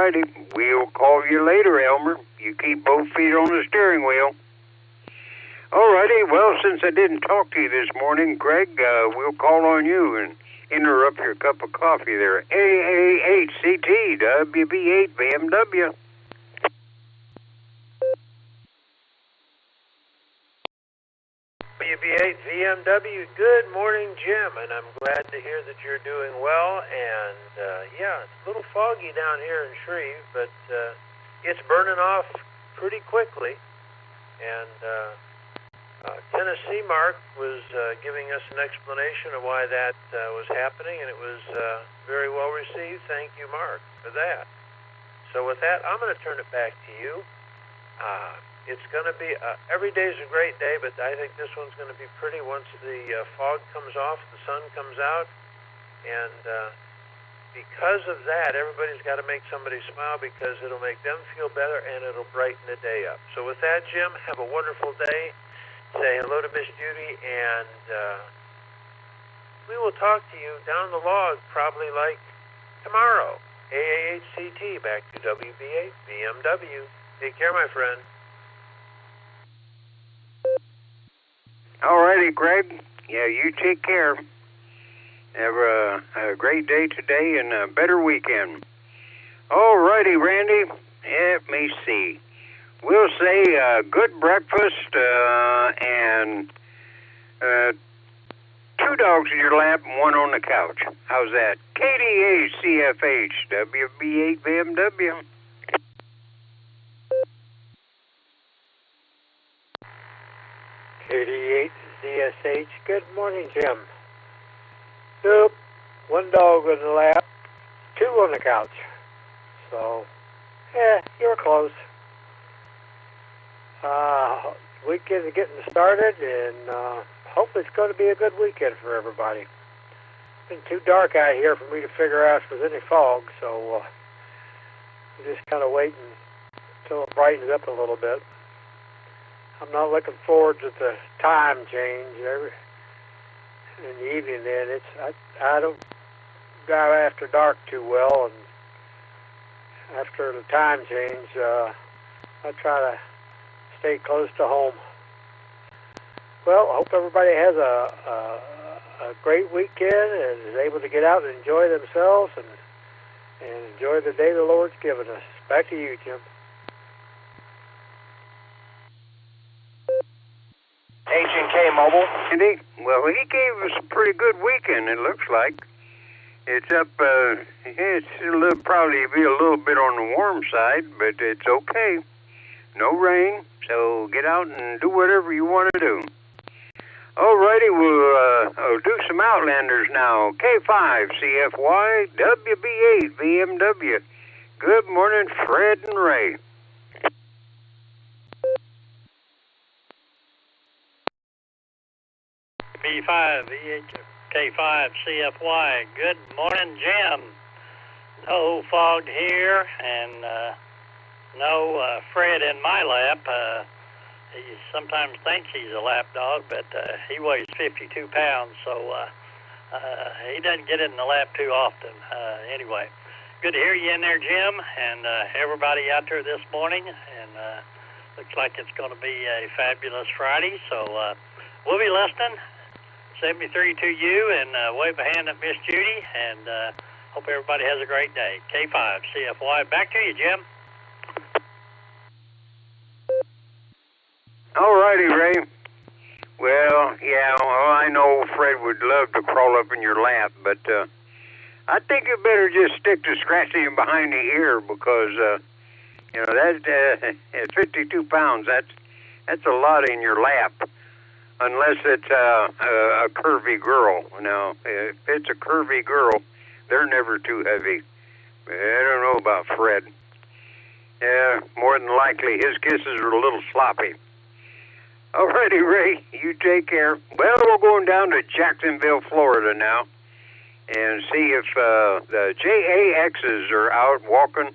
righty. We'll call you later, Elmer. You keep both feet on the steering wheel. All righty. Well, since I didn't talk to you this morning, Greg, we'll call on you and interrupt your cup of coffee there. AAHCT WB8 BMW. WB8 VMW, good morning, Jim, and I'm glad to hear that you're doing well. And yeah, it's a little foggy down here in Shreve, but it's burning off pretty quickly. And Tennessee Mark was giving us an explanation of why that was happening, and it was very well received. Thank you, Mark, for that. So with that, I'm going to turn it back to you. It's going to be, every day is a great day, but I think this one's going to be pretty once the fog comes off, the sun comes out, and because of that, everybody's got to make somebody smile because it'll make them feel better and it'll brighten the day up. So with that, Jim, have a wonderful day. Say hello to Miss Judy, and we will talk to you down the log probably like tomorrow. AAHCT, back to WB8 BMW. Take care, my friend. All righty, Greg. Yeah, you take care. Have a great day today and a better weekend. All righty, Randy. Let me see. We'll say good breakfast and 2 dogs in your lap and 1 on the couch. How's that? KDA CFH WB8 BMW. KD8 CSH. Good morning, Jim. Nope. 1 dog in the lap, 2 on the couch. So, yeah, you're close. Weekend is getting started, and hope it's going to be a good weekend for everybody. It's been too dark out here for me to figure out if there's any fog, so we're just kind of waiting until it brightens up a little bit. I'm not looking forward to the time change in the evening. Then I don't drive after dark too well, and after the time change, I try to stay close to home. Well, I hope everybody has a great weekend and is able to get out and enjoy themselves and enjoy the day the Lord's given us. Back to you, Jim. H&K Mobile. Well, he gave us a pretty good weekend, it looks like. It's up, it's probably be a little bit on the warm side, but it's okay. No rain, so get out and do whatever you want to do. Alrighty, we'll do some Outlanders now. K5 CFY WB8 BMW. Good morning, Fred and Ray. B5 K5 CFY. Good morning, Jim. No fog here, and no Fred in my lap. He sometimes thinks he's a lap dog, but he weighs 52 pounds, so he doesn't get in the lap too often. Anyway, good to hear you in there, Jim, and everybody out there this morning. And looks like it's going to be a fabulous Friday, so we'll be listening. 73 to you, and wave a hand at Miss Judy, and hope everybody has a great day. K5 CFY, back to you, Jim. All righty, Ray. Well, yeah, I know Fred would love to crawl up in your lap, but I think you better just stick to scratching him behind the ear because, you know, that at 52 pounds, that's a lot in your lap. Unless it's a curvy girl. Now, if it's a curvy girl, they're never too heavy. I don't know about Fred. More than likely, his kisses are a little sloppy. All righty, Ray, you take care. Well, we're going down to Jacksonville, Florida now, and see if the JAXs are out walking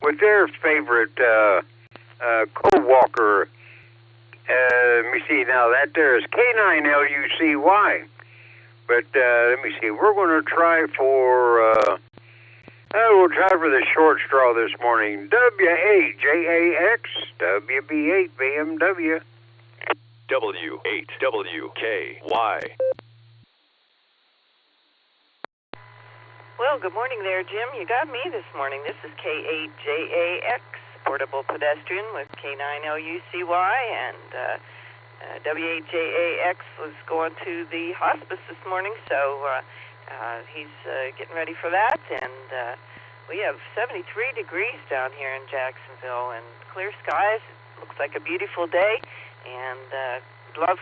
with their favorite co-walker. Let me see now. That there is K9LUCY. But let me see. We're going to try for. we'll try for the short straw this morning. W8JAX, WB8 BMW. W8WKY. Well, good morning there, Jim. You got me this morning. This is K8JAX, Portable Pedestrian with K9LUCY, and W8JAX was going to the hospice this morning, so he's getting ready for that, and we have 73 degrees down here in Jacksonville, and clear skies. It looks like a beautiful day, and love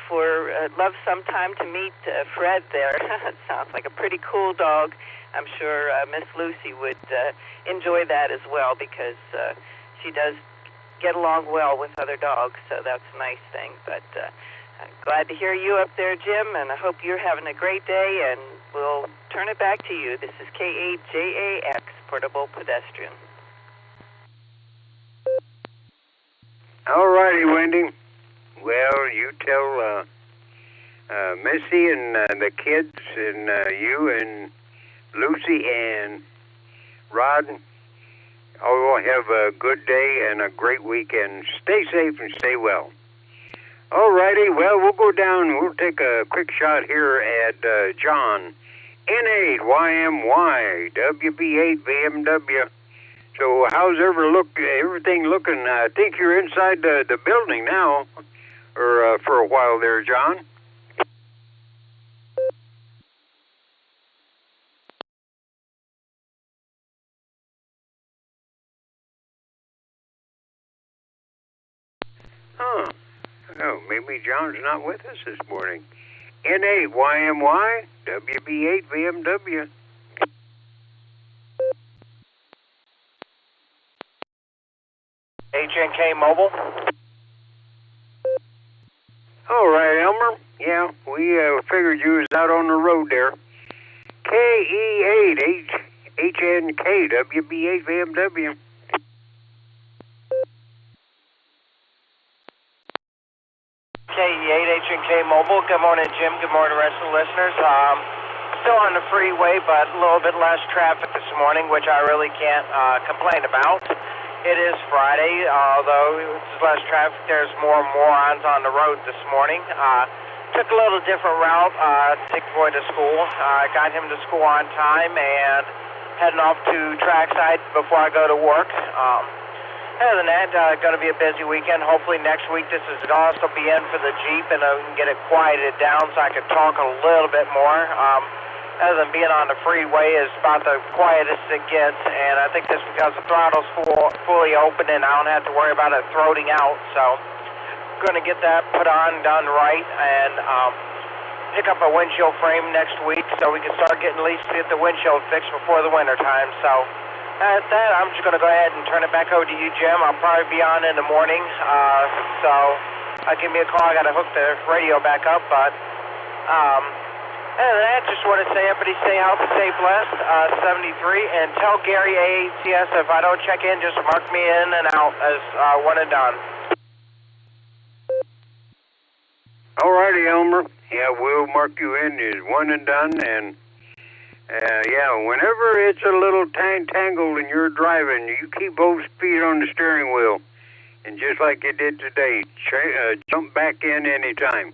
sometime to meet Fred there. It sounds like a pretty cool dog. I'm sure Miss Lucy would enjoy that as well, because she does get along well with other dogs, so that's a nice thing. But I'm glad to hear you up there, Jim, and I hope you're having a great day, and we'll turn it back to you. This is K8JAX, Portable Pedestrian. All righty, Wendy. Well, you tell Missy and the kids and you and Lucy and Rod, all have a good day and a great weekend. Stay safe and stay well. All righty, well, we'll go down. We'll take a quick shot here at John, N8YMY, WB8 BMW. So how's everything looking? I think you're inside the building now, or for a while there, John. Huh. Oh, maybe John's not with us this morning. N8YMY, WB8 BMW. HNK Mobile. All right, Elmer. Yeah, we figured you was out on the road there. KE8 HNK WB8 BMW. KE8 HNK Mobile. Good morning, Jim. Good morning, rest of the listeners. Still on the freeway, but a little bit less traffic this morning, which I really can't complain about. It is Friday, although it's less traffic. There's more morons on the road this morning. Took a little different route to take the boy to school. Got him to school on time and heading off to trackside before I go to work. Other than that, going to be a busy weekend. Hopefully next week this is exhaust will be in for the Jeep and I can get it quieted down so I can talk a little bit more. Other than being on the freeway is about the quietest it gets, and I think that's because the throttle's fully open and I don't have to worry about it throating out. So I'm going to get that put on, done right, and pick up a windshield frame next week so we can start getting at least get the windshield fixed before the winter time. So at that, I'm just going to go ahead and turn it back over to you, Jim. I'll probably be on in the morning, so give me a call. I got to hook the radio back up, but other than that, just want to say everybody stay healthy, stay blessed, 73, and tell Gary AATS if I don't check in, just mark me in and out as one and done. All righty, Elmer. Yeah, we'll mark you in as one and done, and yeah, whenever it's a little tangled and you're driving, you keep both feet on the steering wheel, and just like you did today, jump back in anytime.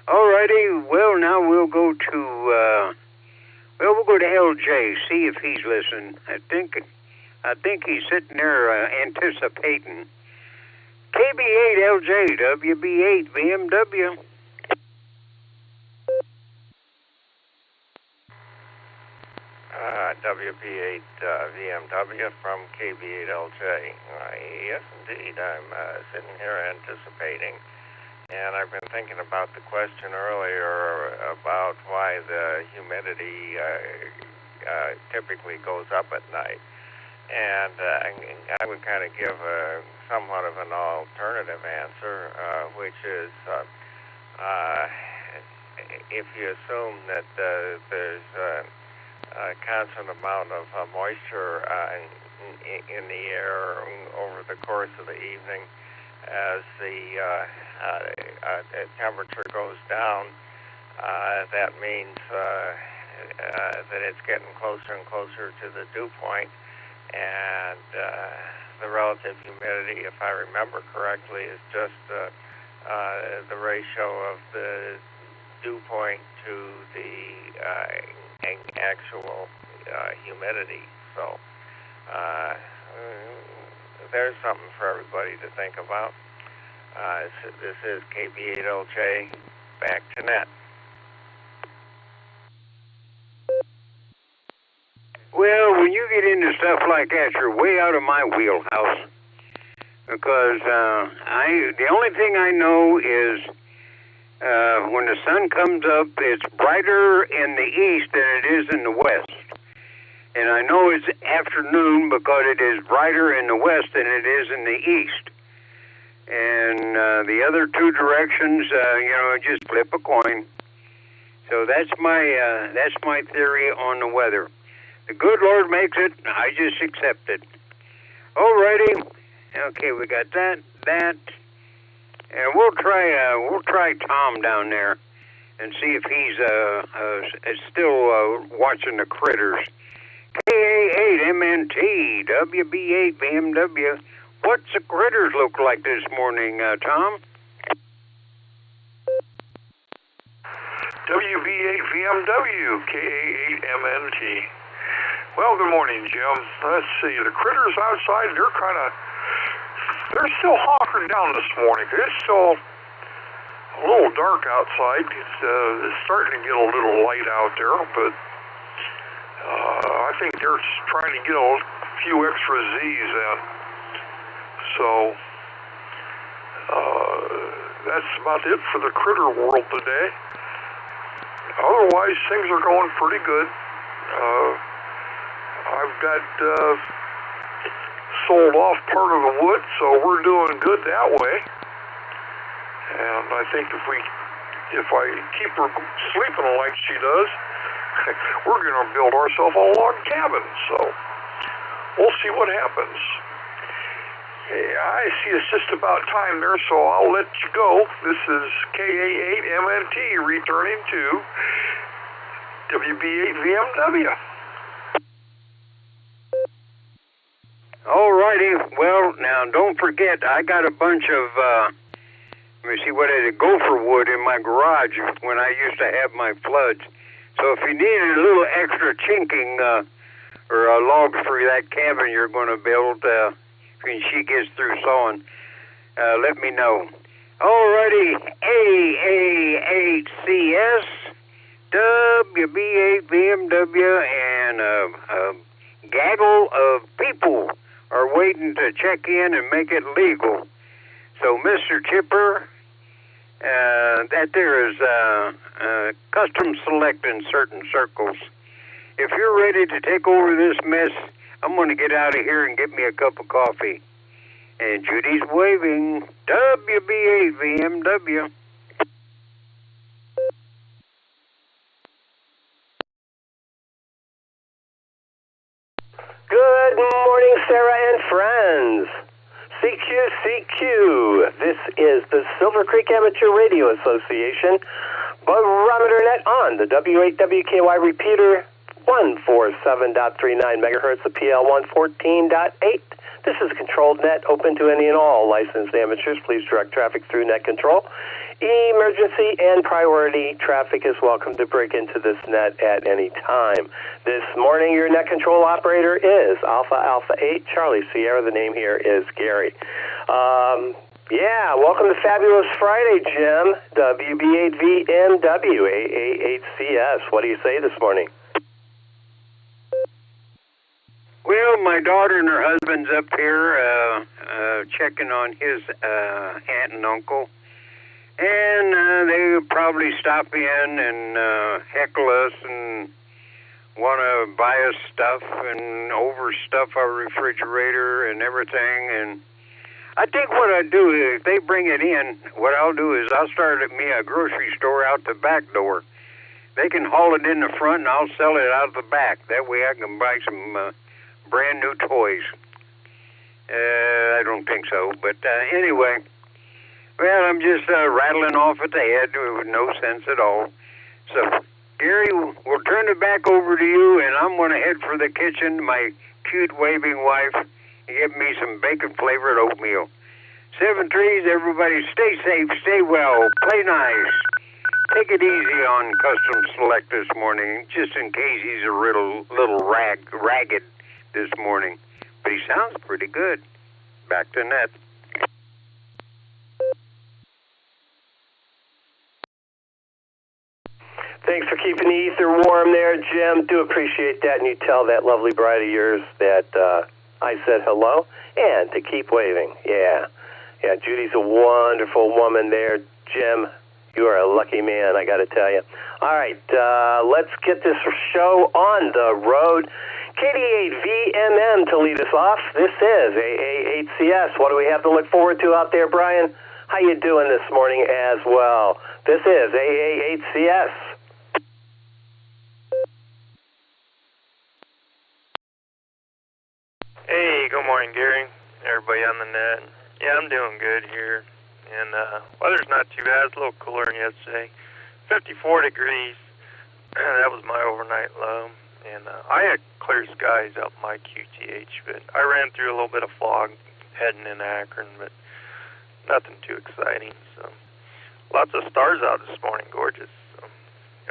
Alrighty, well, now we'll go to LJ, see if he's listening. I think he's sitting there anticipating. KB8 LJ, WB8 BMW. WB8 BMW from KB8 LJ. Yes, indeed, I'm sitting here anticipating. And I've been thinking about the question earlier about why the humidity typically goes up at night. And I would kind of give somewhat of an alternative answer, which is if you assume that there's a constant amount of moisture in the air over the course of the evening, as the temperature goes down, that means that it's getting closer and closer to the dew point, and the relative humidity, if I remember correctly, is just the ratio of the dew point to the actual humidity. So there's something for everybody to think about. This is KB8LJ, back to net. Well, when you get into stuff like that, you're way out of my wheelhouse. Because the only thing I know is when the sun comes up, it's brighter in the east than it is in the west. And I know it's afternoon because it is brighter in the west than it is in the east. And the other two directions, just flip a coin. So that's my theory on the weather. The good Lord makes it, I just accept it. Alrighty. Okay, we got that, and we'll try Tom down there and see if he's still watching the critters. KA8MNT, WB8 BMW. What's the critters look like this morning, Tom? WB8 BMW, KA8MNT. Well, good morning, Jim. Let's see, the critters outside, they're still honkering down this morning. It's still a little dark outside. It's starting to get a little light out there, but I think they're trying to get a few extra Z's in. So that's about it for the critter world today. Otherwise, things are going pretty good. I've got sold off part of the wood, so we're doing good that way. And I think if I keep her sleeping like she does, we're going to build ourselves a log cabin. So we'll see what happens. I see it's just about time there, so I'll let you go. This is KA8MNT returning to WB8 BMW. Alrighty. Well, now don't forget, I got a bunch of let me see what is it, gopher wood in my garage when I used to have my floods. So if you need a little extra chinking or logs for that cabin you're going to build when she gets through sawing, let me know. Alrighty, AA8CS, WB8 BMW, and a gaggle of people are waiting to check in and make it legal. So, Mr. Chipper, that there is custom select in certain circles. If you're ready to take over this mess, I'm going to get out of here and get me a cup of coffee. And Judy's waving. WB8 BMW. Good morning, Sarah and friends. CQ. This is the Silvercreek Amateur Radio Association, Barometer Net on the W8WKY repeater, 147.39 megahertz, the PL 114.8. This is a controlled net open to any and all licensed amateurs. Please direct traffic through net control. Emergency and priority traffic is welcome to break into this net at any time. This morning, your net control operator is Alpha 8 Charlie Sierra. The name here is Gary. Welcome to Fabulous Friday, Jim. WB8VMW AA8CS. What do you say this morning? Well, my daughter and her husband's up here checking on his aunt and uncle. And they probably stop in and heckle us and want to buy us stuff and overstuff our refrigerator and everything. And I think what I do is, if they bring it in, what I'll do is I'll start at me a grocery store out the back door. They can haul it in the front and I'll sell it out the back. That way I can buy some brand new toys. I don't think so, but anyway. Well, I'm just rattling off at the head with no sense at all. So, Gary, we'll turn it back over to you, and I'm going to head for the kitchen. My cute waving wife and get me some bacon-flavored oatmeal. 7 trees, everybody stay safe, stay well, play nice. Take it easy on Custom Select this morning, just in case he's a little ragged this morning. But he sounds pretty good. Back to Net. Thanks for keeping the ether warm there, Jim. Do appreciate that, and you tell that lovely bride of yours that I said hello and to keep waving. Yeah, Judy's a wonderful woman there, Jim. You are a lucky man, I got to tell you. All right, let's get this show on the road. KD8VMM to lead us off. This is AA8CS. What do we have to look forward to out there, Brian? How you doing this morning as well? This is AA8CS. Hey, good morning, Gary. Everybody on the net. Yeah, I'm doing good here. And weather's not too bad. It's a little cooler than yesterday. 54 degrees. That was my overnight low. And I had clear skies out my QTH, but I ran through a little bit of fog heading into Akron, but nothing too exciting. So lots of stars out this morning, gorgeous. So,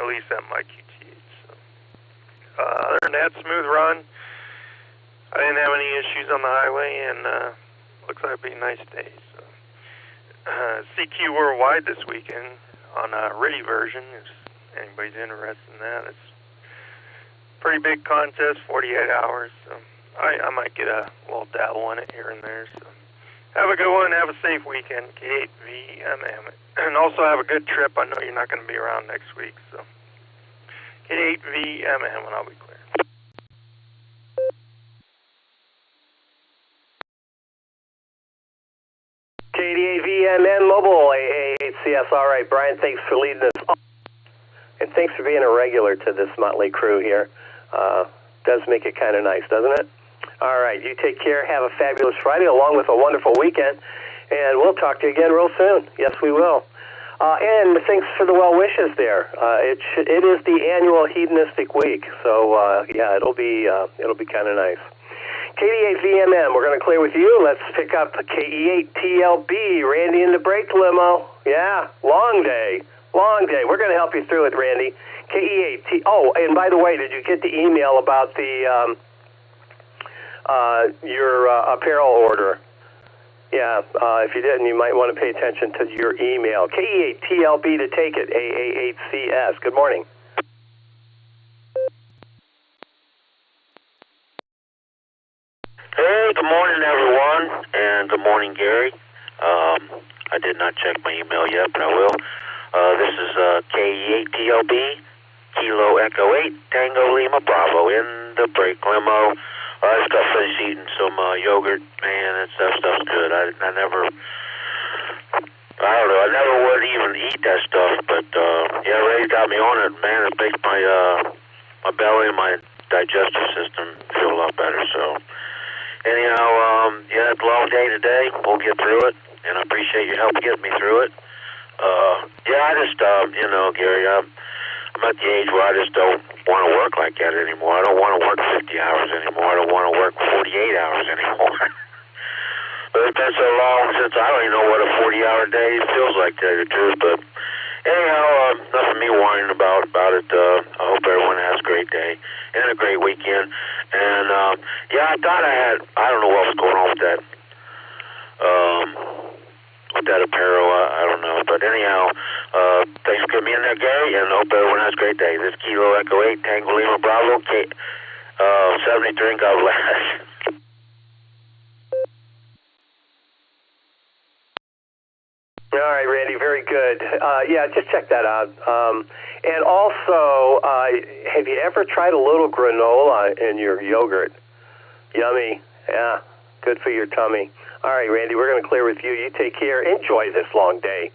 at least at my QTH. So, other than that, smooth run. I didn't have any issues on the highway, and looks like it'll be a nice day. So, CQ Worldwide this weekend on a RIDI version, if anybody's interested in that. It's a pretty big contest, 48 hours. So I might get a little dabble in it here and there. So have a good one. Have a safe weekend. K8VMM. And also have a good trip. I know you're not going to be around next week. So K8VMM, and I'll be clear. KD8VMM Mobile, AA8CS. All right, Brian, thanks for leading us on. And thanks for being a regular to this motley crew here. Does make it kind of nice, doesn't it? All right, you take care. Have a fabulous Friday along with a wonderful weekend. And we'll talk to you again real soon. Yes, we will. And thanks for the well wishes there. It is the annual hedonistic week, so yeah, it'll be kind of nice. KD8VMM, we're going to clear with you. Let's pick up KE8TLB, Randy in the brake limo. Yeah, long day. We're going to help you through it, Randy. KE8T. Oh, and by the way, did you get the email about the your apparel order? Yeah, if you didn't, you might want to pay attention to your email. KE8TLB to take it, AA8CS. Good morning. Hey, good morning, everyone, and good morning, Gary. I did not check my email yet, but I will. This is KE8TLB, Kilo Echo 8, Tango Lima Bravo, in the brake limo. I just got finished eating some yogurt, man, and stuff's good. I never would even eat that stuff, but yeah, Ray got me on it, man. It makes my belly and my digestive system feel a lot better, so... Anyhow, yeah, it's a long day today. We'll get through it, and I appreciate your help getting me through it. Yeah, I just, Gary, I'm at the age where I just don't want to work like that anymore. I don't want to work 50 hours anymore. I don't want to work 48 hours anymore. But it's been so long since I don't even know what a 40-hour day feels like, to tell you the truth. But anyhow, nothing me whining about it. I hope everyone has a great day and a great weekend. And, yeah, I thought I don't know what was going on with that apparel. I don't know. But anyhow, thanks for getting me in there, Gary, and I hope everyone has a great day. This is Kilo Echo 8, Tango Lima Bravo, 73, God bless. All right, Randy, very good. Yeah, just check that out. And also, have you ever tried a little granola in your yogurt? Yummy. Yeah, good for your tummy. All right, Randy, we're going to clear with you. You take care. Enjoy this long day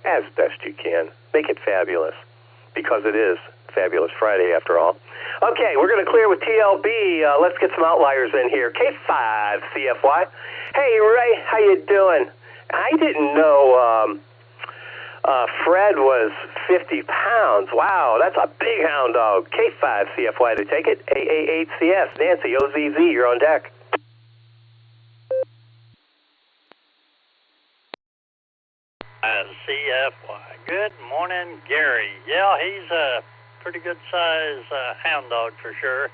as best you can. Make it fabulous, because it is Fabulous Friday after all. Okay, we're going to clear with TLB. Let's get some outliers in here. K5CFY. Hey, Ray, how you doing? I didn't know Fred was 50 pounds. Wow, that's a big hound dog. K5 CFY to take it. AA8CS. Nancy, OZZ, you're on deck. CFY. Good morning, Gary. Yeah, he's a pretty good size hound dog for sure.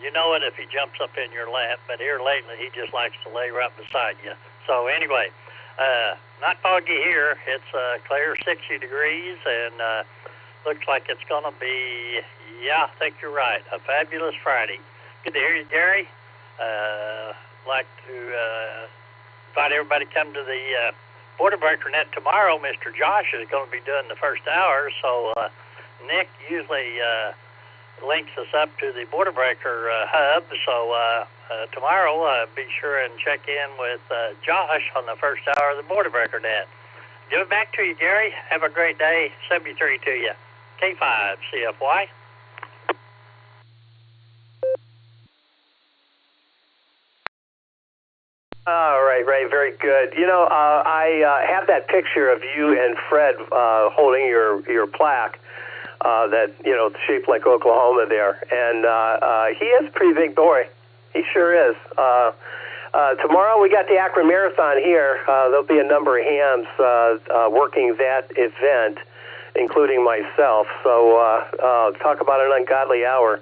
You know it if he jumps up in your lap, but here lately he just likes to lay right beside you. So anyway, not foggy here. It's clear 60 degrees and looks like it's going to be, yeah, I think you're right, a fabulous Friday. Good to hear you, Gary. Like to invite everybody to come to the Barometer Net tomorrow. Mr. Josh is going to be doing the first hour, so Nick usually links us up to the Barometer hub, so tomorrow be sure and check in with Josh on the first hour of the Barometer Net. Give it back to you, Gary. Have a great day. 73 to you. K5 CFY. All right, Ray, very good. You know, I have that picture of you and Fred holding your plaque that, you know, shaped like Oklahoma there. And he is a pretty big boy. He sure is. Tomorrow we got the Akron Marathon here. There'll be a number of hands working that event, including myself. So talk about an ungodly hour.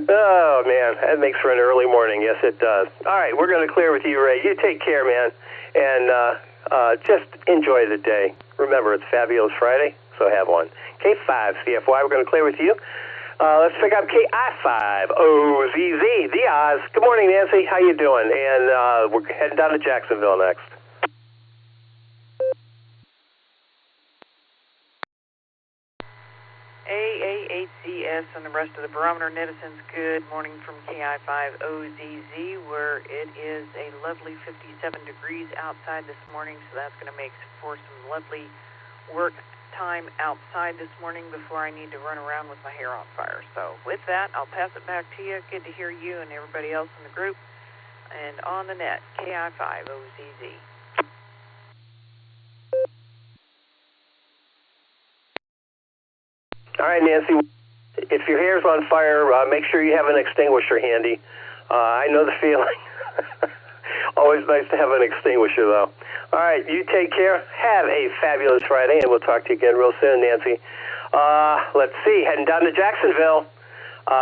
Oh, man, that makes for an early morning. Yes, it does. All right, we're going to clear with you, Ray. You take care, man, and just enjoy the day. Remember, it's Fabulous Friday, so have one. K5 CFY, we're going to clear with you. Let's pick up KI5 OZZ, the Oz. Good morning, Nancy. How you doing? And we're heading down to Jacksonville next. AA8CS and the rest of the Barometer netizens, good morning from KI5OZZ, where it is a lovely 57 degrees outside this morning, so that's going to make for some lovely work time outside this morning before I need to run around with my hair on fire. So with that, I'll pass it back to you. Good to hear you and everybody else in the group. And on the net, KI5OZZ. All right, Nancy, if your hair's on fire, make sure you have an extinguisher handy. I know the feeling. Always nice to have an extinguisher, though. All right, you take care. Have a fabulous Friday, and we'll talk to you again real soon, Nancy. Let's see, heading down to Jacksonville.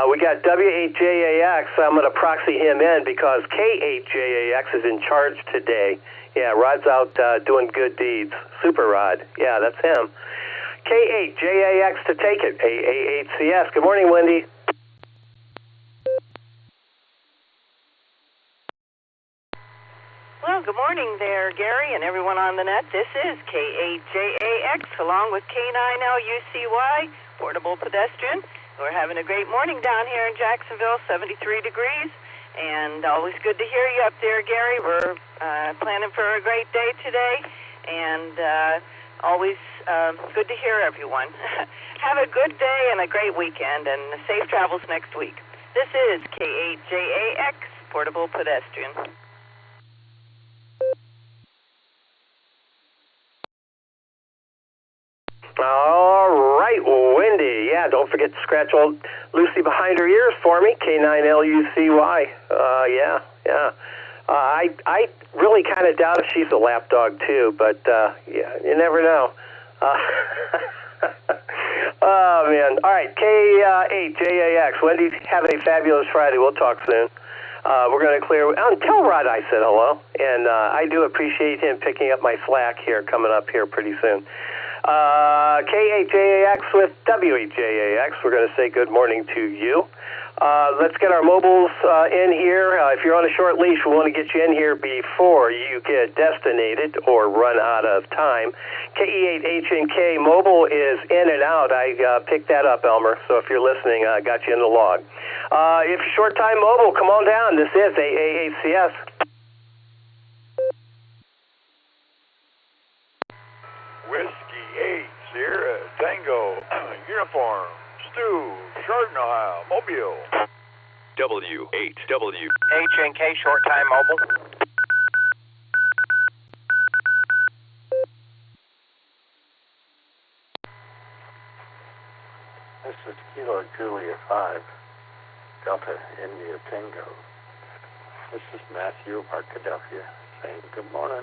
We got W8JAX. I'm going to proxy him in because K8JAX is in charge today. Yeah, Rod's out doing good deeds. Super Rod. Yeah, that's him. K8JAX to take it. AA8CS. Good morning, Wendy. Well, good morning there, Gary, and everyone on the net. This is K8JAX along with K9LUCY, Portable Pedestrian. We're having a great morning down here in Jacksonville, 73 degrees, and always good to hear you up there, Gary. We're planning for a great day today, and always good to hear everyone. Have a good day and a great weekend, and safe travels next week. This is K8JAX, Portable Pedestrian. All right, Wendy. Yeah, don't forget to scratch old Lucy behind her ears for me. K9LUCY. Yeah. I really kind of doubt if she's a lapdog too, but yeah, you never know. Oh man! All right, K8JAX. Wendy, have a fabulous Friday. We'll talk soon. We're going to clear. Tell Rod I said hello, and I do appreciate him picking up my slack here coming up here pretty soon. K8JAX with W8JAX. We're going to say good morning to you. Let's get our mobiles in here. If you're on a short leash, we want to get you in here before you get destinated or run out of time. KE8HNK mobile is in and out. I picked that up, Elmer. So if you're listening, I got you in the log. If you're short time mobile, come on down. This is AA8CS. Whiskey 8 Sierra Tango Uniform Stu Chardon, Ohio Mobile. W8W H&K short time mobile. Kilo Julia 5, Delta India Tango. This is Matthew of Arkadelphia saying good morning.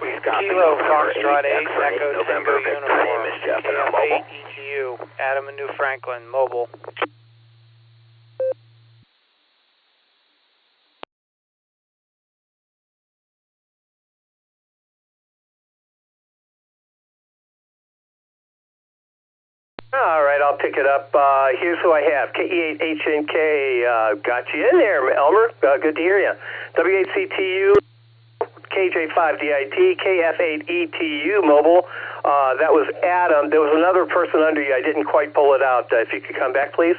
Kilo Foxtrot 8, Echo Tango Uniform, KF8 ETU, Adam in New Franklin, mobile. All right, I'll pick it up. Here's who I have. KE8HNK, got you in there, Elmer. Good to hear you. W8CTU, KJ5DIT, KF8ETU mobile. That was Adam. There was another person under you. I didn't quite pull it out. If you could come back, please.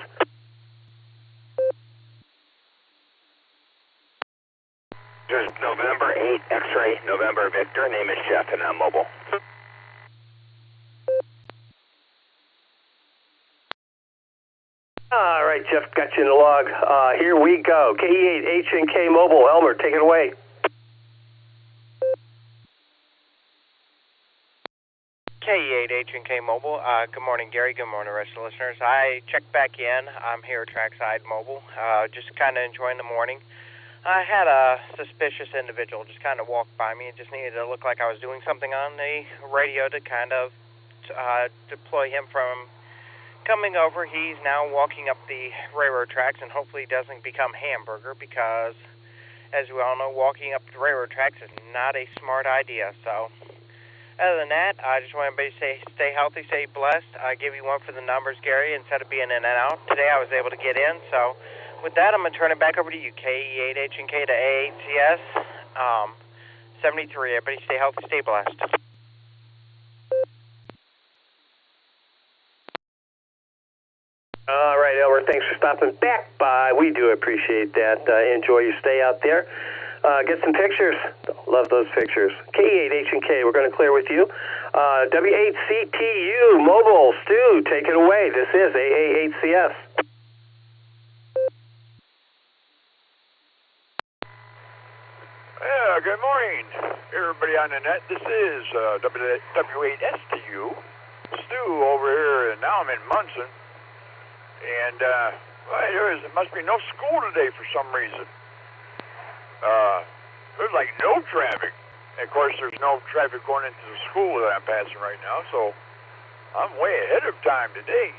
There's November 8, X-ray, November Victor. Name is Jeff, and I'm mobile. All right, Jeff, got you in the log. Here we go. KE8HNK mobile. Elmer, take it away. KE8HNK mobile. Good morning, Gary. Good morning, rest of the listeners. I checked back in. I'm here trackside mobile. Just kind of enjoying the morning. I had a suspicious individual just kind of walk by me. It just needed to look like I was doing something on the radio to kind of deploy him from coming over. He's now walking up the railroad tracks, and hopefully he doesn't become Hamburger, because as we all know, walking up the railroad tracks is not a smart idea. So other than that, I just want everybody to stay healthy, stay blessed. I give you one for the numbers, Gary, instead of being in and out. Today I was able to get in, so with that, I'm going to turn it back over to you, KE8HNK to A8CS 73. Everybody stay healthy, stay blessed. All right, Elmer, thanks for stopping back by. We do appreciate that. Enjoy your stay out there. Get some pictures. Love those pictures. KE8HNK, we're going to clear with you. W8CTU, mobile, Stu, take it away. This is AA8CS. Good morning, everybody on the net. This is W8STU. Stu over here, and now I'm in Munson. And there must be no school today for some reason. There's like no traffic. And of course, there's no traffic going into the school that I'm passing right now, so I'm way ahead of time today.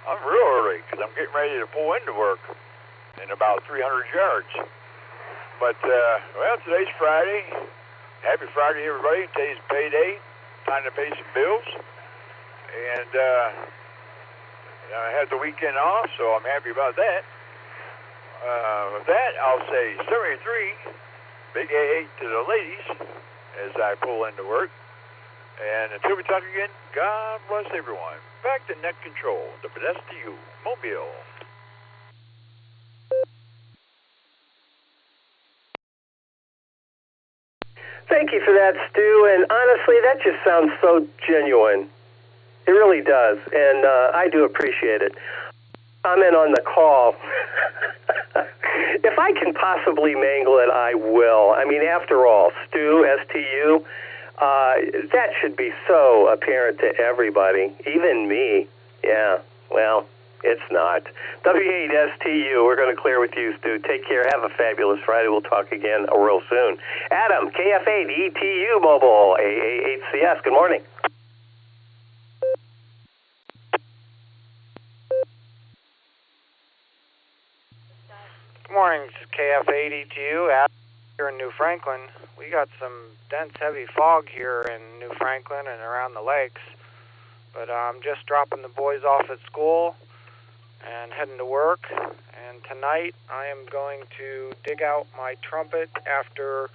I'm real early because I'm getting ready to pull into work in about 300 yards. But, well, today's Friday. Happy Friday, everybody. Today's payday. Time to pay some bills. And I had the weekend off, so I'm happy about that. With that, I'll say 73, big A8 to the ladies as I pull into work. And until we talk again, God bless everyone. Back to net control, WSTU, Mobile. Thank you for that, Stu. And honestly, that just sounds so genuine. It really does, and I do appreciate it. Comment on the call. If I can possibly mangle it, I will. I mean, after all, Stu, STU, that should be so apparent to everybody, even me. Yeah, well, it's not. W8STU, we're going to clear with you, Stu. Take care. Have a fabulous Friday. We'll talk again real soon. Adam, KF8ETU Mobile, AA8CS. Good morning. Good morning, this is KF8ETU, Adam here in New Franklin. We got some dense, heavy fog here in New Franklin and around the lakes. But I'm just dropping the boys off at school and heading to work. And tonight I am going to dig out my trumpet after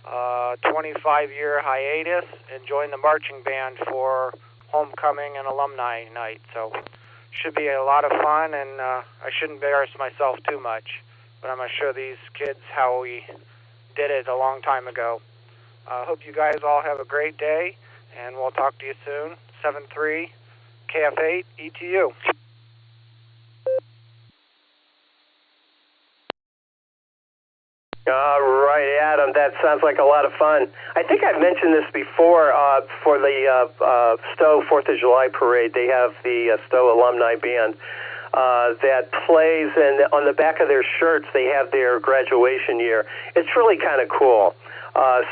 a 25-year hiatus and join the marching band for homecoming and alumni night. So should be a lot of fun, and I shouldn't embarrass myself too much. But I'm going to show these kids how we did it a long time ago. I hope you guys all have a great day, and we'll talk to you soon. 7-3, KF8, ETU. All right, Adam, that sounds like a lot of fun. I think I've mentioned this before for the Stowe 4th of July parade. They have the Stowe alumni band that plays, and on the back of their shirts they have their graduation year. It's really kind of cool.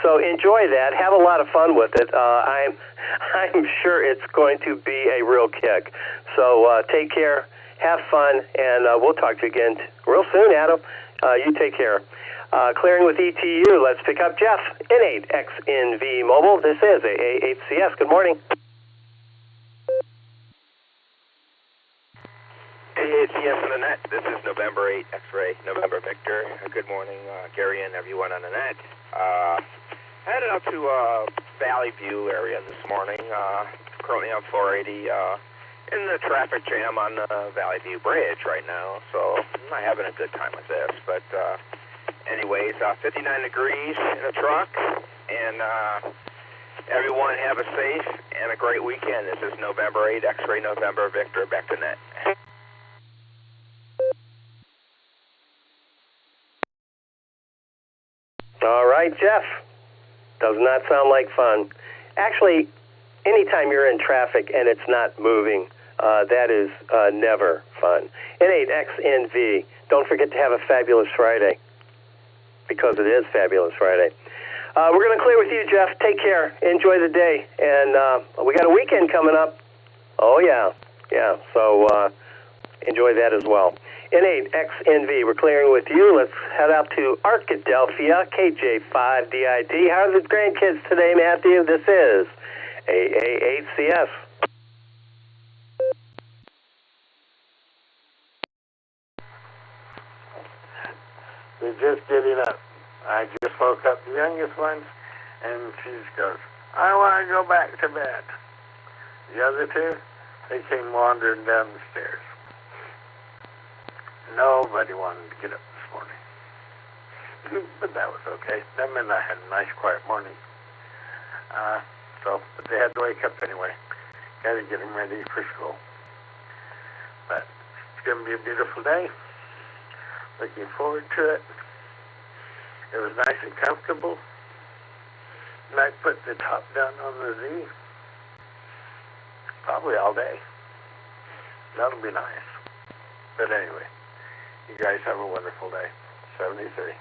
So enjoy that. Have a lot of fun with it. I'm sure it's going to be a real kick. So take care, have fun, and we'll talk to you again real soon, Adam. You take care. Clearing with ETU, let's pick up Jeff, N8XNV Mobile. This is AA8CS. Good morning. AA8CS on the net. This is November 8 X-Ray, November Victor. Good morning, Gary and everyone on the net. Headed up to Valley View area this morning. Currently on 480 in the traffic jam on the Valley View Bridge right now, so I'm not having a good time with this, but anyways, 59 degrees in a truck, and everyone have a safe and a great weekend. This is November 8 X-Ray November Victor, back to net. All right, Jeff. Does not sound like fun. Actually, anytime you're in traffic and it's not moving, that is never fun. N8XNV, don't forget to have a fabulous Friday, because it is Fabulous Friday. We're going to clear with you, Jeff. Take care. Enjoy the day. And we got a weekend coming up. Oh, yeah. Yeah, so enjoy that as well. N8XNV, we're clearing with you. Let's head out to Arkadelphia, KJ5DIT. How are the grandkids today, Matthew? This is AA8CS. They're just getting up. I just woke up the youngest one, and she just goes, I want to go back to bed. The other two, they came wandering down the stairs. Nobody wanted to get up this morning. But that was okay. Them and I had a nice, quiet morning. But they had to wake up anyway. Got to get them ready for school. But it's going to be a beautiful day. Looking forward to it. It was nice and comfortable. And I put the top down on the Z. Probably all day. That'll be nice. But anyway, you guys have a wonderful day. 73.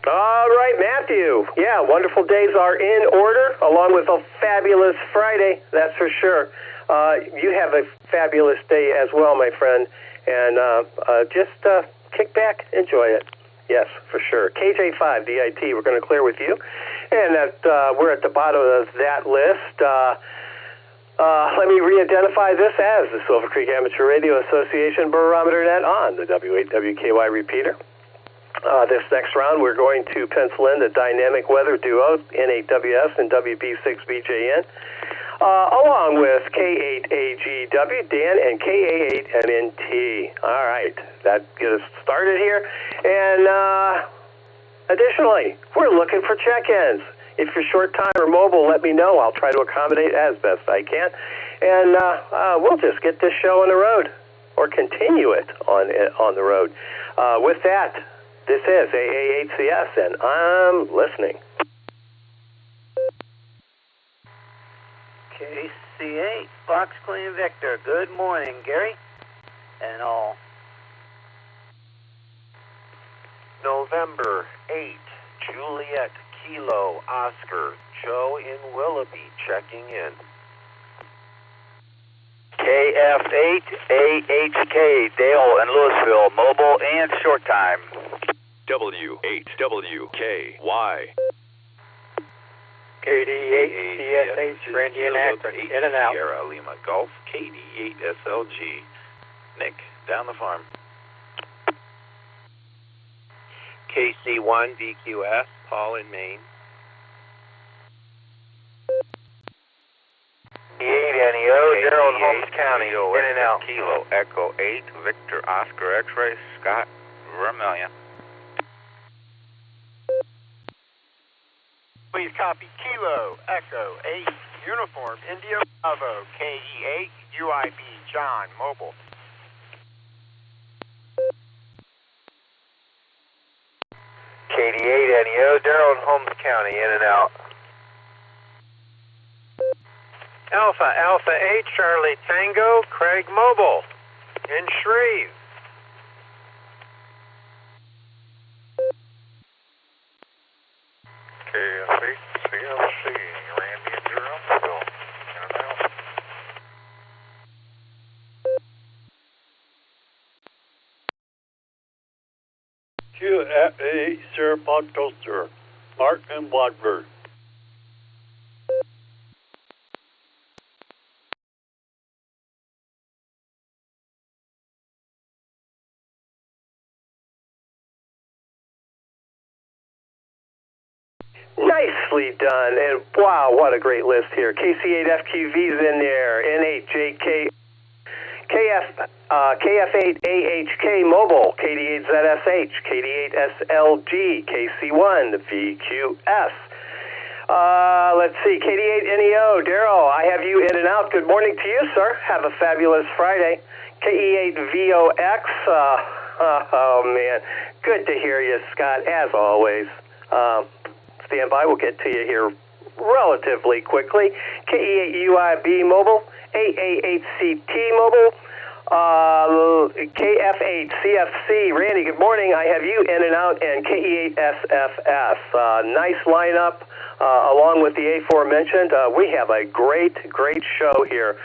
All right, Matthew. Yeah, wonderful days are in order, along with a fabulous Friday, that's for sure. You have a fabulous day as well, my friend, and just kick back, enjoy it. Yes, for sure. KJ5DIT, we're going to clear with you, and we're at the bottom of that list. Let me re-identify this as the Silvercreek Amateur Radio Association Barometer Net on the W8WKY repeater. This next round, we're going to pencil in the dynamic weather duo, N8WS and WB6BJN, along with K8AGW, Dan, and KA8MNT. All right, that gets us started here. And additionally, we're looking for check-ins. If you're short time or mobile, let me know. I'll try to accommodate as best I can. And we'll just get this show on the road, or continue it on the road. With that, this is AA8CS, and I'm listening. KC8, Fox Queen Victor. Good morning, Gary, and all. November 8, Juliet Kilo Oscar, Joe in Willoughby checking in. KF8 AHK, Dale in Louisville, mobile and short time. W8WKY. KD8 CSH, Randy and Akron, in and out. Sierra Lima Golf, KD8 SLG. Nick, down the farm. KC1 DQS, Paul in Maine. E8NEO, Daryl in Holmes County, in and out. Kilo Echo 8, Victor Oscar X-Ray, Scott, Vermillion. Please copy Kilo Echo 8, Uniform India Bravo, KE8 UIB John, mobile. KD8 NEO, Darrell in Holmes County, in and out. Alpha 8 Charlie Tango, Craig Mobile, in Shreve. KF8 CFC, Randy and Durhamville, in and out. QFA Serapod Toaster, Mark and Watford. Nicely done, and wow, what a great list here. KC8FQV's in there, N8JK, KF8AHK Mobile, KD8ZSH, KD8SLG, KC1, VQS. Let's see, KD8NEO, Darrell, I have you in and out. Good morning to you, sir. Have a fabulous Friday. KE8VOX, oh man, good to hear you, Scott, as always. Stand by, we'll get to you here relatively quickly. KE8UIB Mobile, AA8CT Mobile, KF8CFC. Randy, good morning. I have you in and out, and KE8SFS. Nice lineup, along with the aforementioned. We have a great show here.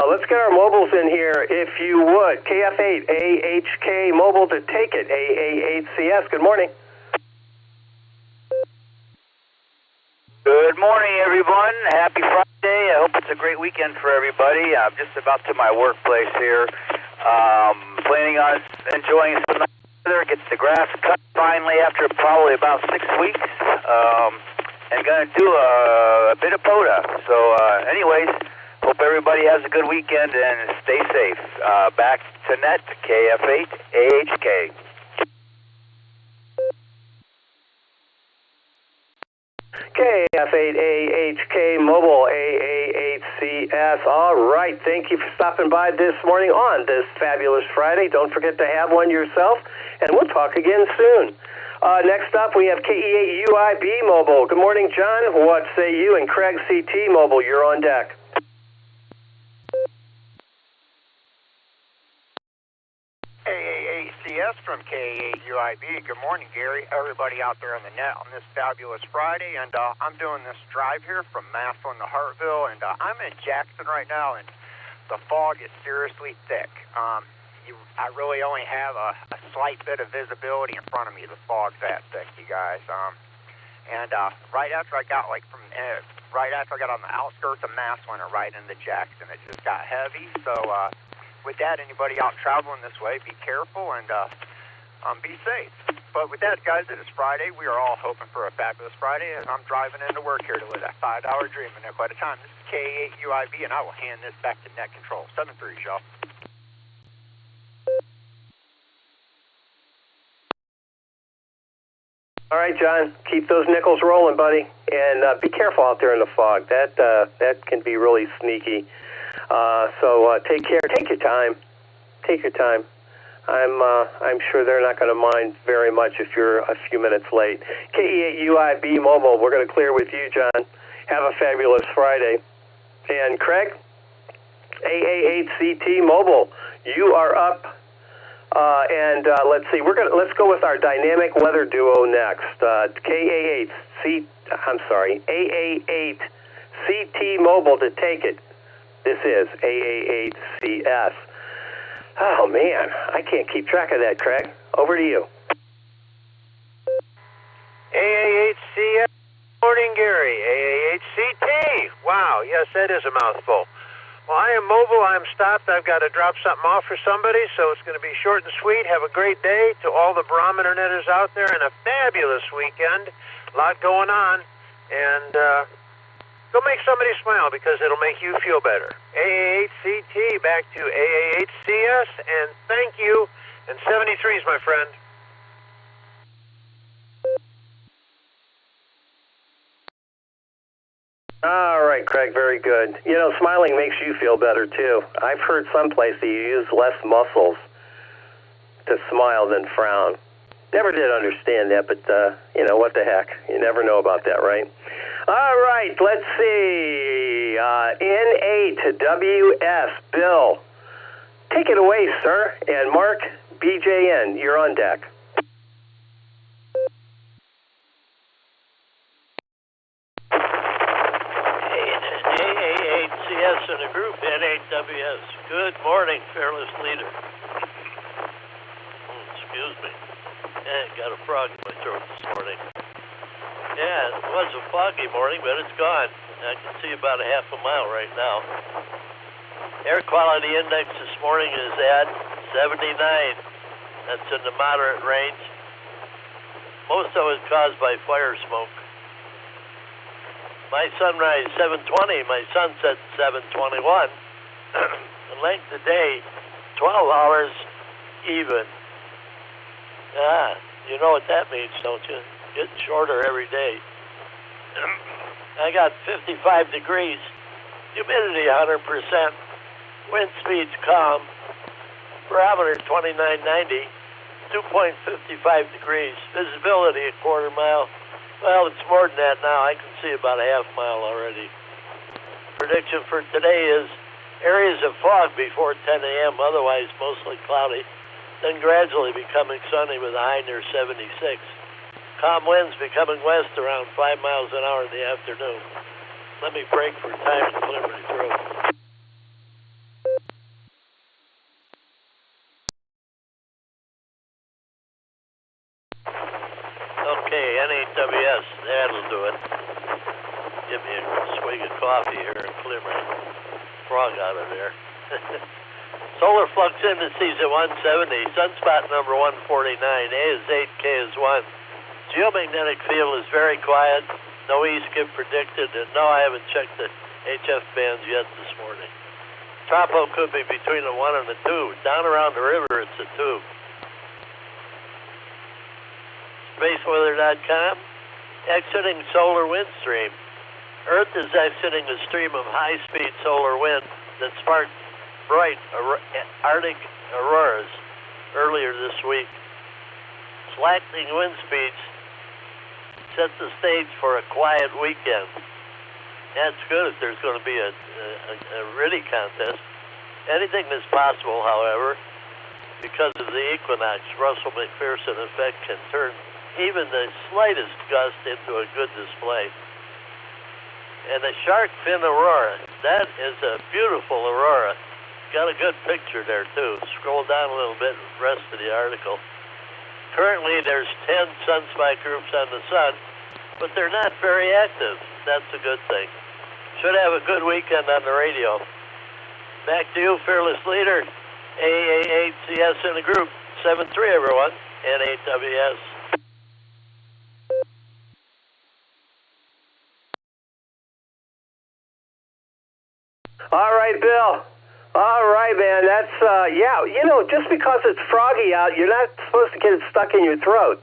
Let's get our mobiles in here, if you would. KF8AHK Mobile to take it, AA8CS. Good morning. Good morning, everyone. Happy Friday. I hope it's a great weekend for everybody. I'm just about to my workplace here. Planning on enjoying some nice weather. Gets the grass cut finally after probably about 6 weeks. And going to do a bit of POTA. So, anyways, hope everybody has a good weekend and stay safe. Back to net, KF8 AHK. KF8AHK Mobile, AA8CS. All right, thank you for stopping by this morning on this fabulous Friday. Don't forget to have one yourself, and we'll talk again soon. Next up, we have KE8UIB Mobile. Good morning, John. What say you? And Craig CT Mobile, you're on deck. AAACS from KE8UIB. Good morning, Gary. Everybody out there on the net on this fabulous Friday. And I'm doing this drive here from Massillon to Hartville. And I'm in Jackson right now, and the fog is seriously thick. I really only have a slight bit of visibility in front of me. The fog's that thick, you guys. Right after I got right after I got on the outskirts of Massillon or right into Jackson, it just got heavy. So with that, anybody out traveling this way, be careful and be safe. But with that, guys, it is Friday. We are all hoping for a fabulous Friday, and I'm driving into work here to live that 5-hour dream in quite a time. This is KE8UIB, and I will hand this back to Net Control. 7-3, y'all. All right, John, keep those nickels rolling, buddy, and be careful out there in the fog. That can be really sneaky. So take care. Take your time. Take your time. I'm sure they're not going to mind very much if you're a few minutes late. KE8UIB Mobile, we're going to clear with you, John. Have a fabulous Friday. And Craig, AA8CT Mobile, you are up. Let's see. Let's go with our dynamic weather duo next. AA8CT Mobile to take it. This is AA8CS. Oh man, I can't keep track of that, Craig. Over to you. AA8CS. Morning, Gary. AA8CT. Wow, yes, that is a mouthful. Well, I am mobile. I'm stopped. I've got to drop something off for somebody, so it's going to be short and sweet. Have a great day to all the Barometer Netters out there, and a fabulous weekend. A lot going on, and go make somebody smile because it'll make you feel better. AA8CT back to AA8CS, and thank you. And 73s, my friend. All right, Craig, very good. You know, smiling makes you feel better, too. I've heard someplace that you use less muscles to smile than frown. Never did understand that, but, you know, what the heck. You never know about that, right? All right, let's see. N8WS, Bill. Take it away, sir. And Mark, BJN, you're on deck. AAHCS and a group, N8WS. Good morning, fearless leader. Excuse me. Got a frog in my throat this morning. Yeah, it was a foggy morning, but it's gone. I can see about a half a mile right now. Air quality index this morning is at 79. That's in the moderate range. Most of it caused by fire smoke. My sunrise 7:20, my sunset 7:21. The length of day 12 hours even. Ah, you know what that means, don't you? Getting shorter every day. I got 55 degrees, humidity 100%, wind speeds calm, barometer 2990, 2.55 degrees, visibility a quarter mile. Well, it's more than that now. I can see about a half mile already. Prediction for today is areas of fog before 10 a.m., otherwise mostly cloudy, then gradually becoming sunny with a high near 76. Calm winds becoming west around 5 miles an hour in the afternoon. Let me break for time and clear my throat. Okay, N8WS, that'll do it. Give me a swig of coffee here and clear my frog out of there. Solar flux indices at 170, sunspot number 149, A is 8, K is 1. Geomagnetic field is very quiet, no E-skip predicted, and no, I haven't checked the HF bands yet this morning. Tropo could be between a 1 and a 2. Down around the river, it's a 2. Spaceweather.com, exiting solar wind stream. Earth is exiting a stream of high-speed solar wind that sparked bright Arctic auroras earlier this week. Slackening wind speeds set the stage for a quiet weekend. That's good if there's going to be a RTTY contest. Anything is possible, however, because of the equinox. Russell-McPherson effect can turn even the slightest gust into a good display. And the shark fin aurora, that is a beautiful aurora. Got a good picture there, too. Scroll down a little bit and rest of the article. Currently, there's 10 sunspot groups on the sun, but they're not very active. That's a good thing. Should have a good weekend on the radio. Back to you, fearless leader. AAHCS in the group. 7-3, everyone. N8WS. All right, Bill. All right, man. That's, yeah, you know, just because it's froggy out, you're not supposed to get it stuck in your throat.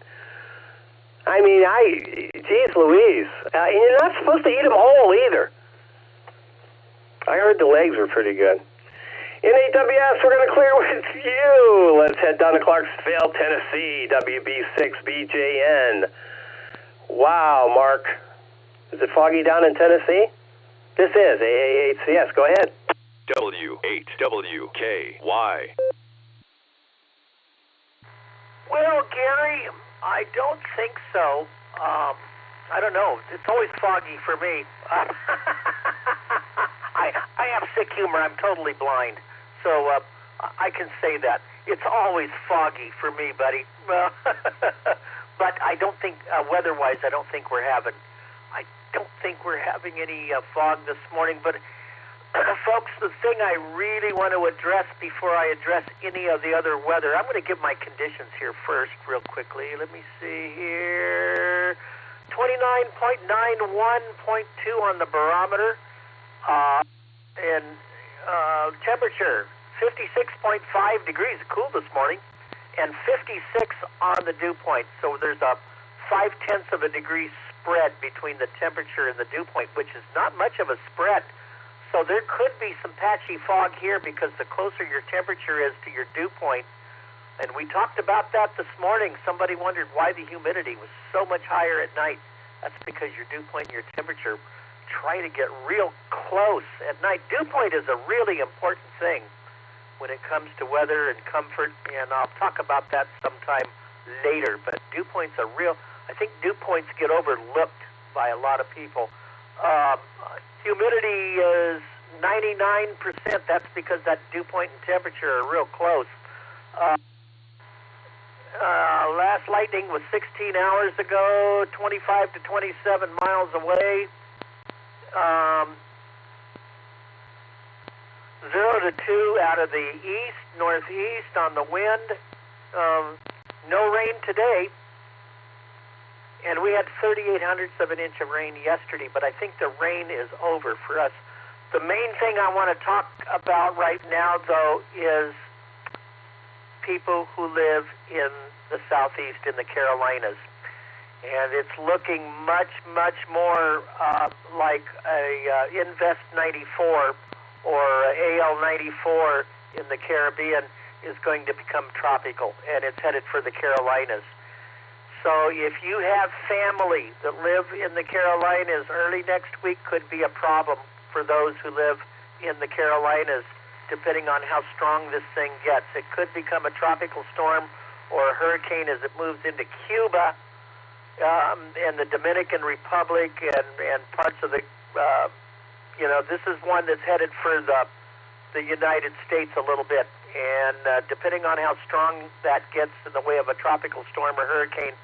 I mean, geez Louise. And you're not supposed to eat them whole either. I heard the legs were pretty good. N8WS, we're going to clear with you. Let's head down to Clarksville, Tennessee, WB6BJN. Wow, Mark. Is it foggy down in Tennessee? This is AAHCS. Go ahead. W8WKY. Well, Gary, I don't think so. I don't know. It's always foggy for me. I have sick humor. I'm totally blind. So I can say that. It's always foggy for me, buddy. But I don't think, weather-wise, I don't think we're having any fog this morning. But folks, the thing I really want to address before I address any of the other weather, I'm going to give my conditions here first real quickly. Let me see here. 29.91.2 on the barometer. And temperature, 56.5 degrees. Cool this morning. And 56 on the dew point. So there's a 0.5 of a degree spread between the temperature and the dew point, which is not much of a spread. So there could be some patchy fog here because the closer your temperature is to your dew point. And we talked about that this morning. Somebody wondered why the humidity was so much higher at night. That's because your dew point and your temperature try to get real close at night. Dew point is a really important thing when it comes to weather and comfort, and I'll talk about that sometime later. But dew points are real. I think dew points get overlooked by a lot of people. Humidity is 99%. That's because that dew point and temperature are real close. Last lightning was 16 hours ago, 25 to 27 miles away. 0 to 2 out of the east, northeast on the wind. No rain today. And we had 0.38 of an inch of rain yesterday, but I think the rain is over for us. The main thing I want to talk about right now, though, is people who live in the southeast, in the Carolinas. And it's looking much, much more like a Invest 94 or AL 94 in the Caribbean is going to become tropical, and it's headed for the Carolinas. So if you have family that live in the Carolinas, early next week could be a problem for those who live in the Carolinas, depending on how strong this thing gets. It could become a tropical storm or a hurricane as it moves into Cuba and the Dominican Republic and parts of the, this is one that's headed for the United States a little bit. And depending on how strong that gets in the way of a tropical storm or hurricane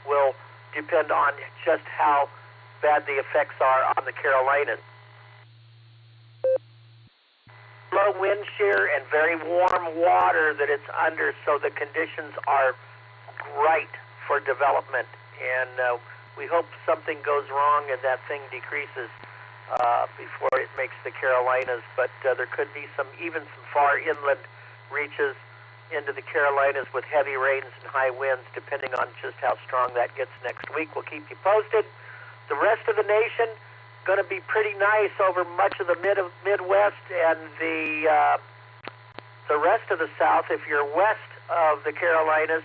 will depend on just how bad the effects are on the Carolinas. Low wind shear and very warm water that it's under, so the conditions are right for development. And we hope something goes wrong and that thing decreases before it makes the Carolinas. But there could be some far inland reaches into the Carolinas with heavy rains and high winds, depending on just how strong that gets next week. We'll keep you posted. The rest of the nation going to be pretty nice over much of the Midwest and the rest of the South if you're west of the Carolinas.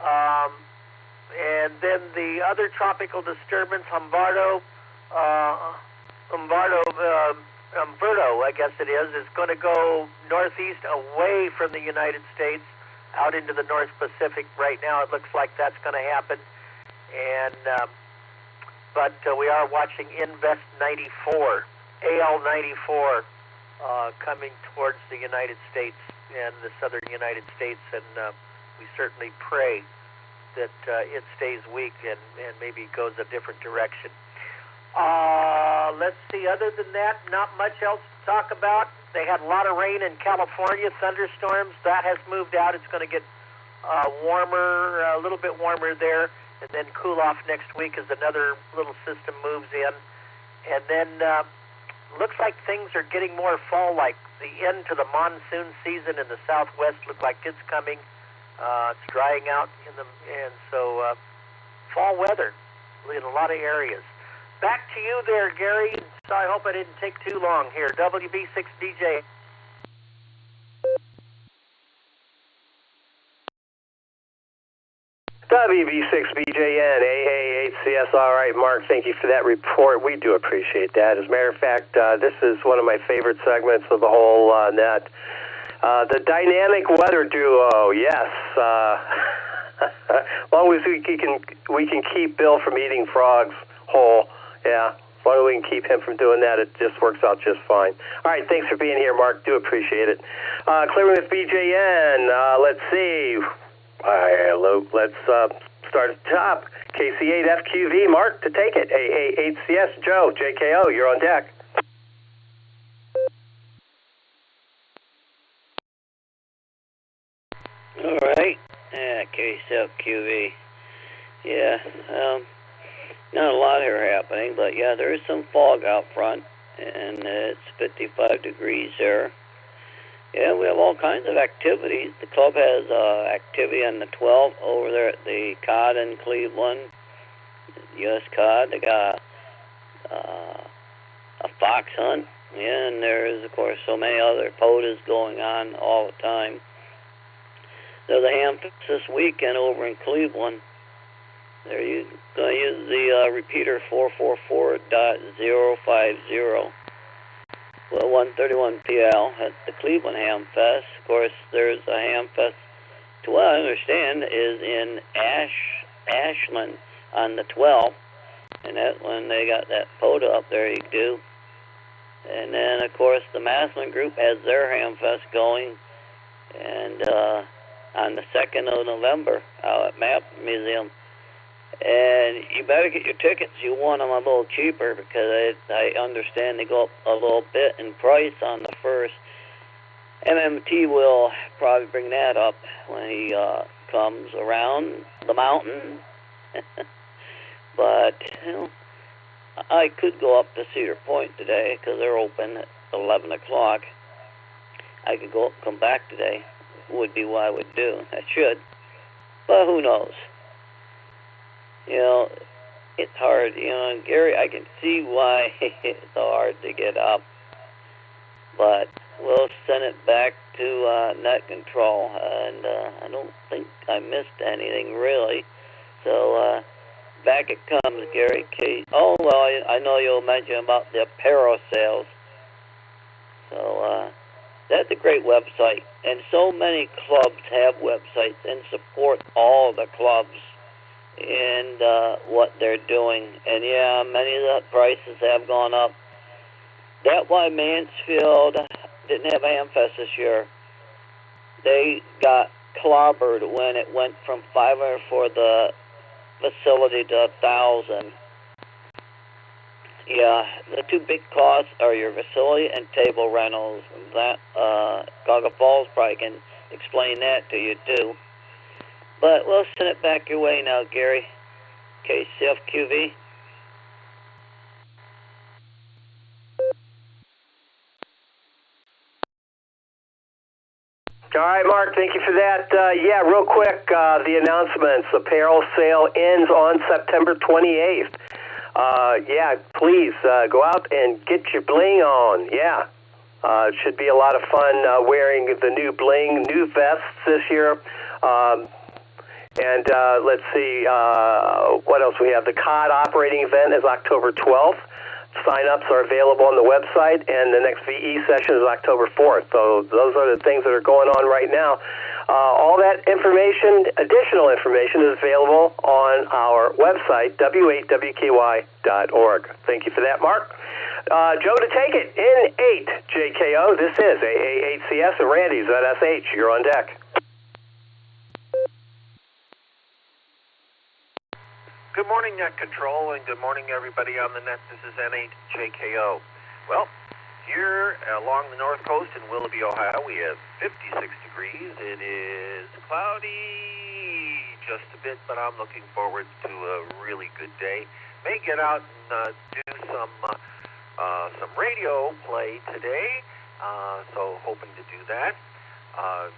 And then the other tropical disturbance, Humberto, I guess it is going to go northeast away from the United States out into the North Pacific. Right now it looks like that's going to happen. And but we are watching Invest 94, AL 94, coming towards the United States and the southern United States, and we certainly pray that it stays weak and maybe goes a different direction. Let's see, other than that, not much else to talk about. They had a lot of rain in California, thunderstorms. That has moved out. It's going to get warmer, a little bit warmer there, and then cool off next week as another little system moves in. And then looks like things are getting more fall-like. The end to the monsoon season in the southwest looks like it's coming. It's drying out, and so fall weather in a lot of areas. Back to you there, Gary. So I hope I didn't take too long here. WB6DJ. WB6BJN, AAHCS. All right, Mark, thank you for that report. We do appreciate that. As a matter of fact, this is one of my favorite segments of the whole net. The dynamic weather duo, yes. As long as we can keep Bill from eating frogs whole, yeah. As long as we can keep him from doing that, it just works out just fine. All right, thanks for being here, Mark. Do appreciate it. Clearing with BJN. Let's see. Let's start at the top. KC8FQV, Mark, to take it. AAHCS, Joe, JKO, you're on deck. All right. Yeah, KC8FQV. Yeah, not a lot here happening, but yeah, there is some fog out front, and it's 55 degrees there. Yeah, we have all kinds of activities. The club has activity on the 12th over there at the COD in Cleveland. U.S. cod. They got a fox hunt. Yeah, and there's, of course, so many other POTAs going on all the time. There's a ham fest this weekend over in Cleveland. They're going to use the repeater 444.050. Well, 131 PL at the Cleveland Ham Fest. Of course, there's a ham fest, to what I understand, is in Ashland on the 12th. And that's when they got that POTA up there you do. And then, of course, the Maslin Group has their ham fest going. And on the 2nd of November out at Map Museum. And you better get your tickets. You want them a little cheaper because I understand they go up a little bit in price on the 1st. MMT will probably bring that up when he comes around the mountain. But, you know, I could go up to Cedar Point today because they're open at 11 o'clock. I could go up and come back today. Would be what I would do. I should. But who knows? You know, it's hard. You know, and Gary, I can see why it's so hard to get up. But we'll send it back to net control. And I don't think I missed anything, really. So, back it comes, Gary. Oh, well, I know you'll mention about the apparel sales. So, that's a great website. And so many clubs have websites and support all the clubs in what they're doing. And, yeah, many of the prices have gone up. That's why Mansfield didn't have Amfest this year. They got clobbered when it went from $500 for the facility to $1,000. Yeah, the two big costs are your facility and table rentals. That Cuyahoga Falls probably can explain that to you too. But we'll send it back your way now, Gary. KCFQV. All right, Mark, thank you for that. Yeah, real quick, the announcements. Apparel sale ends on September 28th. Yeah, please go out and get your bling on. Yeah, it should be a lot of fun wearing the new bling, new vests this year. And let's see, what else we have? The COD operating event is October 12th. Sign-ups are available on the website, and the next VE session is October 4th. So those are the things that are going on right now. All that information, additional information, is available on our website, w8wky.org. Thank you for that, Mark. Joe to take it, in 8 JKO. This is AA8CS, and Randy's at SH. You're on deck. Good morning, Net Control, and good morning, everybody on the net. This is N8JKO. Well, here along the north coast in Willoughby, Ohio, we have 56 degrees. It is cloudy just a bit, but I'm looking forward to a really good day. May get out and do some radio play today, so hoping to do that.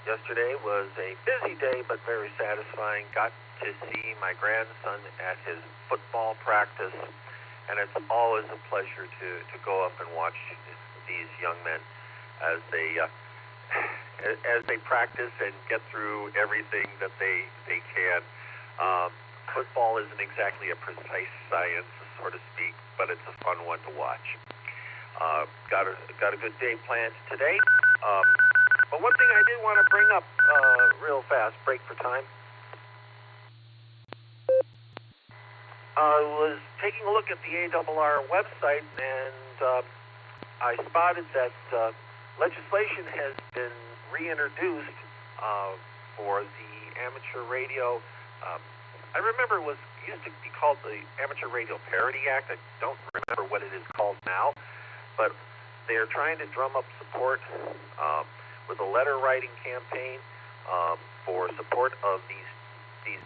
Yesterday was a busy day, but very satisfying. Got to see my grandson at his football practice, and it's always a pleasure to go up and watch these young men as they practice and get through everything that they can. Football isn't exactly a precise science, so to speak, but it's a fun one to watch. Got a good day planned today. But one thing I did want to bring up real fast, break for time. I was taking a look at the ARRR website, and I spotted that legislation has been reintroduced for the amateur radio. I remember it used to be called the Amateur Radio Parity Act. I don't remember what it is called now, but they're trying to drum up support with a letter writing campaign for support of these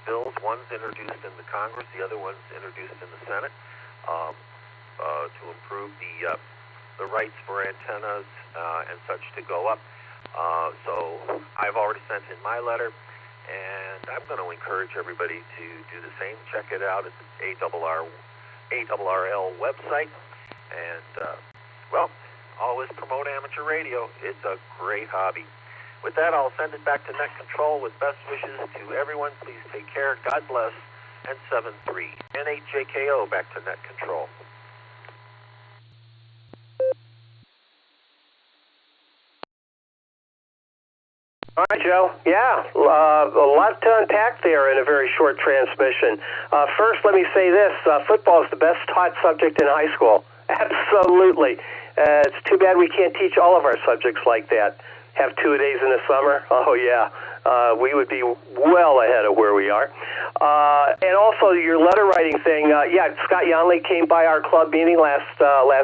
bills. One's introduced in the Congress, the other one's introduced in the Senate to improve the rights for antennas and such to go up. So I've already sent in my letter, and I'm going to encourage everybody to do the same. Check it out at the ARRL website, and, well, always promote amateur radio. It's a great hobby. With that, I'll send it back to Net Control with best wishes to everyone. Please take care. God bless. And 7-3. NHJKO back to Net Control. All right, Joe. Yeah, a lot to unpack there in a very short transmission. First, let me say this. Football is the best taught subject in high school. Absolutely. It's too bad we can't teach all of our subjects like that. Have 2 days in the summer? Oh, yeah. We would be well ahead of where we are. And also, your letter writing thing, yeah, Scott Yonley came by our club meeting last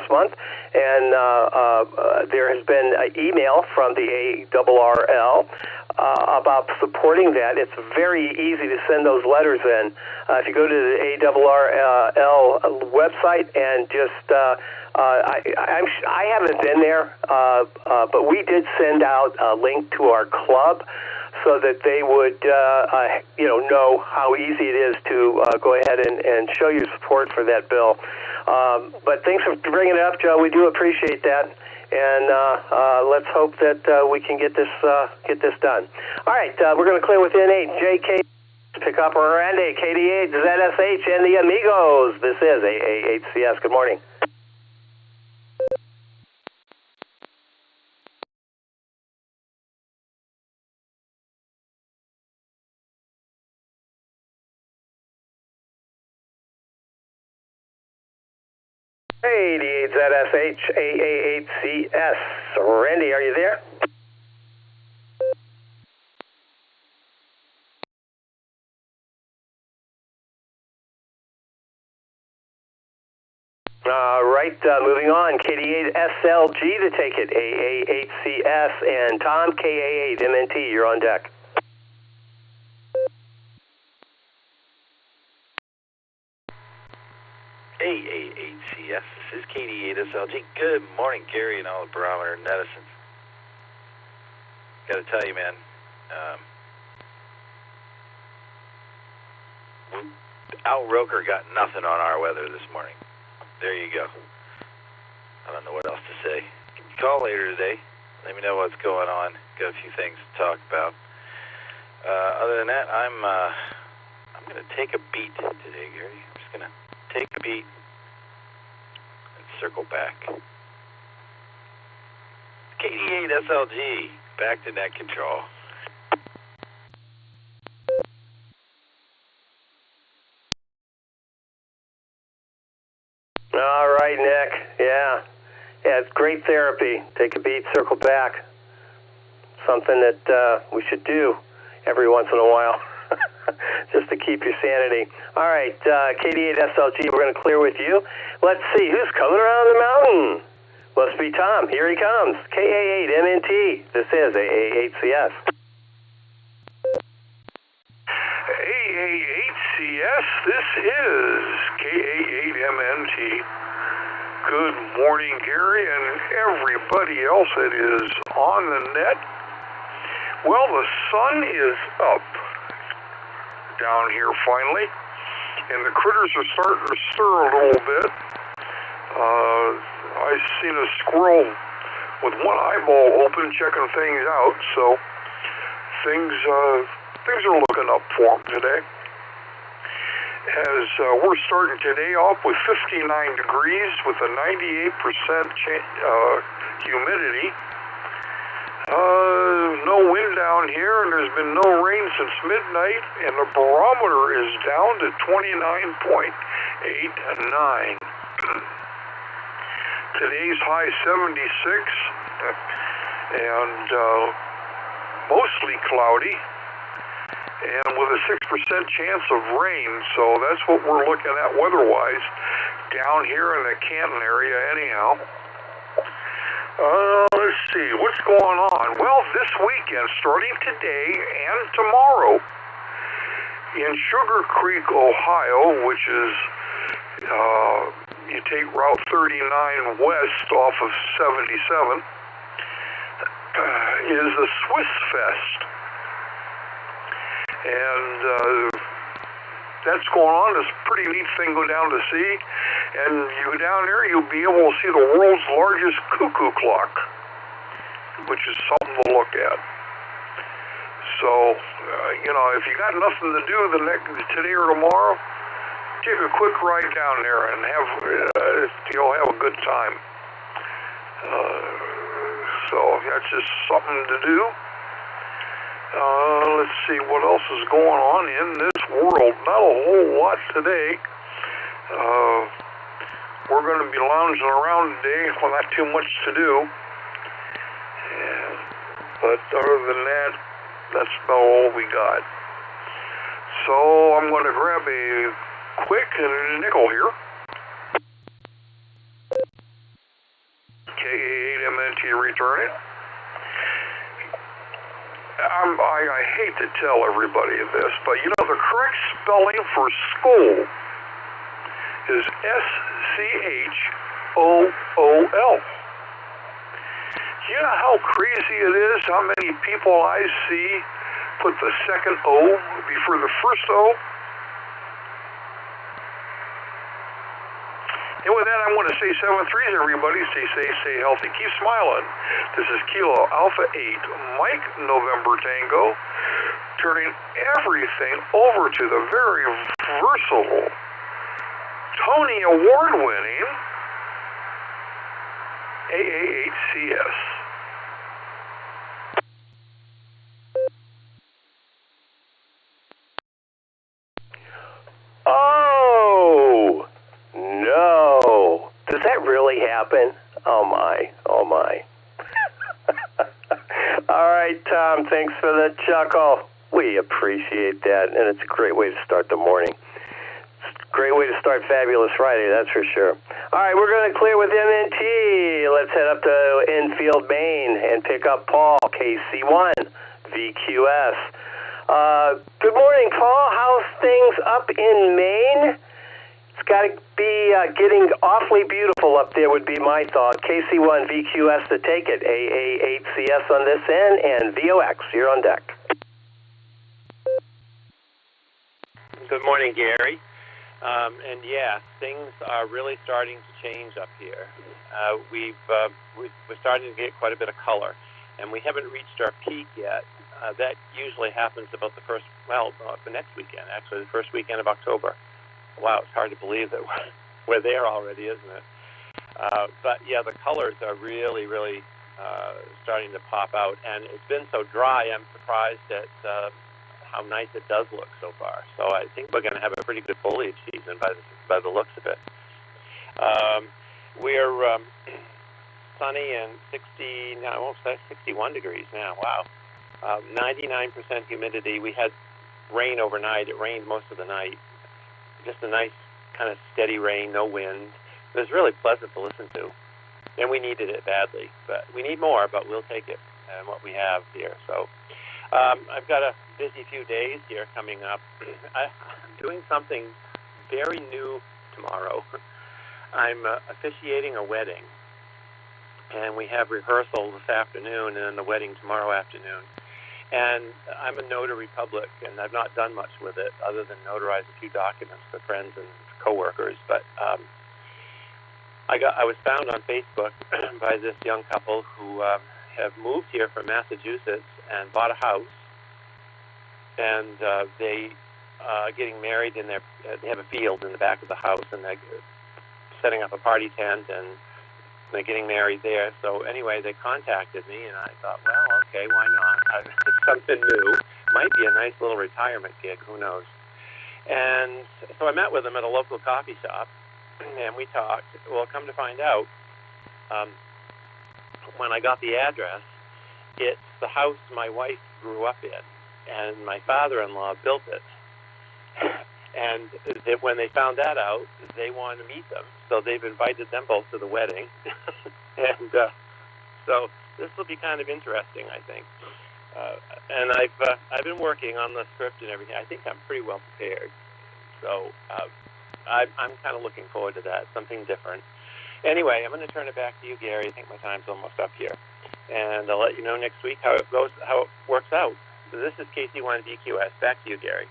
month, and there has been an email from the ARRL about supporting that. It's very easy to send those letters in. If you go to the ARRL website and just... I haven't been there, but we did send out a link to our club so that they would, know how easy it is to go ahead and show your support for that bill. But thanks for bringing it up, Joe. We do appreciate that, and let's hope that we can get this done. All right, we're going to clear with N8 JK. Pick up Randy, KD8, ZSH, and the Amigos. This is AAHCS. Good morning. Hey, ZSH, AAHCS. Randy, are you there? Right, moving on. KD8 SLG to take it. AAHCS and Tom, KA8 MNT, you're on deck. AAHCS, this is KD8 SLG. Good morning, Gary and all the Barometer Netizens. Got to tell you, man, Al Roker got nothing on our weather this morning. There you go. I don't know what else to say. Can you call later today? Let me know what's going on. Got a few things to talk about. Other than that, I'm going to take a beat today, Gary. I'm just going to take a beat and circle back. KD8 SLG, back to Net Control. All right, Nick. Yeah, it's great therapy. Take a beat, circle back. Something that we should do every once in a while, just to keep your sanity. All right, KD8 SLG, we're going to clear with you. Let's see, who's coming around the mountain? Must be Tom. Here he comes. KA8 MNT. This is AAHCS. AAHCS, this is KA8MNT. Good morning, Gary, and everybody else that is on the net. Well, the sun is up down here finally, and the critters are starting to stir a little bit. I've seen a squirrel with one eyeball open checking things out, so things are looking up for them today. As we're starting today off with 59 degrees with a 98% humidity. No wind down here, and there's been no rain since midnight, and the barometer is down to 29.89. Today's high 76, and mostly cloudy, and with a 6% chance of rain, so that's what we're looking at weather-wise down here in the Canton area anyhow. Let's see, what's going on? Well, this weekend, starting today and tomorrow, in Sugar Creek, Ohio, which is, you take Route 39 west off of 77, is the Swiss Fest. And that's going on. It's a pretty neat thing to go down to see. And you go down there, you'll be able to see the world's largest cuckoo clock, which is something to look at. So, if you got nothing to do today or tomorrow, take a quick ride down there and you'll have a good time. So that's just something to do. Let's see what else is going on in this world. Not a whole lot today. We're going to be lounging around today with not too much to do. But other than that, that's about all we got. So I'm going to grab a quick nickel here. K8MNT returning. I hate to tell everybody this, but the correct spelling for school is SCHOOL. You know how crazy it is how many people I see put the second O before the first O? And with that, I want to say 7-3s, everybody. Stay safe, stay healthy, keep smiling. This is Kilo Alpha 8, Mike November Tango, turning everything over to the very versatile, Tony Award-winning AA8CS. Oh, no. Does that really happen? Oh, my. Oh, my. All right, Tom, thanks for the chuckle. We appreciate that, and it's a great way to start the morning. Great way to start Fabulous Friday, that's for sure. All right, we're going to clear with MNT. Let's head up to Enfield, Maine, and pick up Paul, KC1, VQS. Good morning, Paul. How's things up in Maine? It's got to be getting awfully beautiful up there would be my thought. KC1, VQS to take it. AA8CS on this end, and VOX, you're on deck. Good morning, Gary. And yeah, things are really starting to change up here. We're starting to get quite a bit of color, and we haven't reached our peak yet. That usually happens about the next weekend, actually, the first weekend of October. Wow, it's hard to believe that we're there already, isn't it? But yeah, the colors are really, really starting to pop out, and it's been so dry, I'm surprised at how nice it does look so far. So I think we're going to have a pretty good foliage season by the looks of it. We're sunny and 61 degrees now. Wow. 99% humidity. We had rain overnight. It rained most of the night. Just a nice kind of steady rain, no wind. It was really pleasant to listen to. And we needed it badly. But we need more, but we'll take it and what we have here. So I've got a busy few days here coming up. I'm doing something very new tomorrow. I'm officiating a wedding, and we have rehearsal this afternoon and then the wedding tomorrow afternoon. And I'm a notary public, and I've not done much with it other than notarize a few documents for friends and coworkers. But I was found on Facebook by this young couple who have moved here from Massachusetts and bought a house, and they are getting married in they have a field in the back of the house, and they're setting up a party tent, and they're getting married there. So anyway, they contacted me, and I thought, well, okay, why not? It's something new. Might be a nice little retirement gig, who knows? And so I met with them at a local coffee shop, and we talked. Well, come to find out, when I got the address, it's the house my wife grew up in, and my father-in-law built it. And when they found that out, they wanted to meet them, so they've invited them both to the wedding. And so this will be kind of interesting, I think. And I've been working on the script and everything. I think I'm pretty well prepared. So I'm kind of looking forward to that, something different. Anyway, I'm going to turn it back to you, Gary. I think my time's almost up here. And I'll let you know next week how it goes, how it works out. So this is KC1VQS. Back to you, Gary.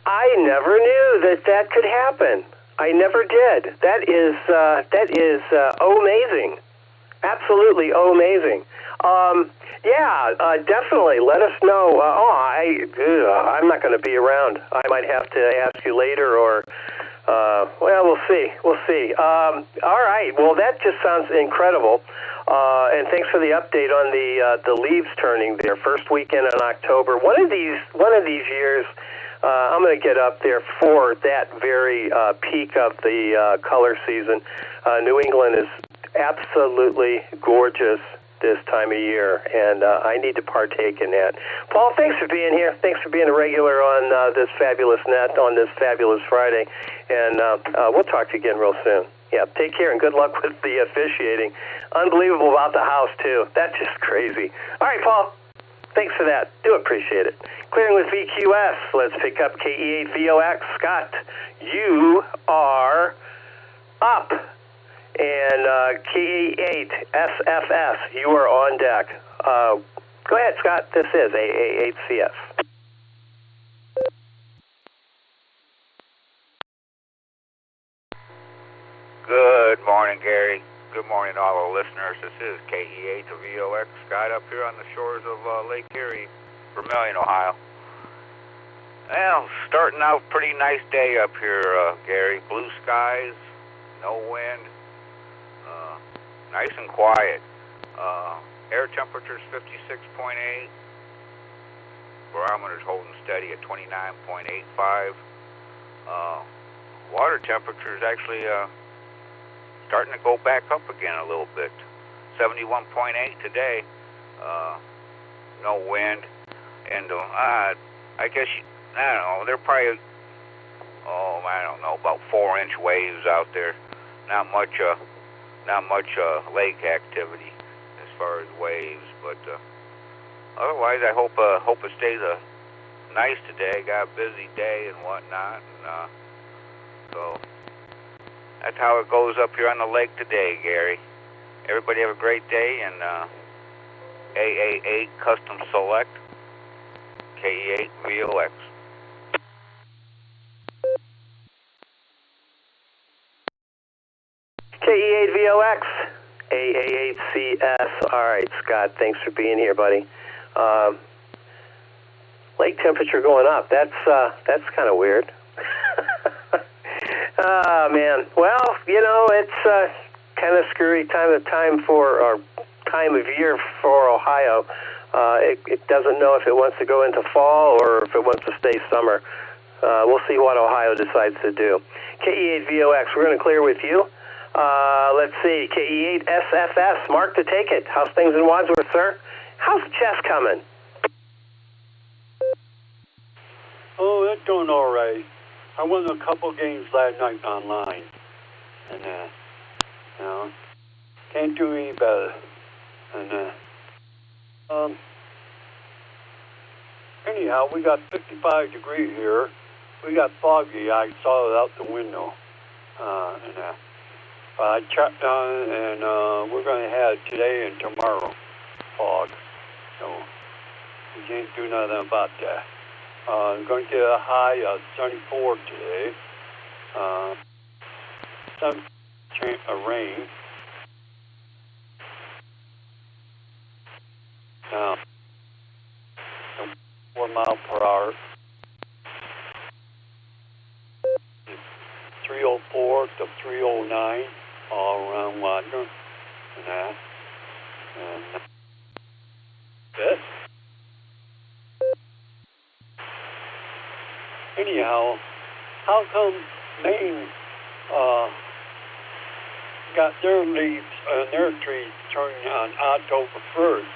I never knew that could happen. I never did. That is amazing. Absolutely amazing. Definitely. Let us know. I'm not going to be around. I might have to ask you later, or we'll see. We'll see. All right. Well, that just sounds incredible. And thanks for the update on the leaves turning there. First weekend in October. One of these years, I'm going to get up there for that very peak of the color season. New England is absolutely gorgeous this time of year, and I need to partake in that. Paul, thanks for being here. Thanks for being a regular on this fabulous net on this fabulous Friday, and we'll talk to you again real soon. Yeah, take care and good luck with the officiating. Unbelievable about the house, too. That's just crazy. All right, Paul, thanks for that. Do appreciate it. Clearing with VQS. Let's pick up KE8VOX. Scott, you are up. And KE8SFS, you are on deck. Go ahead, Scott. This is AA8CS. Good morning, Gary. Good morning, all our listeners. This is KE8VOX, Scott, up here on the shores of Lake Erie, Vermilion, Ohio. Well, starting out pretty nice day up here, Gary. Blue skies, no wind. Nice and quiet. Air temperature's 56.8. Barometer's holding steady at 29.85. Water temperature's actually starting to go back up again a little bit. 71.8 today. No wind. And I guess, I don't know, they're probably, I don't know, about 4-inch waves out there. Not much lake activity as far as waves, but otherwise I hope it stays nice today. Got a busy day and whatnot, and so that's how it goes up here on the lake today, Gary. Everybody have a great day, and AA8 Custom Select, KE8VOX. KE8VOX, AA8CS. All right, Scott, thanks for being here, buddy. Lake temperature going up. That's kind of weird. Oh, man. Well, it's kind of screwy time of year for Ohio. It doesn't know if it wants to go into fall or if it wants to stay summer. We'll see what Ohio decides to do. KE8VOX, we're going to clear with you. Let's see, KE8SFS, Mark to take it. How's things in Wadsworth, sir? How's the chess coming? Oh, it's doing all right. I won a couple games last night online, and can't do any better. And anyhow, we got 55 degrees here. We got foggy. I saw it out the window, I checked on it, and we're going to have today and tomorrow fog. So we can't do nothing about that. I'm going to get a high of 74 today. Some chance of rain. 4 miles per hour. 304 to 309 all around Wagner. And that. And that's it. Anyhow, how come Maine got their leaves and their trees turning on October 1st?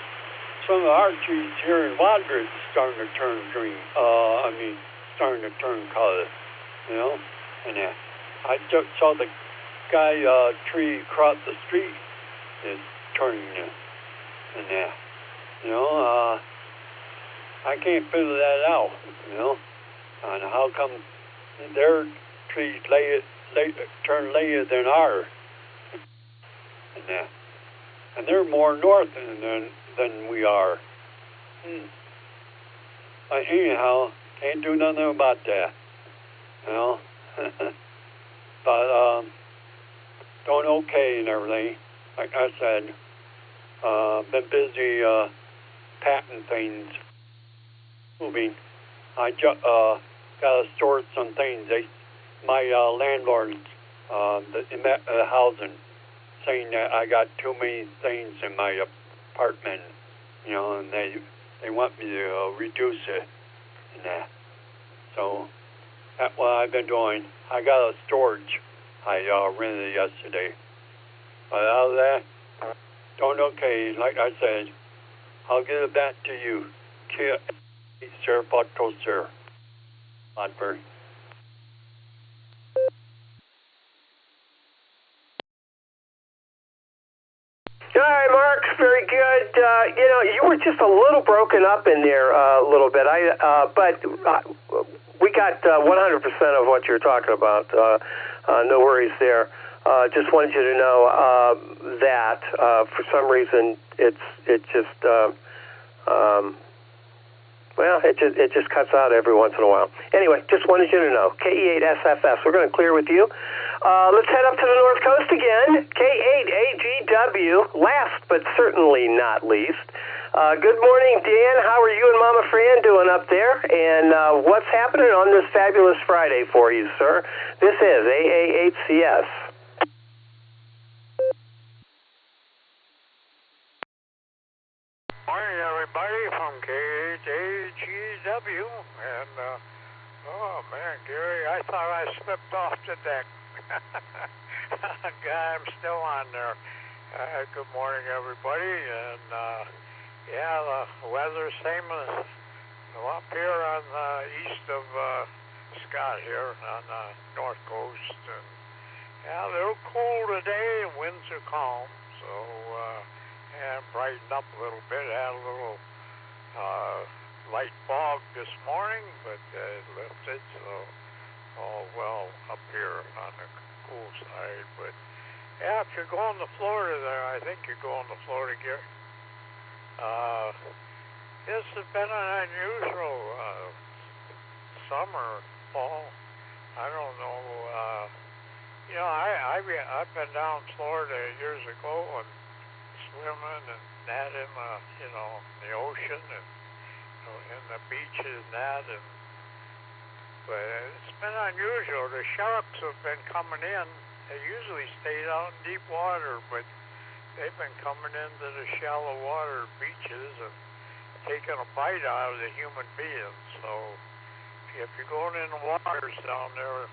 Some of our trees here in Wagner is starting to turn green. Starting to turn color, And I just saw the guy tree across the street is turning and I can't figure that out, And how come their trees turn later than ours? and that. And they're more north than we are. But anyhow, can't do nothing about that, you know. But doing okay and everything. Like I said, been busy packing things, moving. I gotta store some things. My landlord in that housing, saying that I got too many things in my apartment, you know, and they want me to reduce it and that. So that's what I've been doing. I got a storage I rented yesterday. But out of that, doing okay. Like I said, I'll give it back to you. Sir, Pato, sir. Modbury. All right, Mark, very good. You know, you were just a little broken up in there a little bit. But we got 100% of what you're talking about. No worries there. Just wanted you to know that for some reason it just cuts out every once in a while. Anyway, just wanted you to know. KE8SFS. We're going to clear with you. Let's head up to the North Coast again. K8AGW, last but certainly not least. Good morning, Dan. How are you and Mama Fran doing up there? And what's happening on this fabulous Friday for you, sir? This is AA8CS. Morning, everybody, from K8AGW. And, oh, man, Gary, I thought I slipped off the deck. God, I'm still on there. Good morning, everybody. And, yeah, the weather's same as up here on the east of Scott here on the north coast. And, yeah, a little cool today, and winds are calm. So, and brightened up a little bit. Had a little light fog this morning, but it lifted, so all well up here on the cool side. But yeah, if you're going to Florida there, I think you're going to Florida, Gary. This has been an unusual summer, fall. I don't know. You know, I've been down Florida years ago and swimming and netting, you know, in the ocean and in the beaches and that. But it's been unusual. The sharks have been coming in. They usually stay out in deep water, but they've been coming into the shallow water beaches and taking a bite out of the human beings. So if you're going in the waters down there,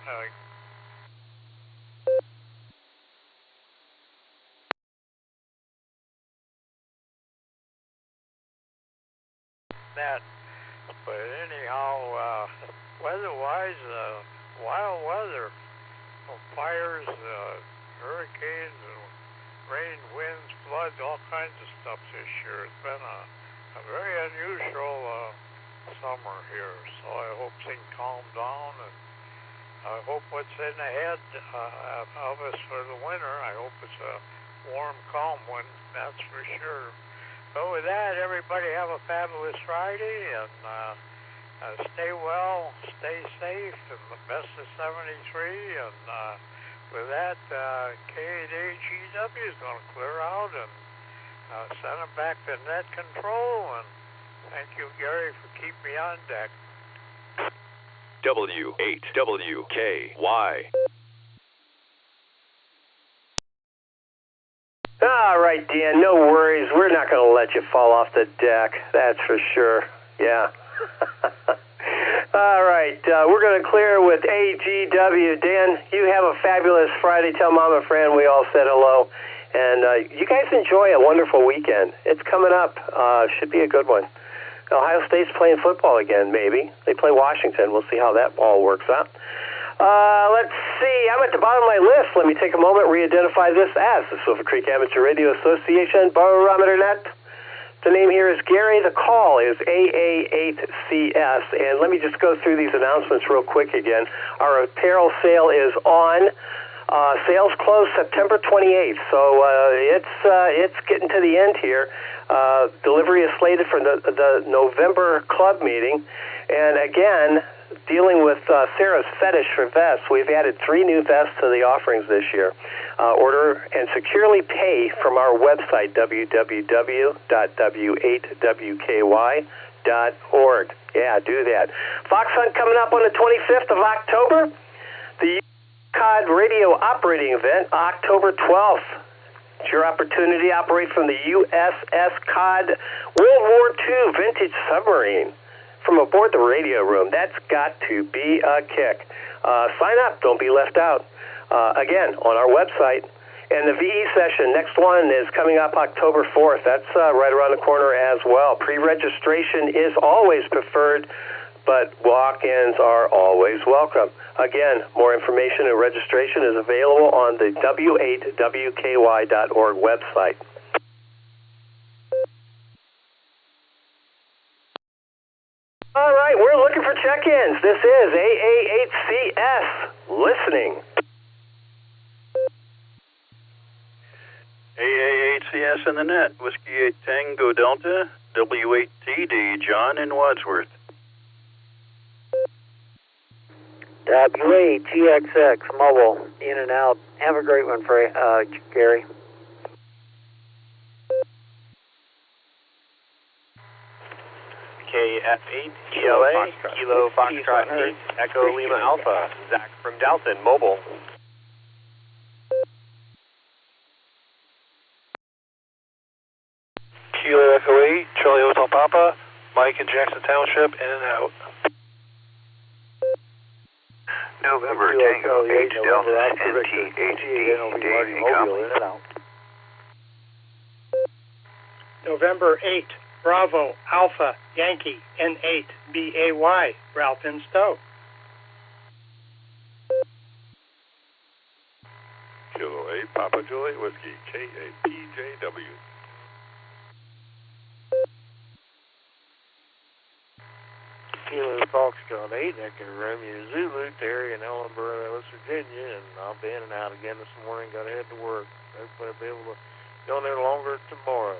that. But anyhow, weather-wise, wild weather, fires, hurricanes, rain, winds, floods, all kinds of stuff this year. It's been a very unusual summer here, so I hope things calm down, and I hope what's in ahead of us for the winter, I hope it's a warm, calm one, that's for sure. But with that, everybody have a fabulous Friday, and stay well, stay safe, and the best of 73. And with that, K8AGW is going to clear out and send it back to net control. And thank you, Gary, for keeping me on deck. W8WKY. All right, Dan, no worries. We're not going to let you fall off the deck, that's for sure. Yeah. All right, we're going to clear with AGW. Dan, you have a fabulous Friday. Tell Mama Fran we all said hello. And you guys enjoy a wonderful weekend. It's coming up. Should be a good one. Ohio State's playing football again, maybe. They play Washington. We'll see how that all works out. Let's see. I'm at the bottom of my list. Let me take a moment, re-identify this as the Silvercreek Amateur Radio Association, Barometer Net. The name here is Gary. The call is AA8CS. And let me just go through these announcements real quick again. Our apparel sale is on. Sales close September 28th, so it's getting to the end here. Delivery is slated for the November club meeting, and again, dealing with Sarah's fetish for vests, we've added 3 new vests to the offerings this year. Order and securely pay from our website, www.w8wky.org. Yeah, do that. Fox Hunt coming up on the 25th of October. The COD radio operating event, October 12th. It's your opportunity to operate from the USS COD World War II vintage submarine from aboard the radio room. That's got to be a kick. Sign up. Don't be left out. Again, on our website. And the VE session, next one is coming up October 4th. That's right around the corner as well. Pre-registration is always preferred, but walk-ins are always welcome. Again, more information and registration is available on the w8wky.org website. All right, we're looking for check-ins. This is AA8CS listening. AA8CS in the net. Whiskey 8 Tango Delta, W8TD, John in Wadsworth. W8GXX mobile, in and out. Have a great one for Gary. KF8 ELA, Kilo Foxtrot 8, Echo Lima Alpha, Zach from Dalton, mobile. Kilo Echo 8, Charlie Hotel Papa, Mike in Jackson Township, in and out. November Tango H Delta NTHD, Dave Company. November 8, Bravo Alpha Yankee N8 BAY, Ralph in Stowe. Kilo 8 Papa Juliet Whiskey K8PJW. Kilo Foxtrot 8, Echo Romeo Zulu, Terry in Ellenboro, West Virginia, and I'll be in and out again this morning. Got to head to work. Hopefully I'll be able to go in there longer tomorrow.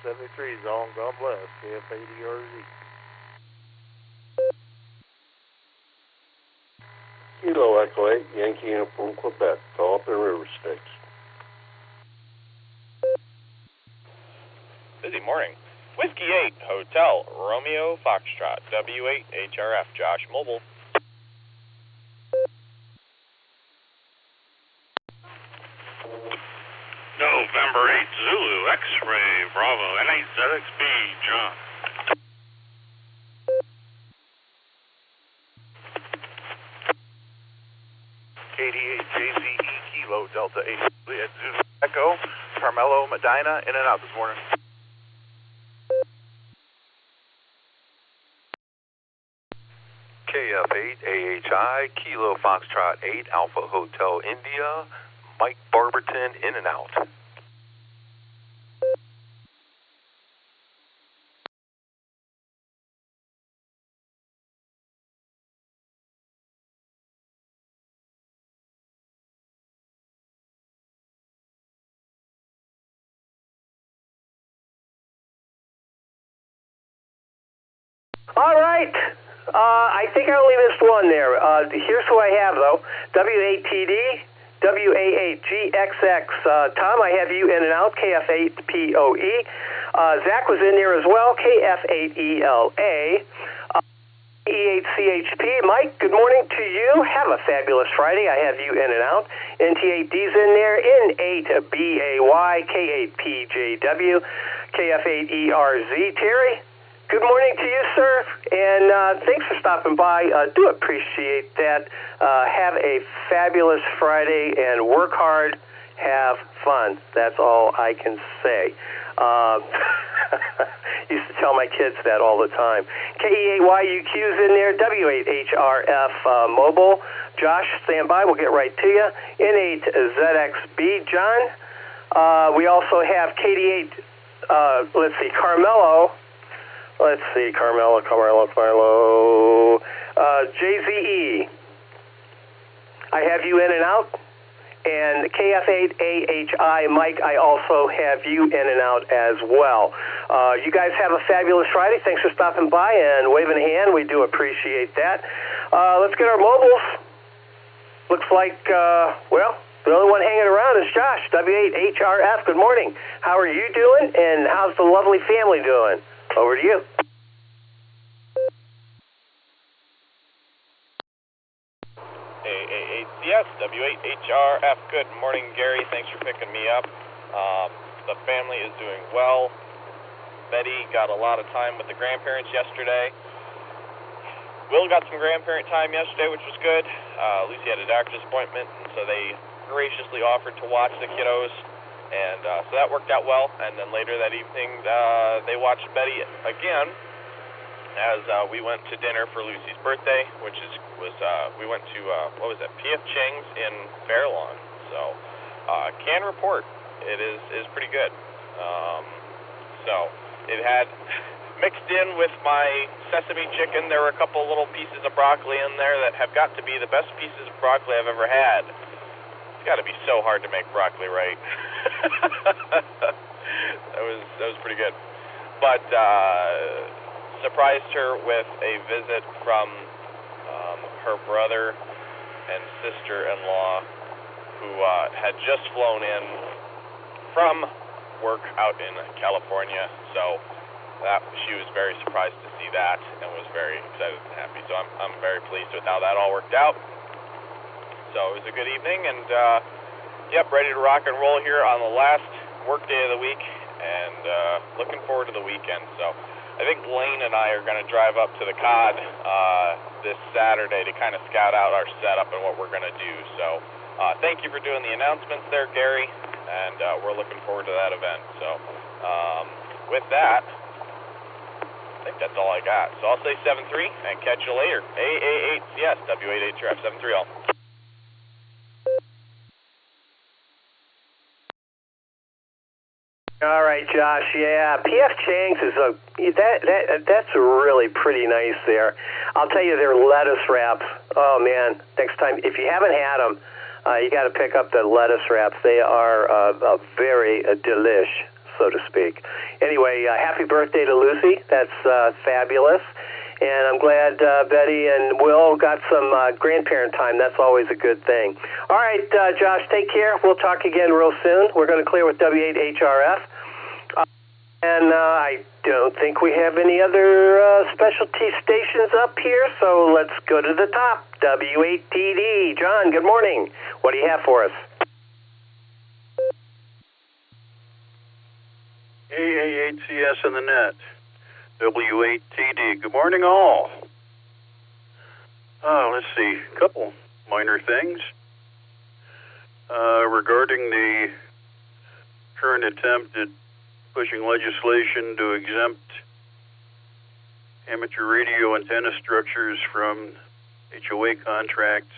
73 is on. God bless. KF80RZ. Kilo Echo 8, Yankee in from Quebec. Call up in River States. Busy morning. Whiskey 8, Hotel, Romeo Foxtrot, W8HRF, Josh Mobile. November 8, Zulu, X-Ray, Bravo, N8ZXB, John. KD8JZE, Kilo, Delta 8, Juliet, Zulu, Echo, Carmelo, Medina, in and out this morning. KF8 AHI, Kilo Foxtrot 8, Alpha Hotel India, Mike Barberton, in and out. All right. I think I only missed one there. Here's who I have, though. W8TD, WA8GXX. Tom, I have you in and out, KF8POE. Zach was in there as well, KF8ELA. E8CHP. Mike, good morning to you. Have a fabulous Friday. I have you in and out. NT8D's in there. N8BAY, K8PJW, KF8ERZ. Terry, good morning to you, sir, and thanks for stopping by. Do appreciate that. Have a fabulous Friday, and work hard, have fun. That's all I can say. Used to tell my kids that all the time. KEAYUQ's in there, W8HRF Mobile. Josh, stand by. We'll get right to you. N8ZXB, John. We also have KD8, Carmelo. Let's see, Carmelo. JZE. I have you in and out. And KF8AHI, Mike, I also have you in and out as well. You guys have a fabulous Friday. Thanks for stopping by and waving a hand. We do appreciate that. Let's get our mobiles. Looks like, the only one hanging around is Josh, W8HRF. Good morning. How are you doing, and how's the lovely family doing? Over to you. AAACS, W8HRF. Good morning, Gary. Thanks for picking me up. The family is doing well. Betty got a lot of time with the grandparents yesterday. Will got some grandparent time yesterday, which was good. Lucy had a doctor's appointment, and so they graciously offered to watch the kiddos, and so that worked out well. And then later that evening, they watched Betty again as we went to dinner for Lucy's birthday, which we went to P.F. Chang's in Fairlawn. So can report it is pretty good. So it had mixed in with my sesame chicken. There were a couple little pieces of broccoli in there that have got to be the best pieces of broccoli I've ever had. It's got to be so hard to make broccoli right. that was pretty good. But surprised her with a visit from her brother and sister-in-law, who had just flown in from work out in California. So she was very surprised to see that and was very excited and happy. So I'm very pleased with how that all worked out. So it was a good evening, and ready to rock and roll here on the last work day of the week, and looking forward to the weekend. So I think Lane and I are going to drive up to the COD this Saturday to kind of scout out our setup and what we're going to do. So thank you for doing the announcements there, Gary, and we're looking forward to that event. So with that, I think that's all I got. So I'll say 7-3 and catch you later. AAACS, W8HRF, 7-3 all. All right, Josh. Yeah, P.F. Chang's is that's really pretty nice there. I'll tell you, their lettuce wraps. Oh man, next time if you haven't had them, you got to pick up the lettuce wraps. They are very delish, so to speak. Anyway, happy birthday to Lucy. That's fabulous. And I'm glad Betty and Will got some grandparent time. That's always a good thing. All right, Josh, take care. We'll talk again real soon. We're going to clear with W8HRF. And I don't think we have any other specialty stations up here, so let's go to the top. W8TD. John, good morning. What do you have for us? AAHCS in the net. W8TD. Good morning, all. Let's see, a couple minor things. Regarding the current attempt at pushing legislation to exempt amateur radio antenna structures from HOA contracts.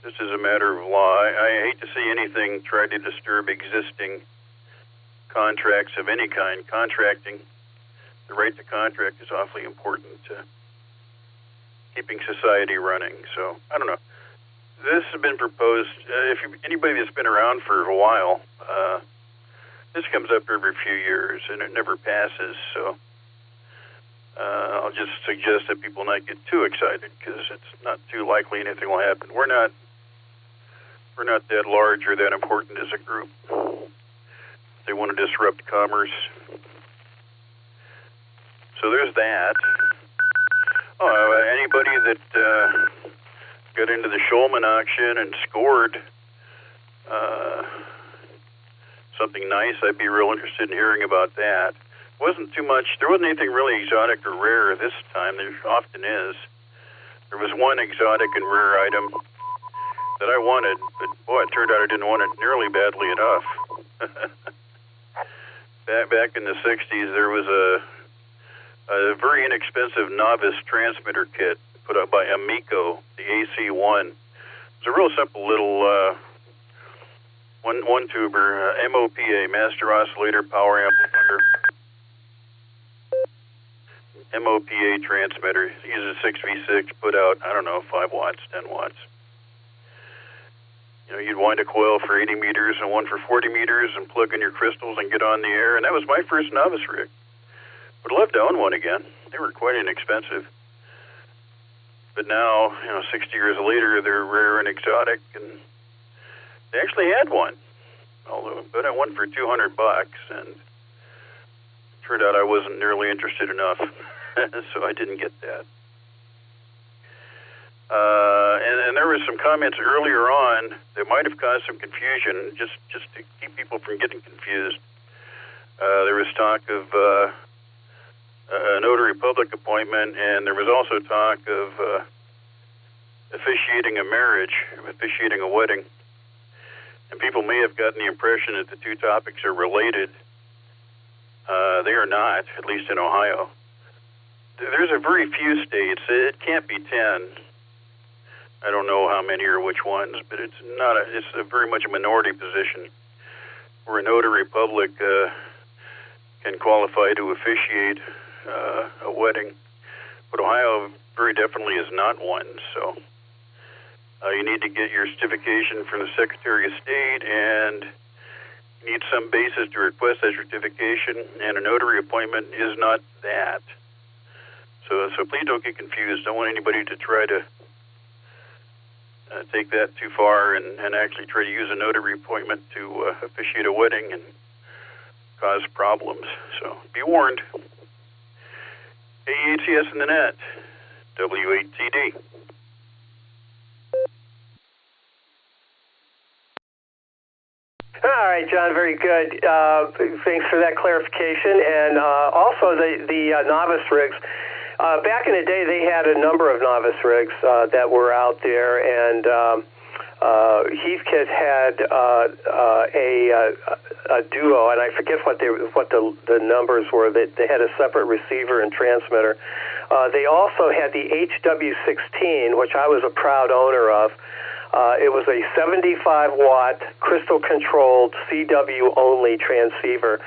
This is a matter of law. I hate to see anything try to disturb existing contracts of any kind. Contracting, the right to contract is awfully important to keeping society running. So, I don't know. This has been proposed, anybody that's been around for a while, this comes up every few years and it never passes. So, I'll just suggest that people not get too excited because it's not too likely anything will happen. We're not that large or that important as a group. They want to disrupt commerce. So there's that. Anybody that got into the Shulman auction and scored something nice, I'd be real interested in hearing about that. There wasn't anything really exotic or rare this time. There often is. There was one exotic and rare item that I wanted, but boy, it turned out I didn't want it nearly badly enough. Back in the 60s, there was a very inexpensive novice transmitter kit put out by Amico, the AC-1. It's a real simple little one tuber, MOPA, Master Oscillator Power Amplifier. MOPA transmitter. It uses 6V6, put out, 5 watts, 10 watts. You'd wind a coil for 80 meters and one for 40 meters and plug in your crystals and get on the air. And that was my first novice rig. Would love to own one again. They were quite inexpensive. But now, 60 years later, they're rare and exotic, and they actually had one. But I won for $200, and it turned out I wasn't nearly interested enough, so I didn't get that. And there were some comments earlier on that might have caused some confusion, just to keep people from getting confused. There was talk of a notary public appointment, and there was also talk of officiating a marriage, officiating a wedding. And people may have gotten the impression that the two topics are related. They are not, at least in Ohio. There's a very few states. It can't be 10. I don't know how many or which ones, but it's a very much a minority position where a notary public can qualify to officiate a wedding. But Ohio very definitely is not one, so you need to get your certification from the Secretary of State, and you need some basis to request that certification, and a notary appointment is not that. So please don't get confused. Don't want anybody to try to take that too far and actually try to use a notary appointment to officiate a wedding and cause problems. So be warned. AEHCS in the net, W8TD. All right, John, very good. Thanks for that clarification. And also the novice rigs. Back in the day, they had a number of novice rigs that were out there, and Heathkit had a duo, and I forget what the numbers were. They had a separate receiver and transmitter. They also had the HW16, which I was a proud owner of. It was a 75-watt crystal-controlled CW-only transceiver,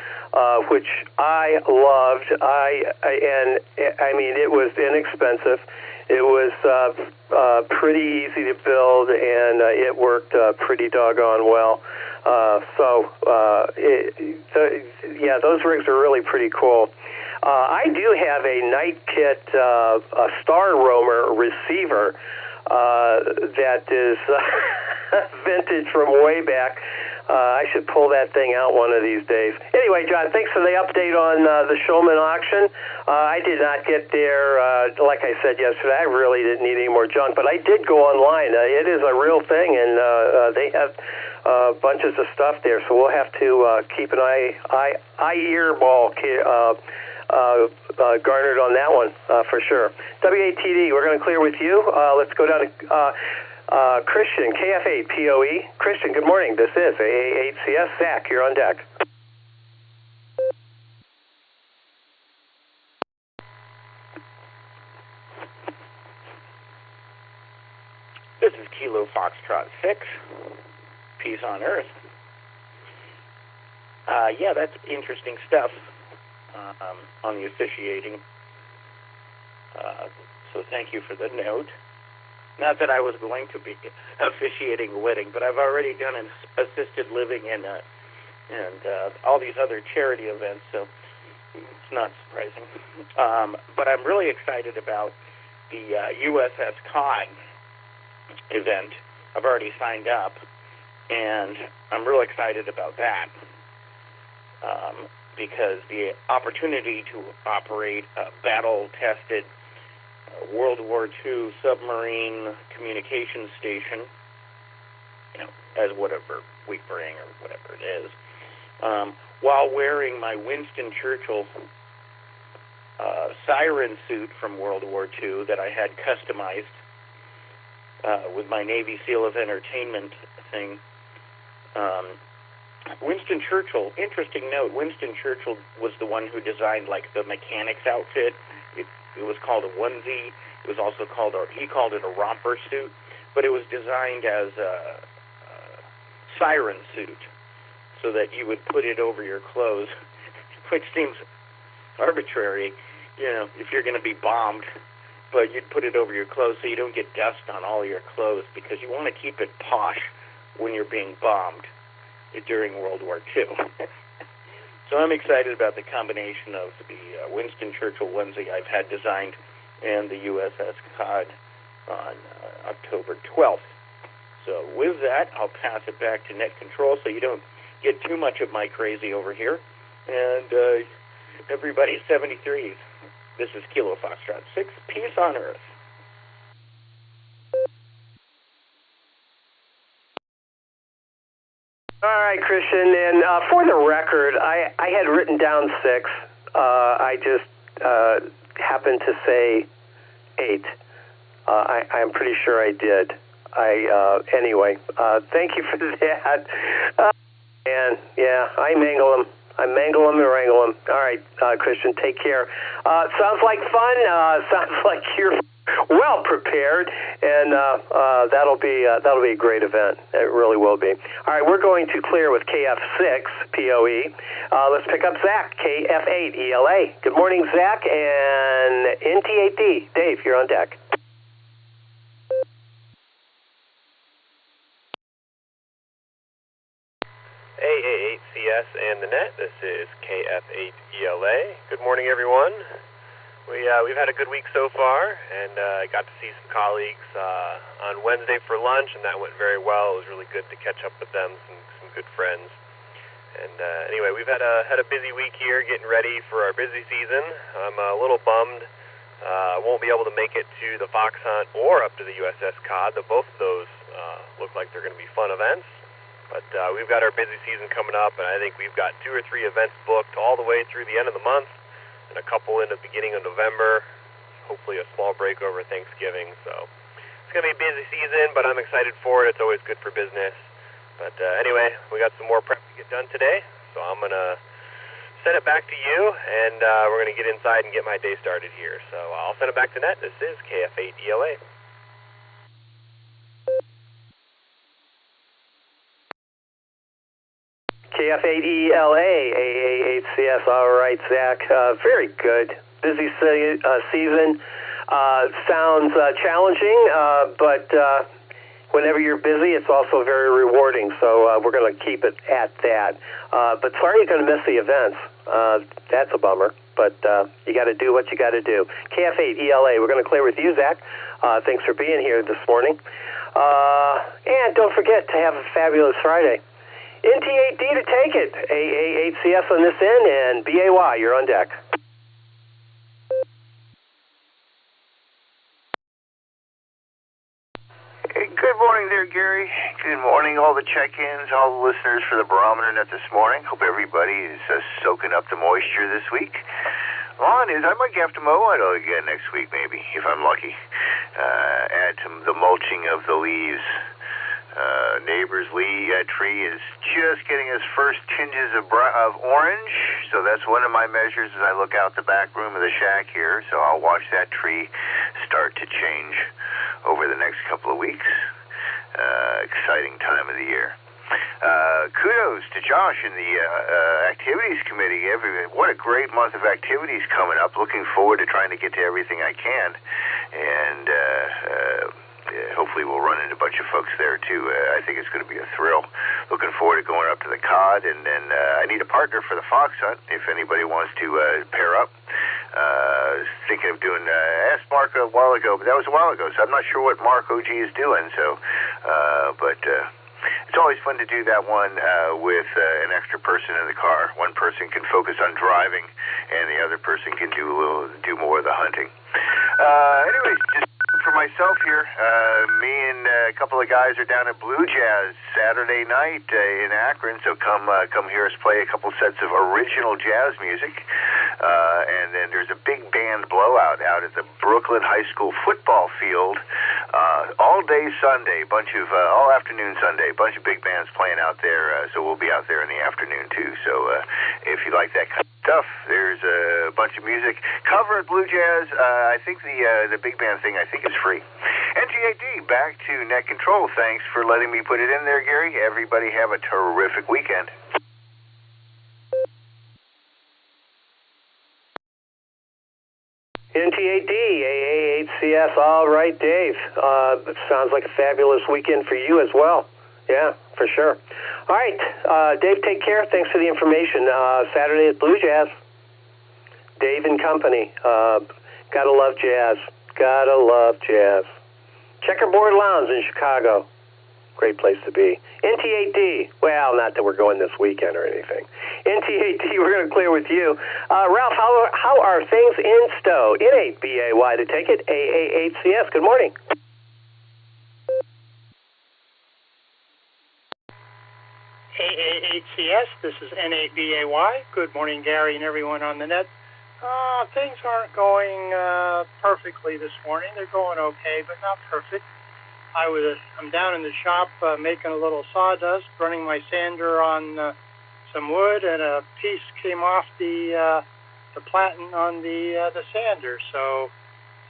which I loved. It was inexpensive. It was pretty easy to build, and it worked pretty doggone well. Those rigs are really pretty cool. I do have a Nightkit a Star Roamer receiver that is vintage from way back. I should pull that thing out one of these days. Anyway, John, thanks for the update on the Showman auction. I did not get there, like I said yesterday, I really didn't need any more junk, but I did go online. It is a real thing, and they have bunches of stuff there, so we'll have to keep an earball garnered on that one for sure. WATD, we're going to clear with you. Let's go down to Christian, KF8 POE. Christian, good morning. This is AAHCS. Zach, you're on deck. This is Kilo Foxtrot 6. Peace on Earth. That's interesting stuff on the officiating. So thank you for the note. Not that I was going to be officiating a wedding, but I've already done an assisted living and all these other charity events, so it's not surprising. But I'm really excited about the USS Cod event. I've already signed up, and I'm real excited about that because the opportunity to operate a battle-tested World War II submarine communications station, as whatever we bring or whatever it is, while wearing my Winston Churchill siren suit from World War II that I had customized with my Navy SEAL of Entertainment thing. Winston Churchill, interesting note, Winston Churchill was the one who designed the mechanic's outfit. It was called a onesie. It was also he called it a romper suit, but it was designed as a siren suit so that you would put it over your clothes, which seems arbitrary if you're going to be bombed, but you'd put it over your clothes so you don't get dust on all your clothes, because you want to keep it posh when you're being bombed during World War II. So I'm excited about the combination of the Winston Churchill onesie I've had designed and the USS Cod on October 12th. So with that, I'll pass it back to Net Control so you don't get too much of my crazy over here. And everybody 73s. This is Kilo Foxtrot 6, Peace on Earth. All right, Christian, and for the record, I had written down 6. I just happened to say 8. I'm pretty sure I did. Anyway, thank you for that. And yeah, I mangle them and wrangle them. All right, Christian, take care. Sounds like fun. Sounds like you're well prepared, and that'll be a great event. It really will be. All right, we're going to clear with KF6 POE. Let's pick up Zach, KF8 ELA. Good morning, Zach, and NT8D. Dave, you're on deck. AA8CS and the net. This is KF8ELA. Good morning, everyone. We've had a good week so far, and I got to see some colleagues on Wednesday for lunch, and that went very well. It was really good to catch up with them, some good friends. And anyway, we've had a busy week here, getting ready for our busy season. I'm a little bummed I won't be able to make it to the Fox Hunt or up to the USS Cod. Both of those look like they're going to be fun events. But we've got our busy season coming up, and I think we've got 2 or 3 events booked all the way through the end of the month, and a couple in the beginning of November, hopefully a small break over Thanksgiving. So it's going to be a busy season, but I'm excited for it. It's always good for business. But anyway, we got some more prep to get done today, so I'm going to send it back to you, and we're going to get inside and get my day started here. So I'll send it back to Net. This is KF8ELA. KF8ELA, AA8CS. All right, Zach. Very good. Busy season. Sounds challenging, but whenever you're busy, it's also very rewarding. So we're going to keep it at that. But sorry you're going to miss the events. That's a bummer. But you got to do what you got to do. KF8ELA. We're going to clear with you, Zach. Thanks for being here this morning. And don't forget to have a fabulous Friday. NT8D to take it. AA8CS on this end, and BAY, you're on deck. Hey, good morning there, Gary. Good morning, all the check-ins, all the listeners for the Barometer Net this morning. Hope everybody is soaking up the moisture this week. Lawn is, I might have to mow it again next week, maybe, if I'm lucky. Add to the mulching of the leaves. Neighbor's tree is just getting his first tinges of orange, so that's one of my measures as I look out the back room of the shack here. So I'll watch that tree start to change over the next couple of weeks. Exciting time of the year. Kudos to Josh and the activities committee. What a great month of activities coming up. Looking forward to trying to get to everything I can, and hopefully we'll run into a bunch of folks there too. I think it's going to be a thrill. Looking forward to going up to the Cod, and then I need a partner for the Fox Hunt if anybody wants to pair up. Thinking of doing, asked Mark a while ago, but that was a while ago, so I'm not sure what Mark OG is doing. So, but it's always fun to do that one with an extra person in the car. One person can focus on driving, and the other person can do more of the hunting. Anyways, just for myself here, me and a couple of guys are down at Blue Jazz Saturday night in Akron, so come hear us play a couple sets of original jazz music. And then there's a big band blowout out at the Brooklyn High School football field all day Sunday, all afternoon Sunday, a bunch of big bands playing out there, so we'll be out there in the afternoon too. So if you like that kind of stuff, there's a bunch of music. Cover at Blue Jazz, I think the big band thing, I think, is free. NT8D, back to Net Control. Thanks for letting me put it in there, Gary. Everybody have a terrific weekend. NT8D, AA8CS. All right, Dave. It sounds like a fabulous weekend for you as well. Yeah, for sure. All right, Dave, take care. Thanks for the information. Saturday at Blue Jazz. Dave and company. Gotta love jazz. Gotta love jazz. Checkerboard Lounge in Chicago. Great place to be. NT8D. Well, not that we're going this weekend or anything. NT8D, we're going to clear with you. Ralph, how are things in Stowe? N8BAY to take it. AA8CS. Good morning. AA8CS, this is N8BAY. Good morning, Gary and everyone on the net. Things aren't going perfectly this morning. They're going okay, but not perfect. I'm down in the shop making a little sawdust, running my sander on some wood, and a piece came off the platen on the sander, so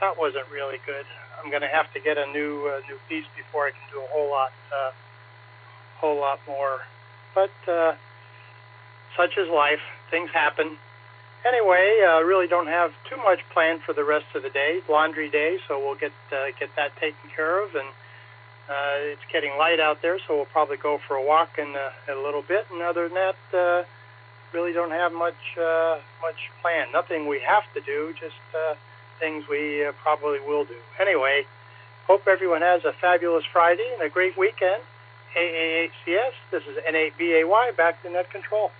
that wasn't really good. I'm going to have to get a new piece before I can do a whole lot more. But such is life. Things happen. Anyway, really don't have too much planned for the rest of the day. Laundry day, so we'll get that taken care of. And it's getting light out there, so we'll probably go for a walk in a little bit. And other than that, really don't have much planned. Nothing we have to do, just things we probably will do. Anyway, hope everyone has a fabulous Friday and a great weekend. AAHCS, this is N8BAY, back to Net Control.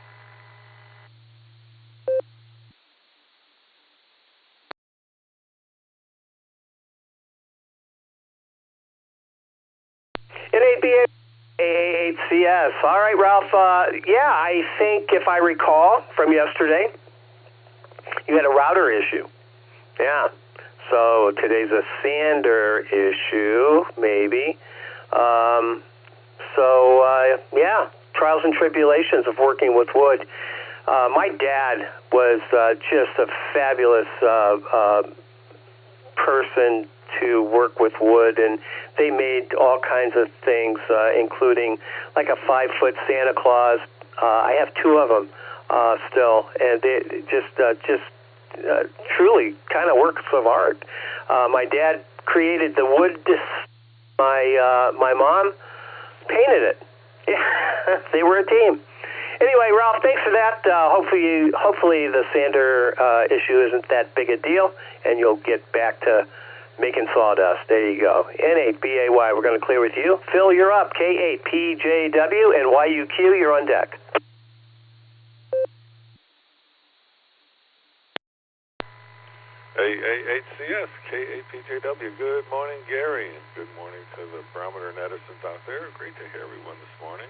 N8BAY, AAHCS. All right, Ralph. Yeah, I think if I recall from yesterday, you had a router issue. Yeah. So today's a sander issue, maybe. Yeah, trials and tribulations of working with wood. My dad was just a fabulous person to work with wood, and they made all kinds of things, including like a 5-foot Santa Claus. I have 2 of them still, and they just truly kind of works of art. My dad created the wood. My mom painted it. Yeah, they were a team. Anyway, Ralph, thanks for that. Hopefully the sander issue isn't that big a deal, and you'll get back to making sawdust. There you go. N8BAY, we're going to clear with you. Phil, you're up. K8PJW and YUQ, you're on deck. AA8CS, K8PJW. Good morning, Gary, and good morning to the Barometer Netizens out there. Great to hear everyone this morning.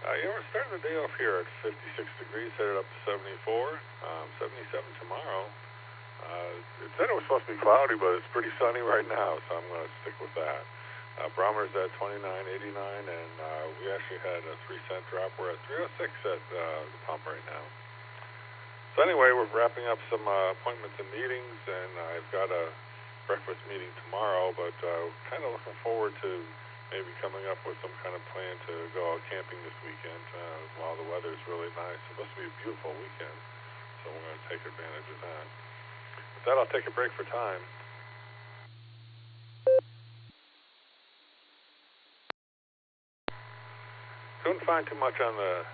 We're starting the day off here at 56 degrees, headed up to 74, 77 tomorrow. It said it was supposed to be cloudy, but it's pretty sunny right now, so I'm going to stick with that. Barometer's at 29.89, and we actually had a 3-cent drop. We're at 3.06 at the pump right now. So anyway, we're wrapping up some appointments and meetings, and I've got a breakfast meeting tomorrow, but kind of looking forward to maybe coming up with some kind of plan to go out camping this weekend while the weather's really nice. It's supposed to be a beautiful weekend, so we're going to take advantage of that. With that, I'll take a break for time. Couldn't find too much on the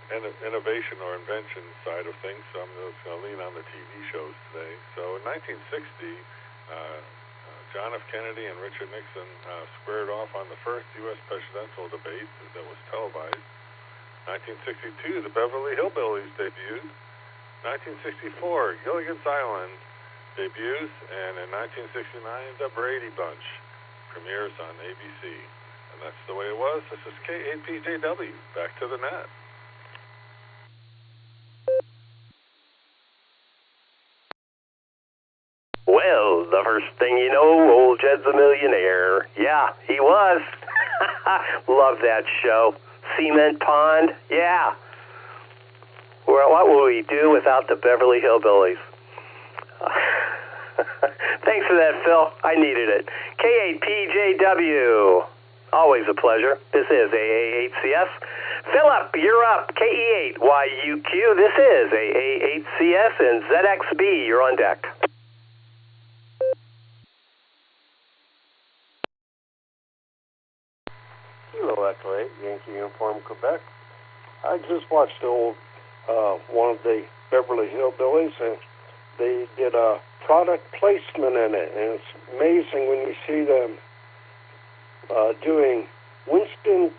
innovation or invention side of things, so I'm just going to lean on the TV shows today. So in 1960, John F. Kennedy and Richard Nixon squared off on the first U.S. presidential debate that was televised. 1962, the Beverly Hillbillies debuted. 1964, Gilligan's Island debuts. And in 1969, the Brady Bunch premieres on ABC. And that's the way it was. This is K8PJW. Back to the net. Well, the first thing you know, old Jed's a millionaire. Yeah, he was. Love that show. Cement Pond. Yeah. Well, what would we do without the Beverly Hillbillies? Thanks for that, Phil. I needed it. K8PJW. Always a pleasure. This is AA8CS. Philip, you're up. KE8YUQ. This is AA8CS and ZXB. You're on deck. Kilo Echo 8, Yankee Uniform, Quebec. I just watched one of the Beverly Hillbillies, and they did a product placement in it, and it's amazing when you see them doing Winston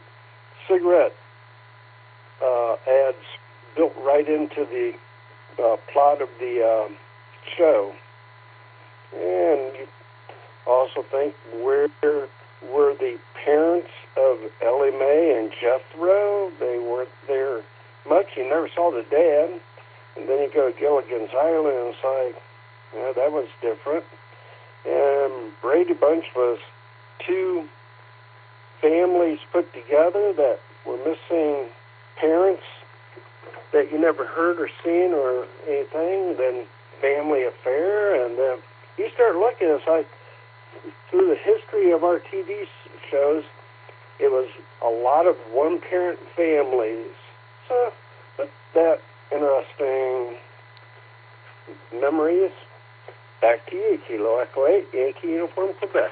cigarette ads built right into the plot of the show. And you also think, where were the parents of Ellie Mae and Jethro? They weren't there much. You never saw the dad. And then you go to Gilligan's Island, and it's like, yeah, that was different. And Brady Bunch was two families put together that were missing parents that you never heard or seen or anything. Then Family Affair, and then you start looking, it's like, through the history of our TV shows, it was a lot of one-parent families. So, that interesting memories. Back to you, Kilo Echo 8, Yankee Uniform, Quebec.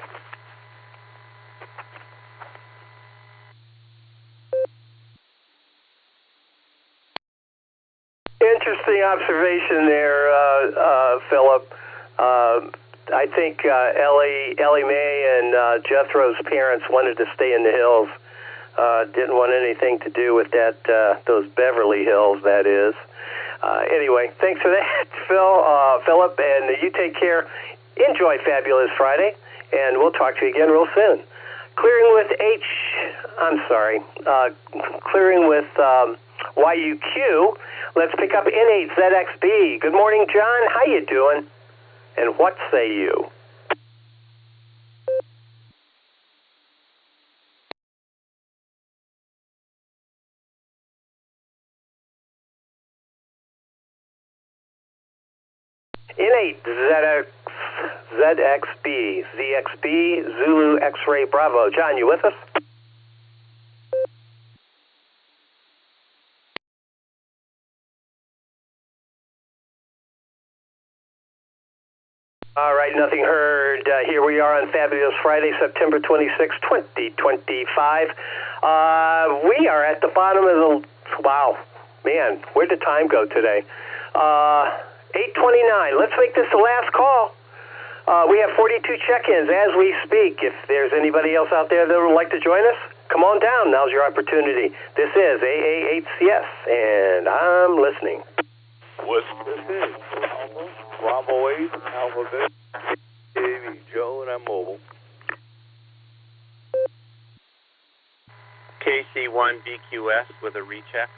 Interesting observation there, Philip. I think Ellie Mae and Jethro's parents wanted to stay in the hills. Didn't want anything to do with that, those Beverly Hills, that is. Anyway, thanks for that, Philip, and you take care. Enjoy Fabulous Friday, and we'll talk to you again real soon. Clearing with YUQ. Let's pick up N8ZXB. Good morning, John. How you doing? And what say you? N8ZXB, ZXB, Zulu X-Ray Bravo. John, you with us? All right, nothing heard. Here we are on Fabulous Friday, September 26, 2025. We are at the bottom of the... Wow, man, where'd the time go today? 8:29. Let's make this the last call. We have 42 check-ins as we speak. If there's anybody else out there that would like to join us, come on down. Now's your opportunity. This is AA8CS, and I'm listening. This is Bravo 8, Alphabet, Davey, Joe, and I'm mobile. KC1 BQS with a recheck.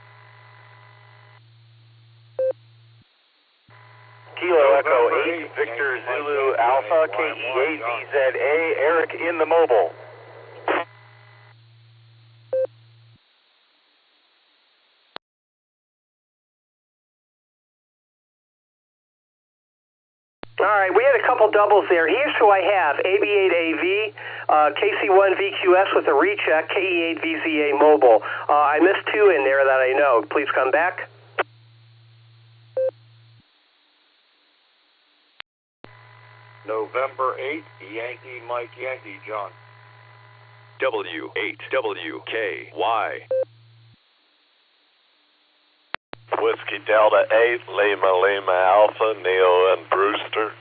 Kilo Echo 8, Victor Zulu Alpha, KE8VZA, Eric in the mobile. All right, we had a couple doubles there. Here's who I have. AB8AV, KC1VQS with a recheck, KE8VZA mobile. I missed two in there that I know. Please come back. November 8, Yankee Mike Yankee, John. W8WKY. Whiskey Delta 8, Lima Alpha, Neil and Brewster.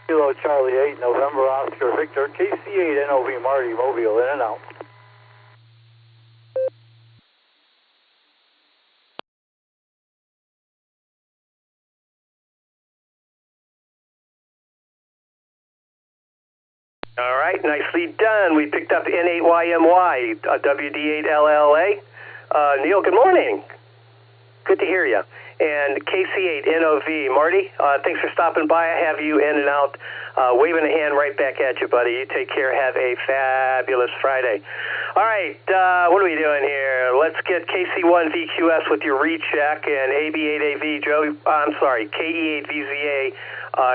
Kilo Charlie 8, November Oscar Victor, KC8 NOV Marty Mobile, in and out. All right, nicely done. We picked up N8YMY, WD8LLA. Neil, good morning. Good to hear you. And KC8NOV. Marty, thanks for stopping by. I have you in and out, waving a hand right back at you, buddy. You take care. Have a fabulous Friday. All right, what are we doing here? Let's get KC1VQS with your recheck and AB8AV, Joe. I'm sorry, KE8VZA.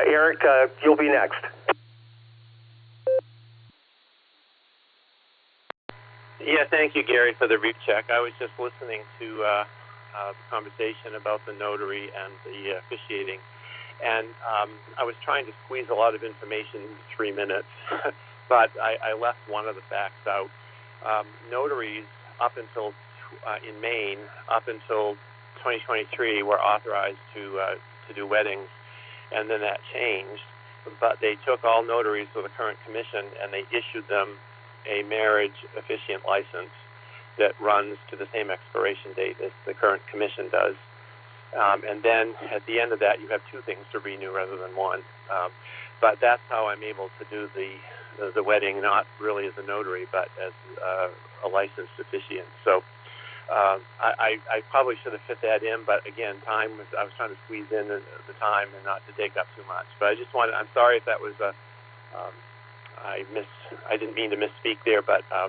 Eric, you'll be next. Yeah, thank you, Gary, for the recheck. I was just listening to the conversation about the notary and the officiating, and I was trying to squeeze a lot of information into 3 minutes. but I left one of the facts out. Notaries up until in Maine, up until 2023, were authorized to do weddings, and then that changed. But they took all notaries with the current commission and they issued them a marriage officiant license that runs to the same expiration date as the current commission does. And then at the end of that, you have two things to renew rather than one. But that's how I'm able to do the wedding, not really as a notary, but as a licensed officiant. So I probably should have fit that in, but again, I was trying to squeeze in the time and not to take up too much. But I'm sorry if that was I didn't mean to misspeak there, but I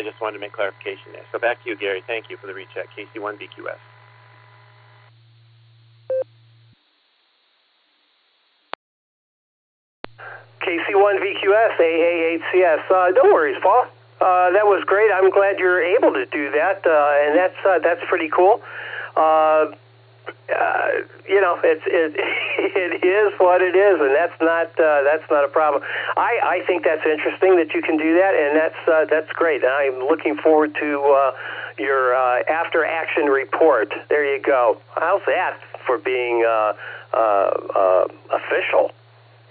just wanted to make clarification there. So back to you, Gary. Thank you for the recheck. KC1VQS. KC1VQS, AA8CS. No worries, Paul. That was great. I'm glad you're able to do that, and that's pretty cool. It is what it is, and that's not a problem. I think that's interesting that you can do that, and that's great. And I'm looking forward to your after action report. There you go. How's that for being official?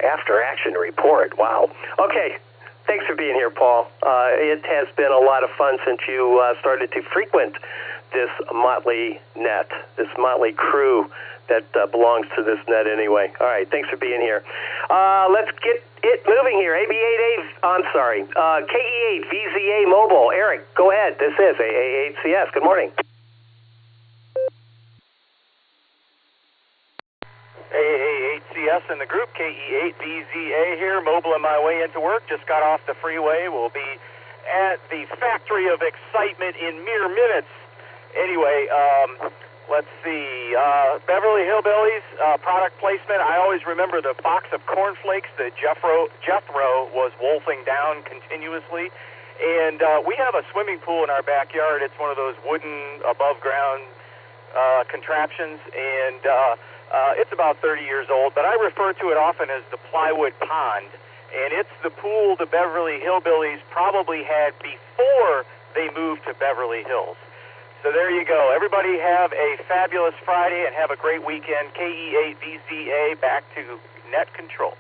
After action report. Wow. Okay. Thanks for being here, Paul. It has been a lot of fun since you started to frequent this Motley net, this Motley crew that belongs to this net anyway. All right, thanks for being here. Let's get it moving here. KE8VZA Mobile. Eric, go ahead. This is AA8CS. Good morning. AA8CS in the group, KE8VZA here, mobile on my way into work. Just got off the freeway. We'll be at the Factory of Excitement in mere minutes. Anyway, let's see. Beverly Hillbillies, product placement. I always remember the box of cornflakes that Jethro was wolfing down continuously. And we have a swimming pool in our backyard. It's one of those wooden above-ground contraptions, and it's about 30 years old, but I refer to it often as the plywood pond, and it's the pool the Beverly Hillbillies probably had before they moved to Beverly Hills. So there you go. Everybody have a fabulous Friday and have a great weekend. KE8VZA, back to net control.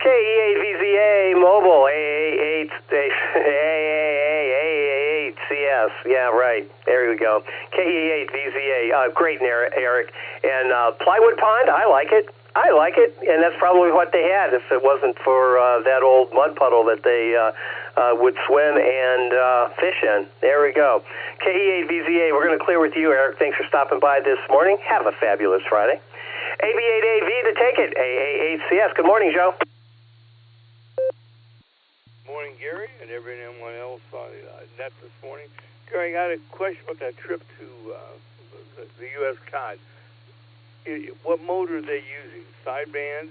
KE8VZA Mobile, AA8CS. Yeah, right. There we go. KE8VZA. Great, Eric. And Plywood Pond, I like it. And that's probably what they had if it wasn't for that old mud puddle that they would swim and fish in. There we go. KE8VZA, we're going to clear with you, Eric. Thanks for stopping by this morning. Have a fabulous Friday. AB8AV to take it. AA8CS. Good morning, Joe. Morning, Gary, and everyone else on the net this morning. Gary, I got a question about that trip to the U.S. COD. What motor are they using? Sideband,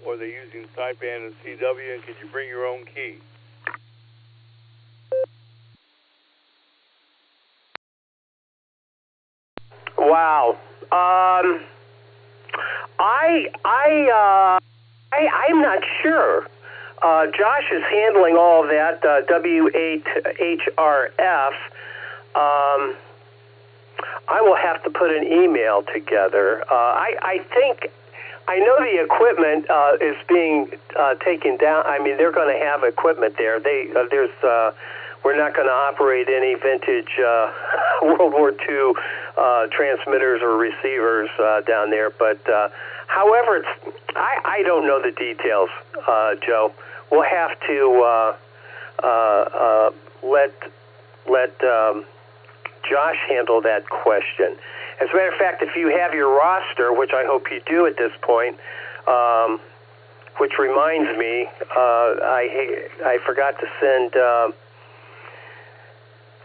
or are they using sideband and CW? And can you bring your own key? Wow. I'm not sure. Josh is handling all of that, W8HRF. I will have to put an email together. I know the equipment is being taken down. I mean, they're going to have equipment there. We're not going to operate any vintage World War II transmitters or receivers down there. But however, I don't know the details, Joe. We'll have to let Josh handle that question. As a matter of fact, if you have your roster, which I hope you do at this point, which reminds me, I forgot to send.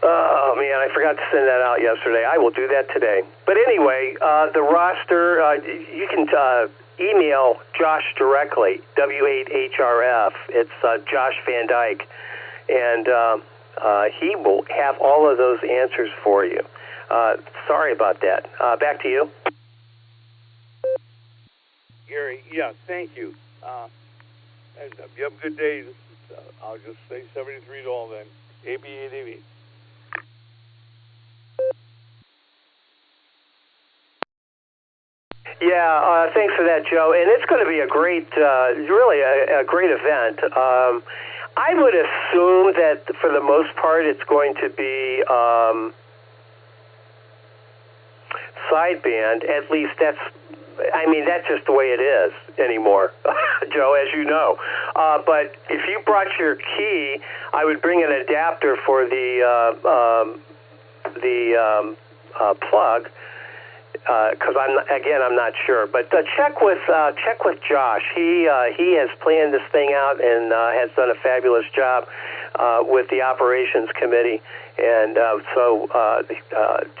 Oh man, I forgot to send that out yesterday. I will do that today. But anyway, the roster, you can email Josh directly, W8HRF. It's Josh Van Dyke, and he will have all of those answers for you. Sorry about that. Back to you. Gary. Yeah, thank you. And you have a good day. I'll just say $73 then. AB880. Yeah, thanks for that, Joe. And it's going to be a great, really a great event. I would assume that for the most part it's going to be sideband. At least that's just the way it is anymore, Joe, as you know. But if you brought your key, I would bring an adapter for the plug. Because I'm not sure. But check with Josh. He has planned this thing out and has done a fabulous job with the operations committee. And so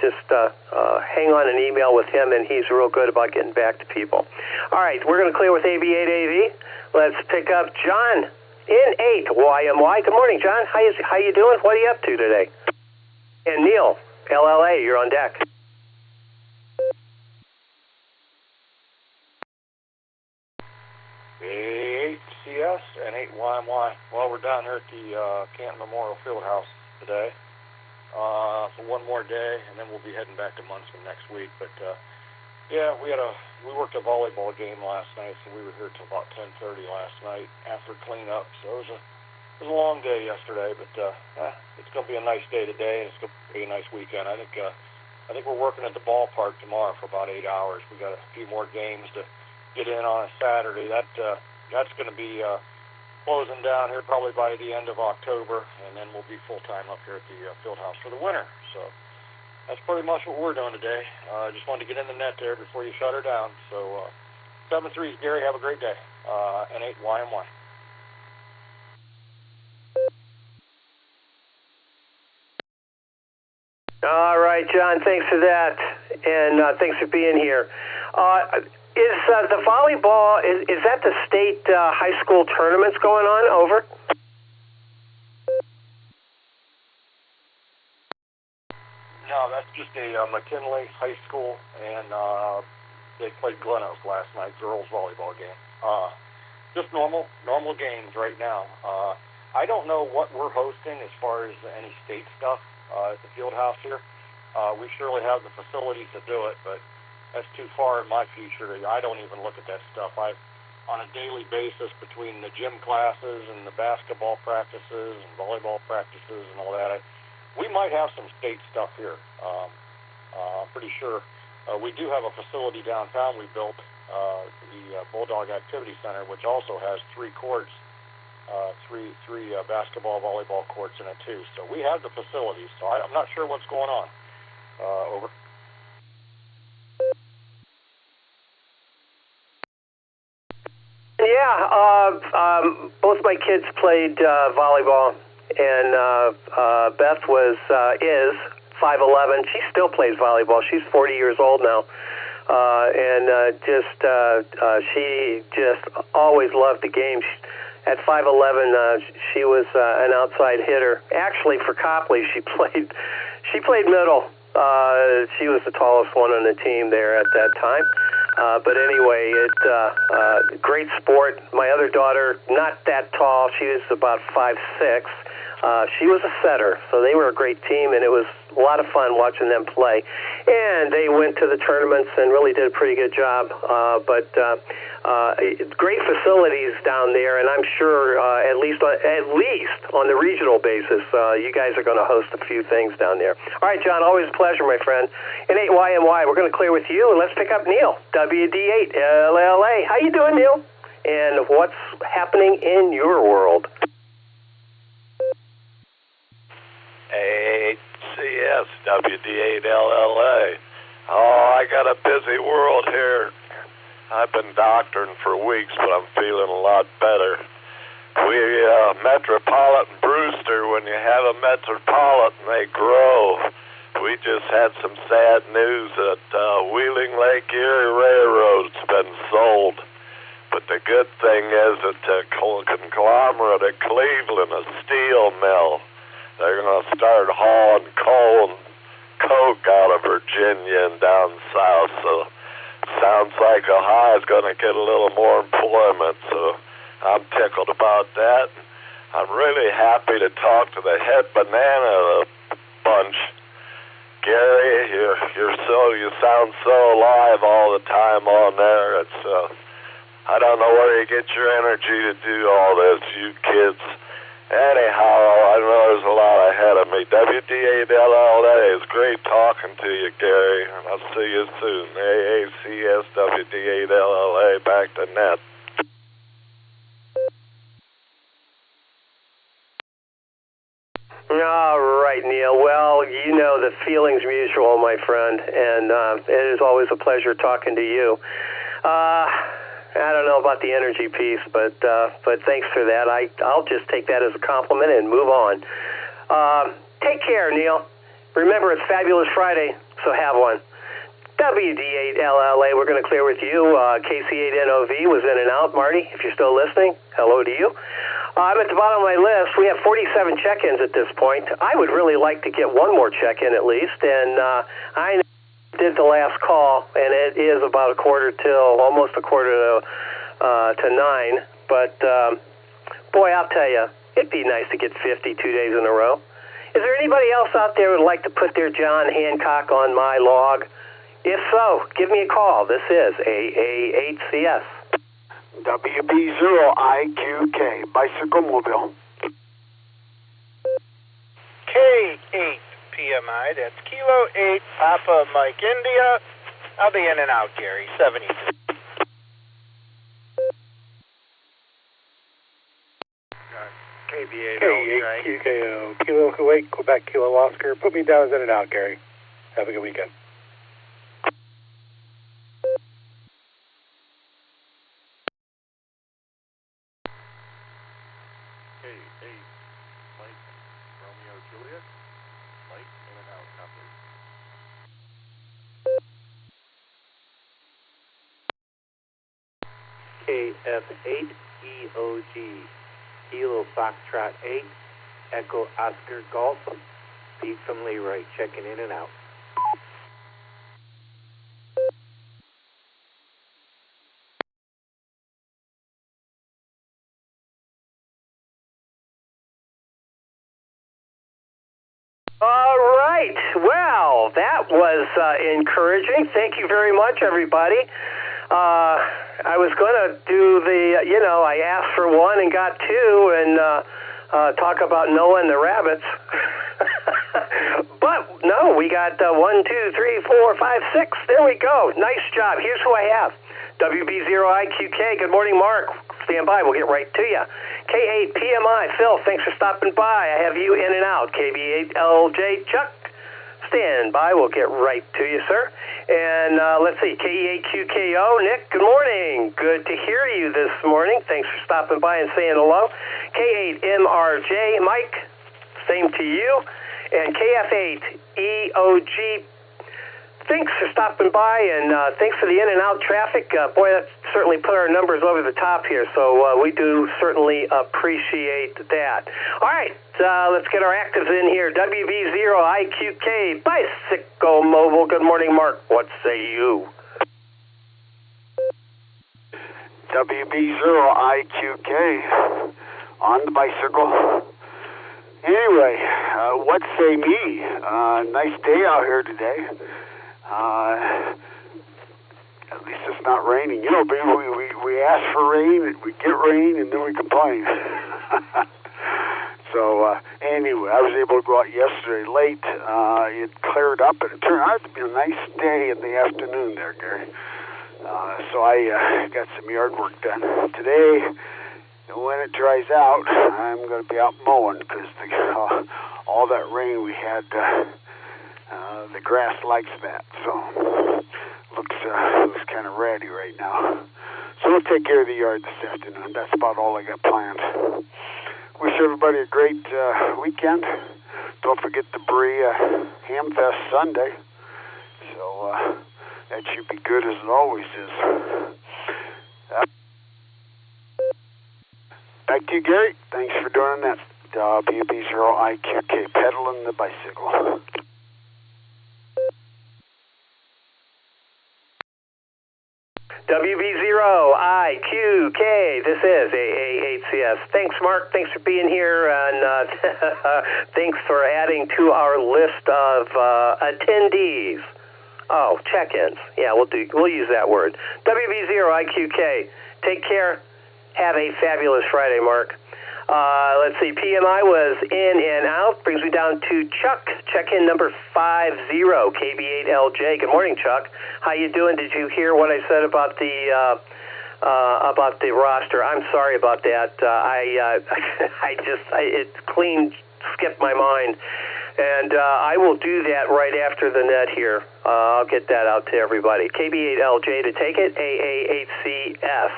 just hang on an email with him, and he's real good about getting back to people. All right, we're going to clear with AB880. Let's pick up John in 8YMY. Good morning, John. How you doing? What are you up to today? And Neil, LLA, you're on deck. CS and 8YMY. Well, we're down here at the Canton Memorial Fieldhouse today for one more day, and then we'll be heading back to Munson next week. But yeah, we worked a volleyball game last night, so we were here till about 10:30 last night after cleanup. So it was a long day yesterday, but it's going to be a nice day today, and it's going to be a nice weekend. I think we're working at the ballpark tomorrow for about 8 hours. We got a few more games to get in on a Saturday. That's going to be closing down here probably by the end of October, and then we'll be full-time up here at the Fieldhouse for the winter. So that's pretty much what we're doing today. Just wanted to get in the net there before you shut her down. So 7-3, Gary, have a great day. And 8YMY. All right, John, thanks for that, and thanks for being here. Is the volleyball, is that the state high school tournaments going on? Over? No, that's just a McKinley High School, and they played Glen Oak last night, girls volleyball game. Just normal games right now. I don't know what we're hosting as far as any state stuff at the field house here. We surely have the facilities to do it, but that's too far in my future. I don't even look at that stuff. On a daily basis between the gym classes and the basketball practices and volleyball practices and all that, we might have some state stuff here. I'm pretty sure. We do have a facility downtown we built, the Bulldog Activity Center, which also has 3 courts, three basketball, volleyball courts in it too. So we have the facilities. So I'm not sure what's going on. Over. Yeah, both my kids played volleyball, and Beth is 5'11". She still plays volleyball. She's 40 years old now, and she just always loved the game. At 5'11", she was an outside hitter. Actually, for Copley, she played middle. She was the tallest one on the team there at that time. But anyway, great sport. My other daughter, not that tall. She was about 5'6". She was a setter, so they were a great team, and it was a lot of fun watching them play. And they went to the tournaments and really did a pretty good job. But great facilities down there, and I'm sure at least on the regional basis, you guys are going to host a few things down there. All right, John, always a pleasure, my friend. And 8YMY, we're going to clear with you, and let's pick up Neil, WD8LLA. How you doing, Neil? And what's happening in your world? AHCS, WD8LLA. Oh, I got a busy world here. I've been doctoring for weeks, but I'm feeling a lot better. We, Metropolitan Brewster, when you have a Metropolitan, they grow. We just had some sad news that Wheeling Lake Erie Railroad's been sold. But the good thing is that the conglomerate of Cleveland, a steel mill, they're going to start hauling coal and coke out of Virginia and down south. So sounds like Ohio's going to get a little more employment, so I'm tickled about that. I'm really happy to talk to the head banana of the bunch. Gary, you sound so alive all the time on there. It's I don't know where you get your energy to do all this, you kids. Anyhow, I know there's a lot ahead of me. WDALLA, it's great talking to you, Gary, and I'll see you soon. AACS WD8LLA, back to net. All right, Neil. Well, you know the feeling's mutual, my friend, and it is always a pleasure talking to you. I don't know about the energy piece, but thanks for that. I'll just take that as a compliment and move on. Take care, Neil. Remember, it's Fabulous Friday, so have one. WD8LLA, we're going to clear with you. KC8NOV was in and out. Marty, if you're still listening, hello to you. I'm at the bottom of my list. We have 47 check-ins at this point. I would really like to get one more check-in at least, and I did the last call, and it is about almost a quarter to 9. But boy, I'll tell you, it'd be nice to get 50 2 days in a row. Is there anybody else out there who would like to put their John Hancock on my log? If so, give me a call. This is AA8CS. WB0IQK, Bicycle Mobile. K8 PMI, that's Kilo 8 Papa Mike India. I'll be in and out, Gary, 73. K8 QKO, Kilo Kuwait, Quebec, Kilo Oscar. Put me down as in and out, Gary. Have a good weekend. KF8 EOG, Kilo Foxtrot 8, Echo Oscar Golf, Pete from Leroy, checking in and out. All right. Well, that was encouraging. Thank you very much, everybody. I was going to do I asked for one and got two, and talk about Noah and the rabbits. But no, we got 1, 2, 3, 4, 5, 6. There we go. Nice job. Here's who I have. WB0IQK. Good morning, Mark. Stand by. We'll get right to you. K8 PMI. Phil, thanks for stopping by. I have you in and out. KB8LJ Chuck. Stand by. We'll get right to you, sir. And let's see, KE8QKO, Nick, good morning. Good to hear you this morning. Thanks for stopping by and saying hello. K8MRJ, Mike, same to you. And KF8EOG, thanks for stopping by, and thanks for the in and out traffic. Boy, that certainly put our numbers over the top here, so we do certainly appreciate that. All right, let's get our actives in here. WB0IQK, Bicycle Mobile. Good morning, Mark. What say you? WB0IQK, on the bicycle. Anyway, what say me? Nice day out here today. At least it's not raining. You know, we ask for rain, we get rain, and then we complain. So anyway, I was able to go out yesterday late. It cleared up, and it turned out to be a nice day in the afternoon there, Gary. So I got some yard work done. Today, when it dries out, I'm going to be out mowing because all that rain we had, the grass likes that. So looks kind of ratty right now. So we'll take care of the yard this afternoon. That's about all I got planned. Wish everybody a great weekend. Don't forget the Berea Hamfest Sunday. So that should be good as it always is. Back to you, Gary. Thanks for doing that. WB0IQK, pedaling the bicycle. WB0IQK, this is AA8CS. Thanks, Mark. Thanks for being here, and thanks for adding to our list of attendees. Oh, check-ins. Yeah, we'll use that word. WB0IQK. Take care. Have a fabulous Friday, Mark. Let's see. PMI was in and out. Brings me down to Chuck. Check-in number 50, KB8LJ. Good morning, Chuck. How you doing? Did you hear what I said about the roster? I'm sorry about that. It skipped my mind. And I will do that right after the net here. I'll get that out to everybody. KB8LJ to take it. AA8CS.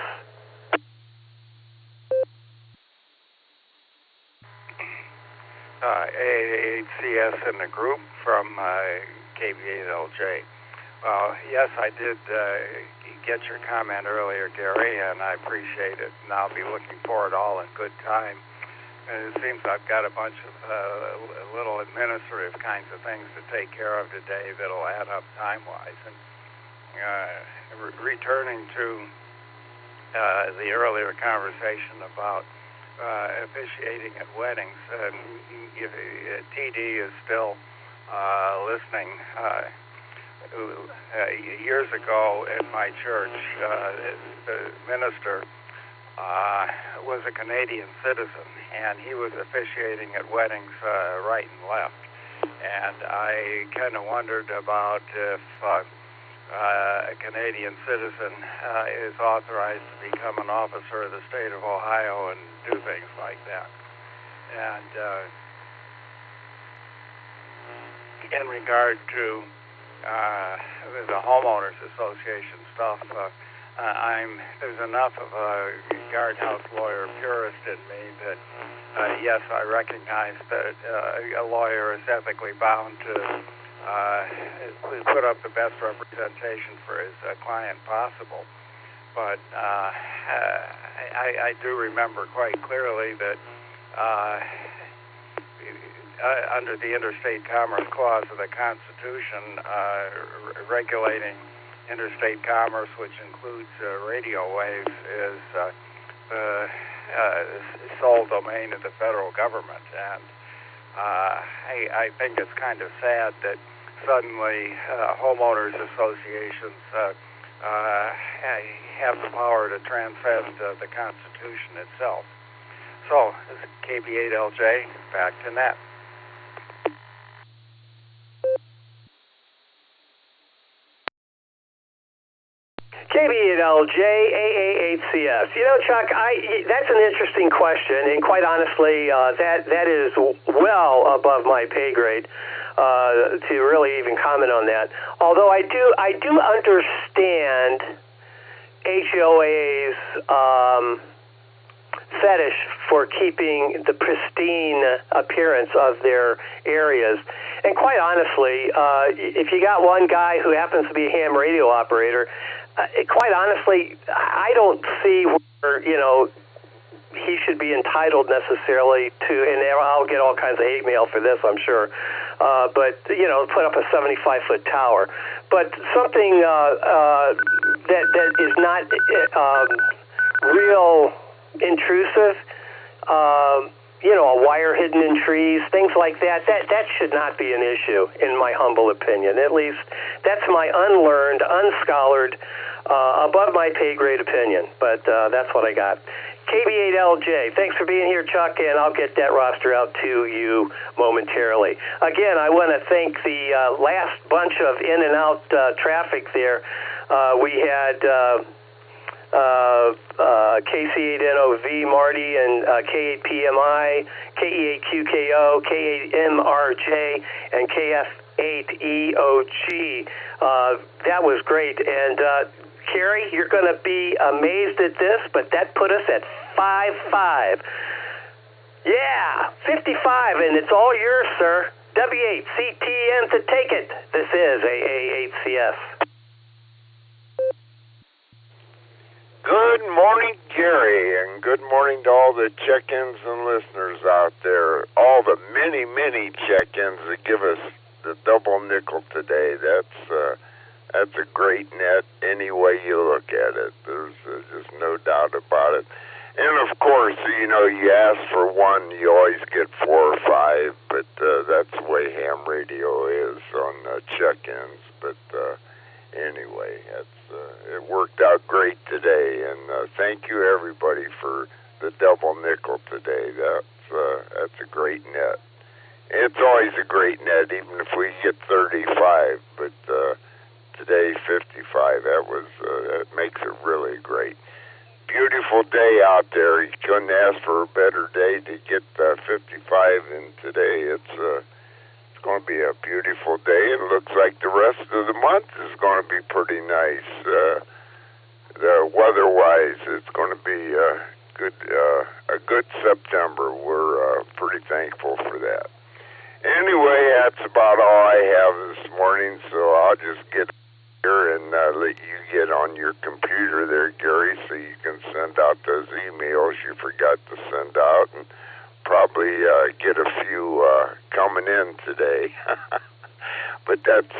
AA8CS in the group from KB8LJ. Well, yes, I did get your comment earlier, Gary, and I appreciate it. And I'll be looking for it all in good time. And it seems I've got a bunch of little administrative kinds of things to take care of today that'll add up time-wise. And returning to the earlier conversation about officiating at weddings, TD is still listening. Years ago in my church, the minister was a Canadian citizen, and he was officiating at weddings right and left. And I kind of wondered about if a Canadian citizen is authorized to become an officer of the state of Ohio and do things like that. And in regard to the homeowners association stuff, there's enough of a guardhouse lawyer purist in me that yes, I recognize that a lawyer is ethically bound to put up the best representation for his client possible. But I do remember quite clearly that under the Interstate Commerce Clause of the Constitution, regulating interstate commerce, which includes radio waves, is sole domain of the federal government. And I think it's kind of sad that suddenly homeowners associations have the power to transcend the Constitution itself. So, this is KB8LJ, back to net. KB8LJ, AA8CS. You know, Chuck, that's an interesting question, and quite honestly, that is well above my pay grade to really even comment on that. Although I do understand HOA's fetish for keeping the pristine appearance of their areas. And quite honestly, if you got one guy who happens to be a ham radio operator, quite honestly, I don't see where, he should be entitled necessarily to, and I'll get all kinds of hate mail for this, I'm sure, but, put up a 75-foot tower. But something that is not real intrusive, a wire hidden in trees, things like that should not be an issue, in my humble opinion. At least that's my unlearned, unscholared, above my pay grade opinion. But that's what I got. KB8LJ, thanks for being here, Chuck, and I'll get that roster out to you momentarily. Again, I want to thank the last bunch of in and out traffic there. We had KC8NOV Marty and K8PMI, KE8QKO, K8MRJ, and KF8EOG. That was great. And Carrie, you're going to be amazed at this, but that put us at 55. Yeah, 55, and it's all yours, sir. W8CTN to take it. This is AA8CS. Good morning, Gary, and good morning to all the check-ins and listeners out there. All the many, many check-ins that give us the double nickel today. That's a great net any way you look at it. There's just no doubt about it. And of course, you know, you ask for one, you always get 4 or 5, but that's the way ham radio is on check-ins. But anyway, it worked out great today, and thank you everybody for the double nickel today. That's a great net. It's always a great net, even if we get 35. But today 55. That makes it really great. Beautiful day out there. You couldn't ask for a better day to get 55, and today it's going to be a beautiful day. It looks like the rest of the month is going to be pretty nice. Weather-wise, it's going to be a good September. We're pretty thankful for that. Anyway, that's about all I have this morning, so I'll just get here and let you get on your computer there, Gary, so you can send out those emails you forgot to send out, and probably get a few coming in today. But that's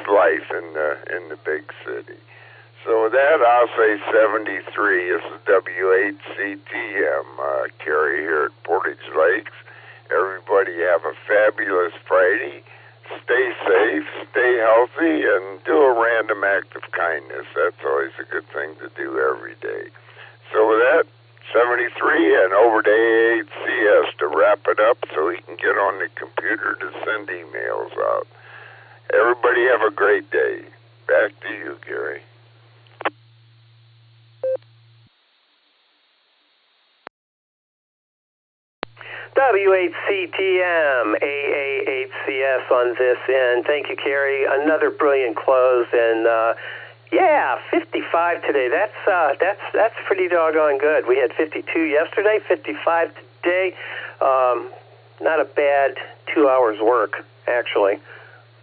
life in the big city. So with that, I'll say 73. This is W8CTM, Kerry here at Portage Lakes. Everybody have a fabulous Friday. Stay safe, stay healthy, and do a random act of kindness. That's always a good thing to do every day. So with that, 73 and over to AHCS to wrap it up so he can get on the computer to send emails out. Everybody have a great day. Back to you, Gary. W8CTM, AAHCS on this end. Thank you, Kerry. Another brilliant close, and 55 today. That's pretty doggone good. We had 52 yesterday, 55 today. Not a bad 2 hours work, actually.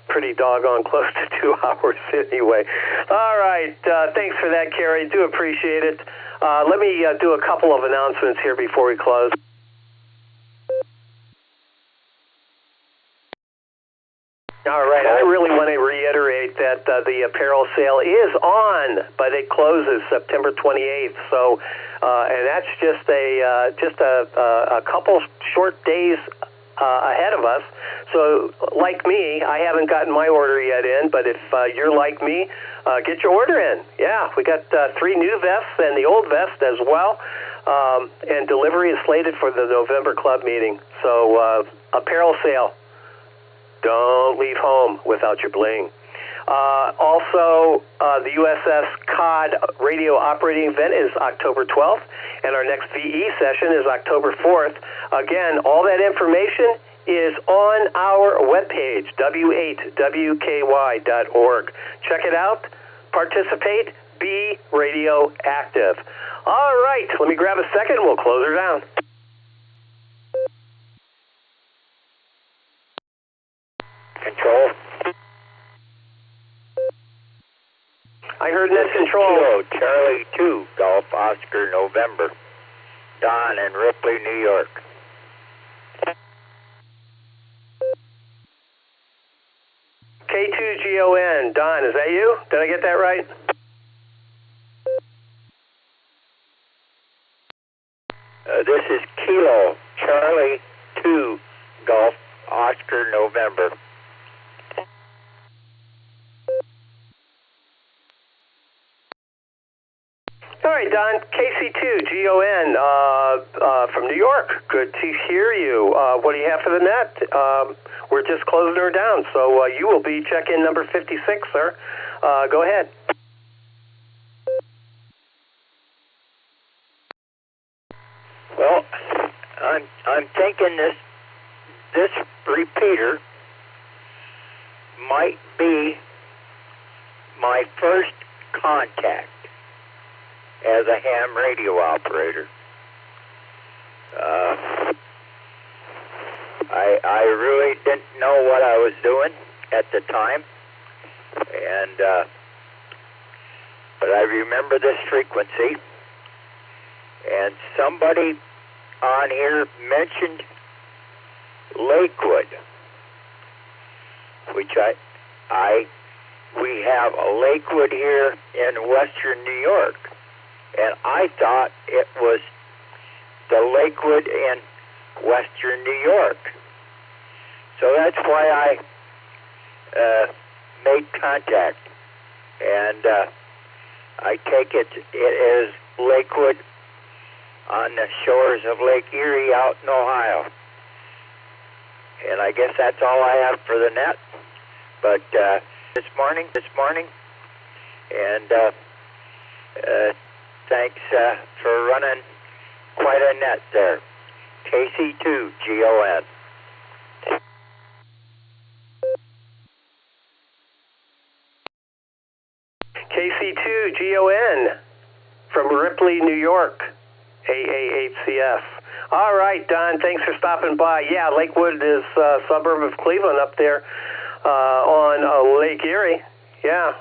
Pretty doggone close to 2 hours anyway. All right. Thanks for that, Kerry. Do appreciate it. Let me do a couple of announcements here before we close. All right, I really want to reiterate that the apparel sale is on, but it closes September 28th. So, and that's just a couple short days ahead of us. So, like me, I haven't gotten my order yet in, but if you're like me, get your order in. Yeah, we got 3 new vests and the old vest as well, and delivery is slated for the November club meeting. So, apparel sale. Don't leave home without your bling. Also, the USS COD radio operating event is October 12th, and our next VE session is October 4th. Again, all that information is on our webpage, w8wky.org. Check it out, participate, be radio active. All right, let me grab a second, we'll close her down. Control. I heard net control. Kilo, Charlie 2, Golf Oscar, November. Don in Ripley, New York. K2GON, Don, is that you? Did I get that right? This is Kilo, Charlie 2, Golf Oscar, November. All right, Don, KC2GON from New York. Good to hear you. What do you have for the net? We're just closing her down, so you will be check-in number 56, sir. Go ahead. Well, I'm thinking this repeater might be my first contact as a ham radio operator. I really didn't know what I was doing at the time, and but I remember this frequency, and somebody on here mentioned Lakewood, which I we have a Lakewood here in western New York, and I thought it was the Lakewood in western New York. So that's why I made contact, and I take it is Lakewood on the shores of Lake Erie out in Ohio. And I guess that's all I have for the net. But this morning, and thanks for running quite a net there. KC2GON. KC2GON from Ripley, New York, AA8CS. All right, Don, thanks for stopping by. Yeah, Lakewood is a suburb of Cleveland up there on Lake Erie. Yeah,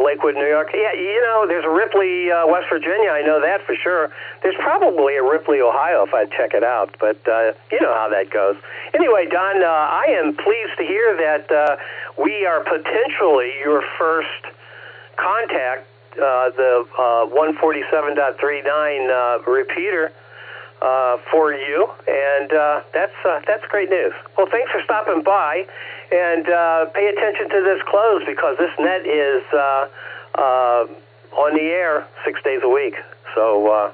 Lakewood, New York. Yeah, you know, there's a Ripley, West Virginia. I know that for sure. There's probably a Ripley, Ohio, if I'd check it out. But you know how that goes. Anyway, Don, I am pleased to hear that we are potentially your first contact, the 147.39 repeater for you, and that's great news. Well, thanks for stopping by, and pay attention to this close because this net is on the air 6 days a week. So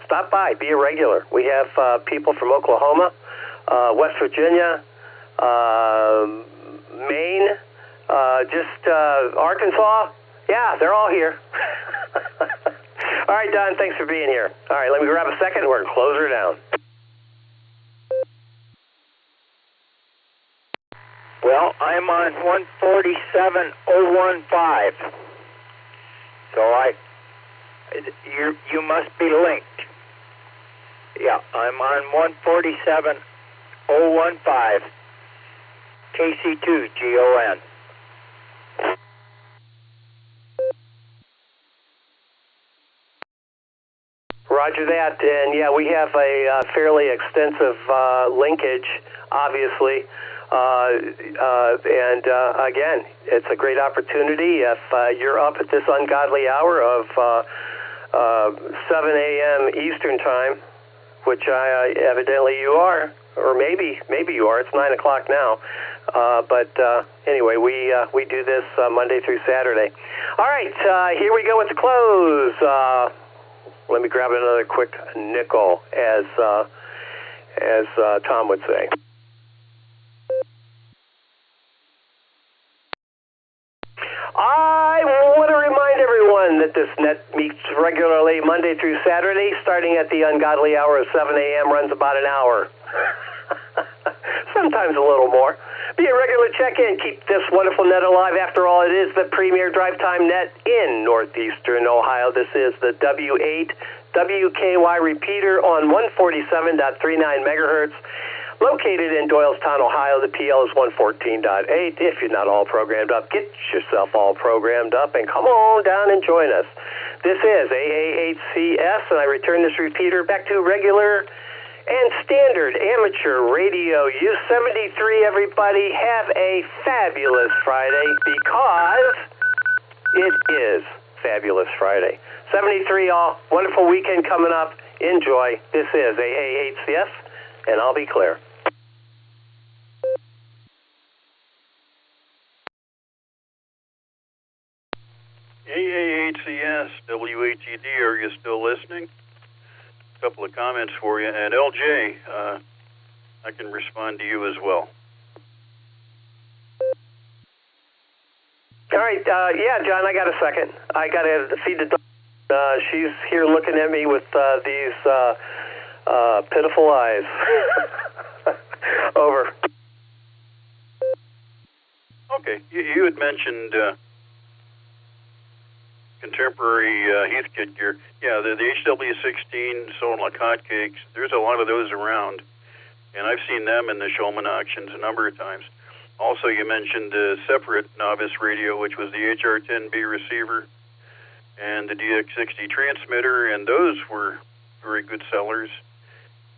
stop by, be a regular. We have people from Oklahoma, West Virginia, Maine, just Arkansas. Yeah, they're all here. All right, Don, thanks for being here. All right, let me grab a second and we're going to close her down. Well, I'm on 147.015. So you must be linked. Yeah, I'm on 147.015. KC2GON. Roger that, and yeah, we have a fairly extensive linkage, obviously, and again, it's a great opportunity if you're up at this ungodly hour of 7 a.m. Eastern Time, which evidently you are, or maybe you are. It's 9 o'clock now, but anyway, we do this Monday through Saturday. All right, here we go with the close. Let me grab another quick nickel, as Tom would say. I want to remind everyone that this net meets regularly Monday through Saturday, starting at the ungodly hour of 7 a.m., runs about an hour. Sometimes a little more. Be a regular check-in. Keep this wonderful net alive. After all, it is the premier drive time net in northeastern Ohio. This is the W8 WKY repeater on 147.39 megahertz. Located in Doylestown, Ohio, the PL is 114.8. If you're not all programmed up, get yourself all programmed up and come on down and join us. This is AA8CS, and I return this repeater back to regular and standard amateur radio use. 73, everybody, have a fabulous Friday because it is Fabulous Friday. 73, all. Wonderful weekend coming up. Enjoy. This is AA8CS, and I'll be clear. AA8CS, WATD, are you still listening? A couple of comments for you. And LJ, I can respond to you as well. All right. Yeah, John, I got a second. I got to feed the dog. She's here looking at me with these pitiful eyes. Over. Okay. You had mentioned contemporary Heathkit gear. Yeah, the HW16 sold like hotcakes. There's a lot of those around, and I've seen them in the Showman auctions a number of times. Also, you mentioned a separate novice radio, which was the HR10B receiver and the DX60 transmitter, and those were very good sellers.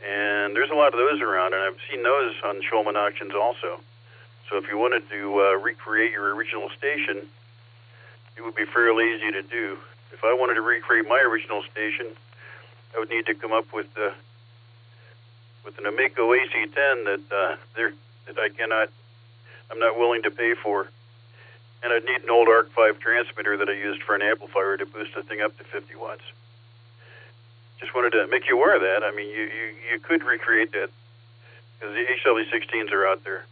And there's a lot of those around, and I've seen those on Showman auctions also. So if you wanted to recreate your original station, it would be fairly easy to do. If I wanted to recreate my original station, I would need to come up with an Amico AC10 I'm not willing to pay for. And I'd need an old ARC-5 transmitter that I used for an amplifier to boost the thing up to 50 watts. Just wanted to make you aware of that. I mean, you could recreate that because the HW16s are out there.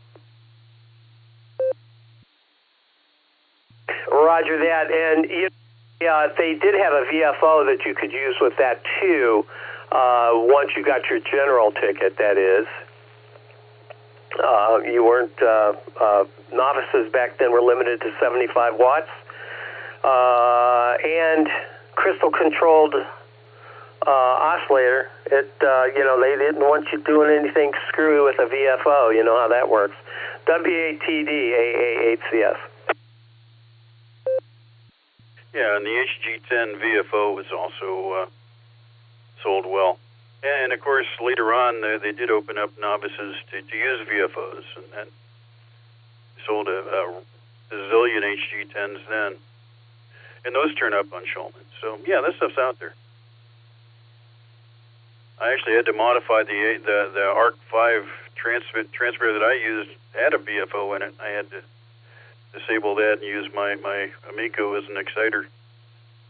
Roger that. And they did have a VFO that you could use with that too, once you got your general ticket, that is. You weren't, novices back then were limited to 75 watts. And crystal controlled oscillator, they didn't want you doing anything screwy with a VFO. You know how that works. WATD AA8CS. Yeah, and the HG10 VFO was also sold well. And, of course, later on, they did open up novices to use VFOs, and that sold a zillion HG10s then. And those turn up on Shulman. So, yeah, this stuff's out there. I actually had to modify the ARC-5 transmitter that I used, had a VFO in it. I had to disable that and use my Amico as an exciter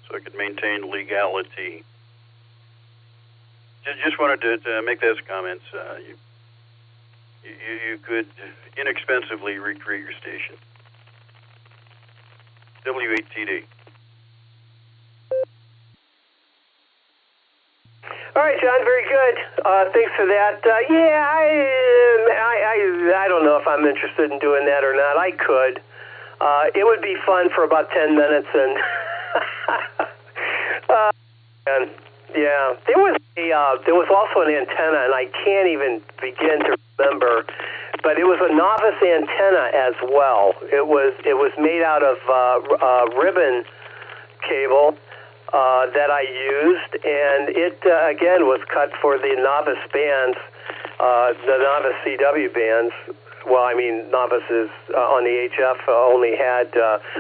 so I could maintain legality. Just wanted to make those comments. You could inexpensively recreate your station. W8TD. All right, John, very good. Thanks for that. I don't know if I'm interested in doing that or not. I could. It would be fun for about 10 minutes, and there was also an antenna, and I can't even begin to remember, but it was a novice antenna as well. It was made out of ribbon cable that I used, and it again was cut for the novice bands, the novice CW bands. Well, I mean, novices on the HF only had,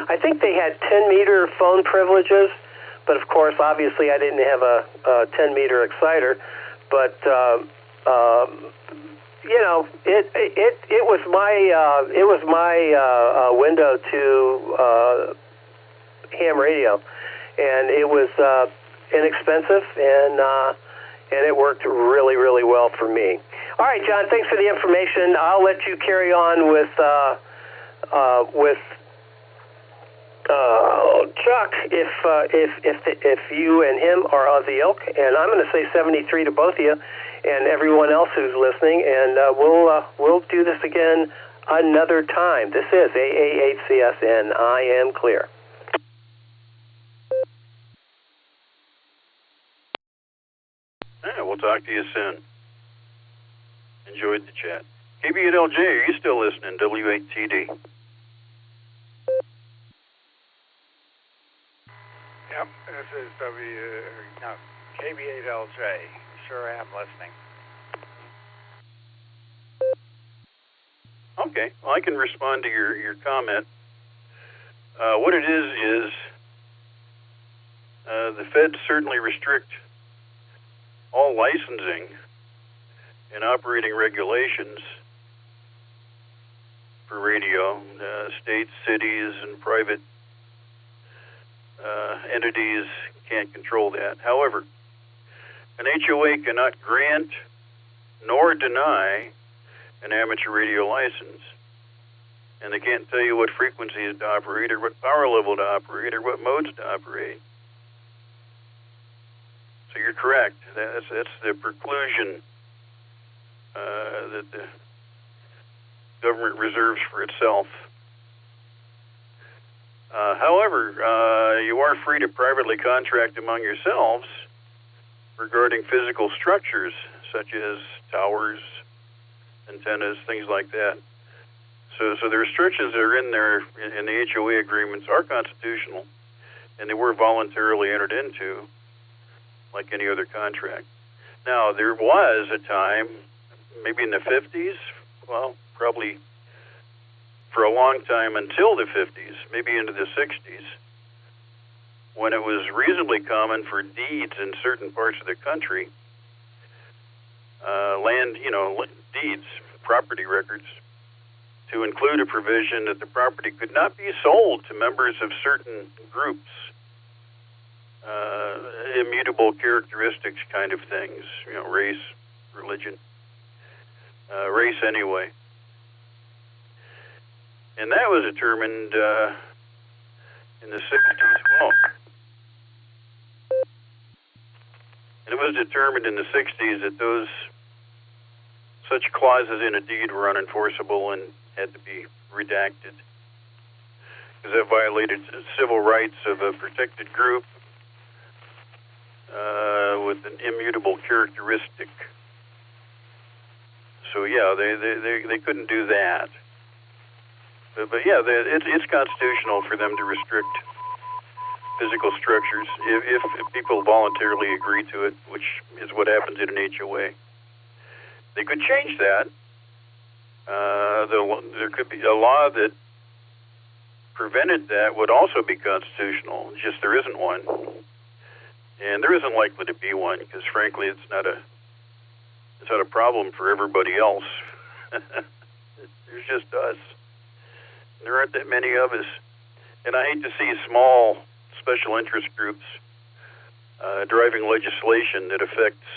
I think they had 10-meter phone privileges, but of course, obviously, I didn't have a 10-meter exciter. But it was my window to ham radio, and it was inexpensive, and it worked really, really well for me. All right, John, thanks for the information. I'll let you carry on with Chuck if you and him are of the ilk, and I'm going to say 73 to both of you and everyone else who's listening, and we'll do this again another time. This is AA8CS, and I am clear. Yeah, we'll talk to you soon. Enjoyed the chat. KB8LJ, are you still listening? W8TD. Yep, this is KB8LJ. Sure am listening. Okay, well, I can respond to your comment. What it is the feds certainly restrict all licensing and operating regulations for radio. States, cities, and private entities can't control that. However, an HOA cannot grant nor deny an amateur radio license. And they can't tell you what frequencies to operate or what power level to operate or what modes to operate. So you're correct. That's the preclusion that the government reserves for itself. However, you are free to privately contract among yourselves regarding physical structures such as towers, antennas, things like that. So the restrictions that are in there in the HOA agreements are constitutional, and they were voluntarily entered into like any other contract. Now, there was a time, maybe in the 50s, well, probably for a long time until the 50s, maybe into the 60s, when it was reasonably common for deeds in certain parts of the country, deeds, property records, to include a provision that the property could not be sold to members of certain groups, immutable characteristics kind of things, race, religion, race anyway. And that was determined in the 60s. Well, and it was determined in the 60s that such clauses in a deed were unenforceable and had to be redacted, because that violated civil rights of a protected group with an immutable characteristic. So yeah, they couldn't do that. But yeah, it's constitutional for them to restrict physical structures if people voluntarily agree to it, which is what happens in an HOA. They could change that. There could be a law that prevented that would also be constitutional. Just there isn't one, and there isn't likely to be one because, frankly, it's not a problem for everybody else. There's just us. There aren't that many of us, and I hate to see small special interest groups driving legislation that affects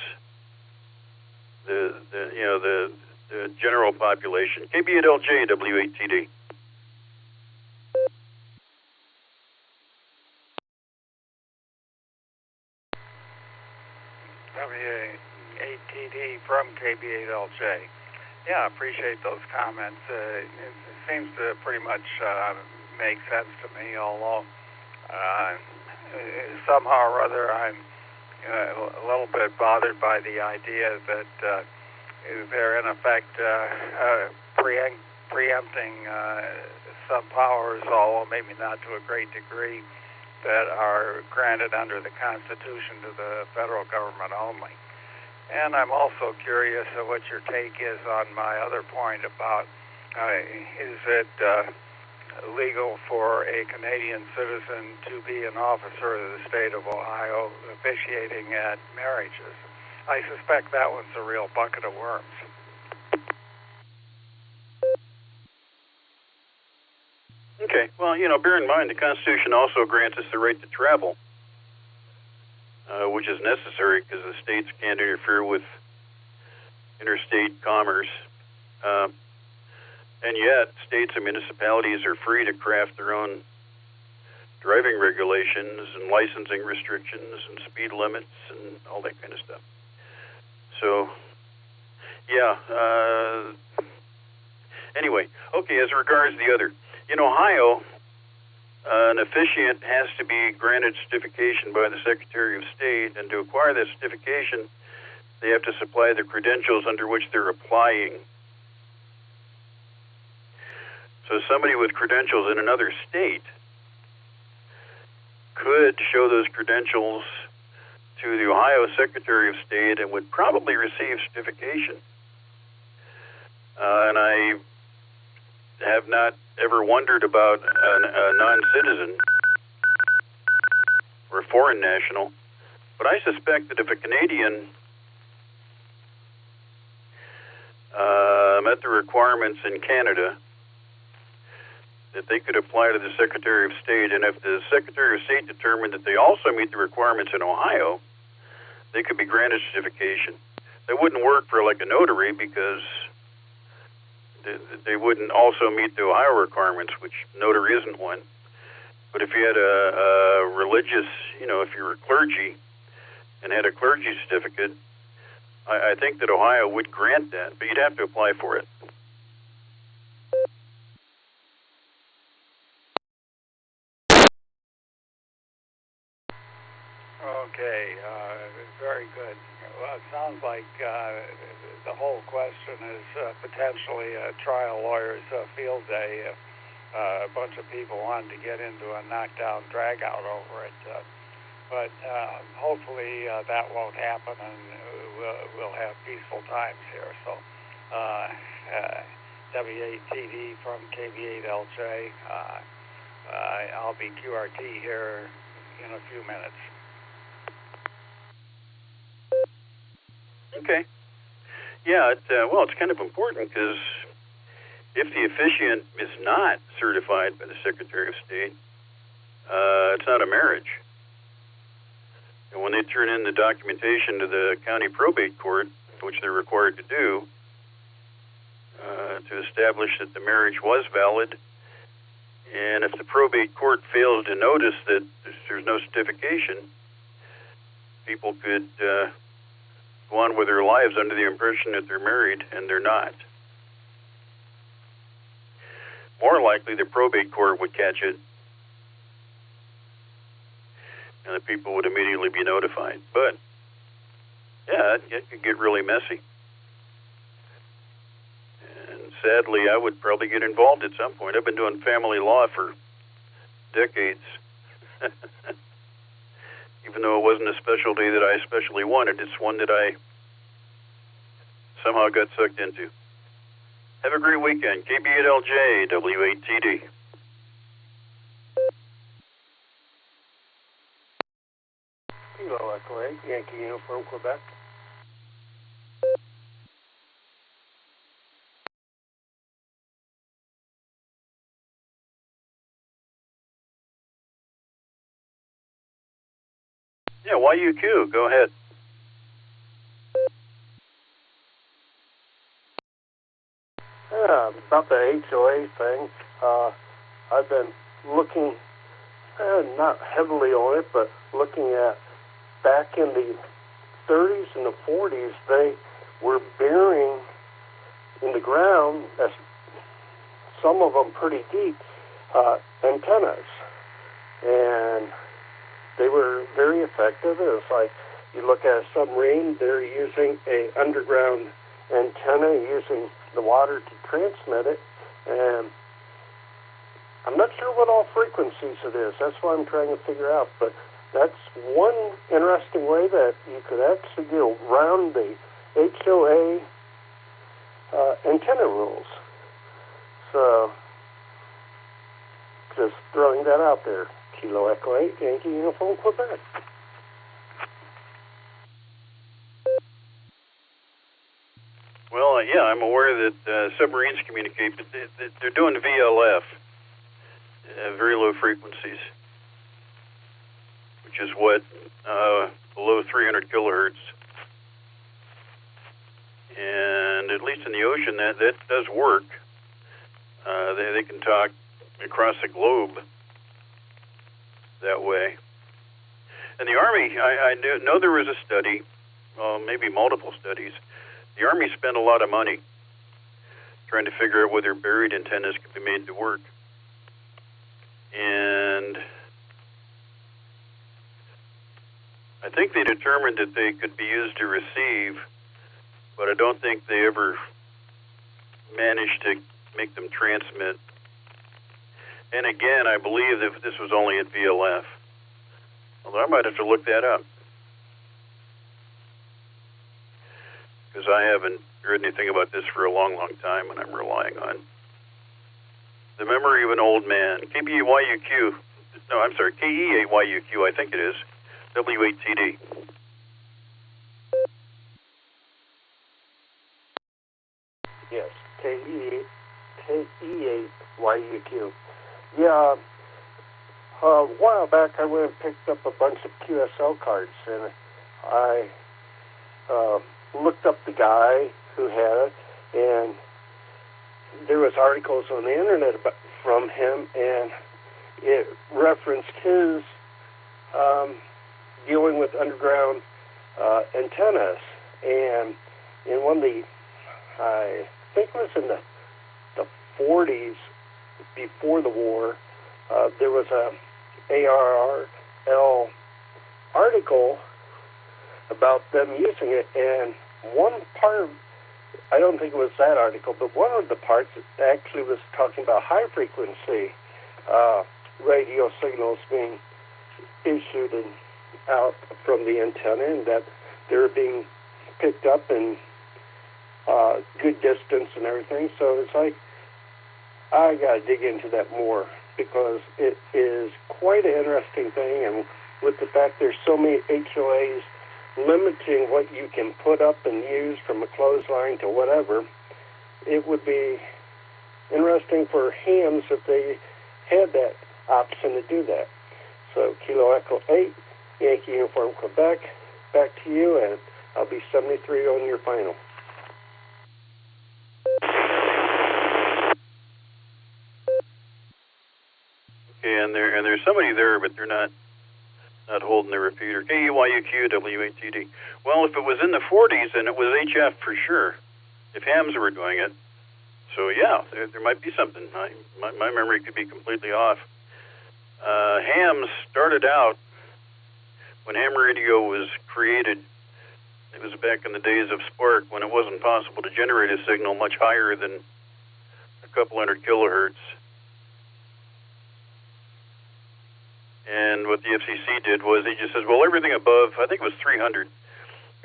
the general population. KB8LJ W8TD. W8TD from KB8LJ. Yeah, I appreciate those comments. It seems to pretty much make sense to me, although somehow or other I'm a little bit bothered by the idea that they're in effect preempting some powers, although maybe not to a great degree, that are granted under the Constitution to the federal government only. And I'm also curious what your take is on my other point about is it legal for a Canadian citizen to be an officer of the state of Ohio officiating at marriages? I suspect that one's a real bucket of worms. Okay, well, bear in mind the Constitution also grants us the right to travel, which is necessary because the states can't interfere with interstate commerce. And yet, states and municipalities are free to craft their own driving regulations and licensing restrictions and speed limits and all that kind of stuff. So, yeah. Anyway, okay, as regards the other. In Ohio, an officiant has to be granted certification by the Secretary of State, and to acquire that certification, they have to supply the credentials under which they're applying. So somebody with credentials in another state could show those credentials to the Ohio Secretary of State and would probably receive certification. And I have not ever wondered about a non-citizen or a foreign national, but I suspect that if a Canadian met the requirements in Canada, that they could apply to the Secretary of State, and if the Secretary of State determined that they also meet the requirements in Ohio, they could be granted certification. That wouldn't work for like a notary because they wouldn't also meet the Ohio requirements, which notary isn't one. But if you had a religious, if you were clergy and had a clergy certificate, I think that Ohio would grant that, but you'd have to apply for it. Okay, very good. Well, it sounds like the whole question is potentially a trial lawyer's field day if a bunch of people wanted to get into a knockdown, drag-out over it. But hopefully that won't happen, and we'll have peaceful times here. So W8TD from KB8LJ. I'll be QRT here in a few minutes. Okay. Yeah, it's kind of important because if the officiant is not certified by the Secretary of State, it's not a marriage. And when they turn in the documentation to the county probate court, which they're required to do, to establish that the marriage was valid, and if the probate court fails to notice that there's no certification, people could go on with their lives under the impression that they're married, and they're not. More likely, the probate court would catch it, and the people would immediately be notified. But, yeah, it could get really messy. And sadly, I would probably get involved at some point. I've been doing family law for decades. Even though it wasn't a specialty that I especially wanted, it's one that I somehow got sucked into. Have a great weekend. KB8LJ, W8TD. Kilo Echo 8, Yankee Uniform, Quebec. Yeah, YUQ, go ahead. Yeah, about the HOA thing. I've been looking, not heavily on it, but looking at back in the 30s and the 40s, they were burying in the ground, some of them pretty deep, antennas. And they were very effective. It was like you look at a submarine, they're using a underground antenna, using the water to transmit it, and I'm not sure what all frequencies it is. That's what I'm trying to figure out, but that's one interesting way that you could actually get around the HOA antenna rules. So, just throwing that out there. Kilo Echo 8, Yankee Uniform, Quebec. Well, yeah, I'm aware that submarines communicate, but they're doing VLF, very low frequencies, which is what, below 300 kilohertz. And at least in the ocean, that does work. They can talk across the globe that way. And the Army, I know there was a study, well, maybe multiple studies. The Army spent a lot of money trying to figure out whether buried antennas could be made to work. And I think they determined that they could be used to receive, but I don't think they ever managed to make them transmit. And again, I believe that this was only at VLF. Although I might have to look that up, because I haven't heard anything about this for a long, long time, and I'm relying on the memory of an old man. KE8YUQ, I think it is, W8TD. Yes, KE8YUQ. Yeah, a while back I went and picked up a bunch of QSL cards, and I looked up the guy who had it, and there was articles on the internet from him, and it referenced his dealing with underground antennas. And in one of the, I think it was in the 40s, before the war, there was a ARRL article about them using it, and one part, I don't think it was that article, but one of the parts actually was talking about high frequency radio signals being issued and out from the antenna, and that they were being picked up in good distance and everything. So it's like I got to dig into that more because it is quite an interesting thing, and with the fact there's so many HOAs limiting what you can put up and use from a clothesline to whatever, it would be interesting for hams if they had that option to do that. So Kilo Echo 8, Yankee Uniform Quebec, back to you, and I'll be 73 on your final. Okay, and there's somebody there, but they're not holding the repeater. KEYUQ W8TD. Well, if it was in the 40s, then it was HF for sure, if hams were doing it. So yeah, there might be something. My memory could be completely off. Hams started out when ham radio was created. It was back in the days of Spark when it wasn't possible to generate a signal much higher than a couple hundred kilohertz. And what the FCC did was they just said, well, everything above, I think it was 300,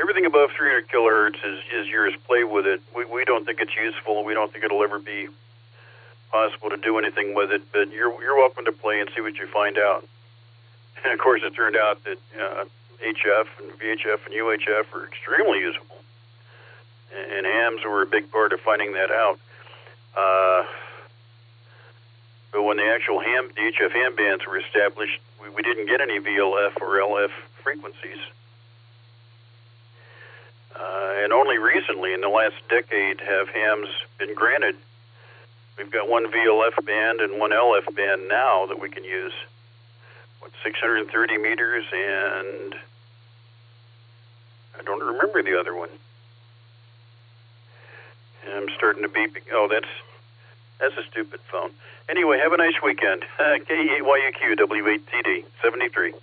everything above 300 kilohertz is yours. Play with it. We don't think it's useful. We don't think it'll ever be possible to do anything with it, but you're welcome to play and see what you find out. And of course, it turned out that HF and VHF and UHF are extremely useful, and hams were a big part of finding that out. But when the actual the HF ham bands were established, we didn't get any VLF or LF frequencies. And only recently, in the last decade, have hams been granted. We've got one VLF band and one LF band now that we can use. 630 meters, and I don't remember the other one. And I'm starting to beep. Oh, that's a stupid phone. Anyway, have a nice weekend. KEYUQ W8TD 73.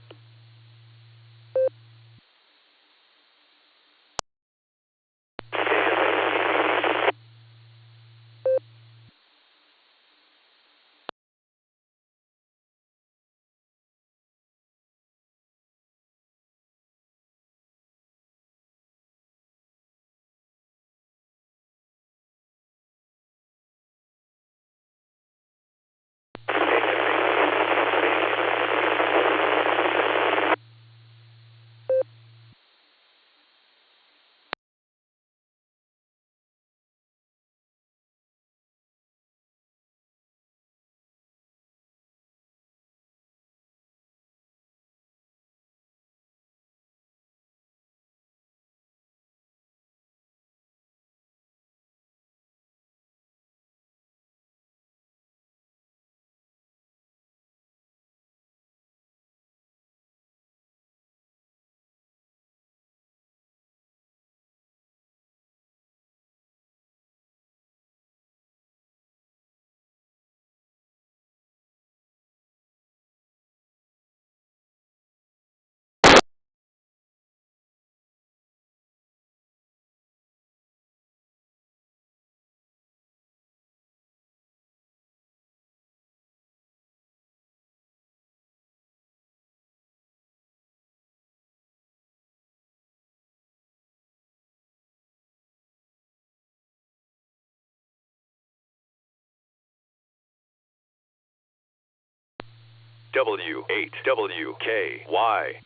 W8WKY.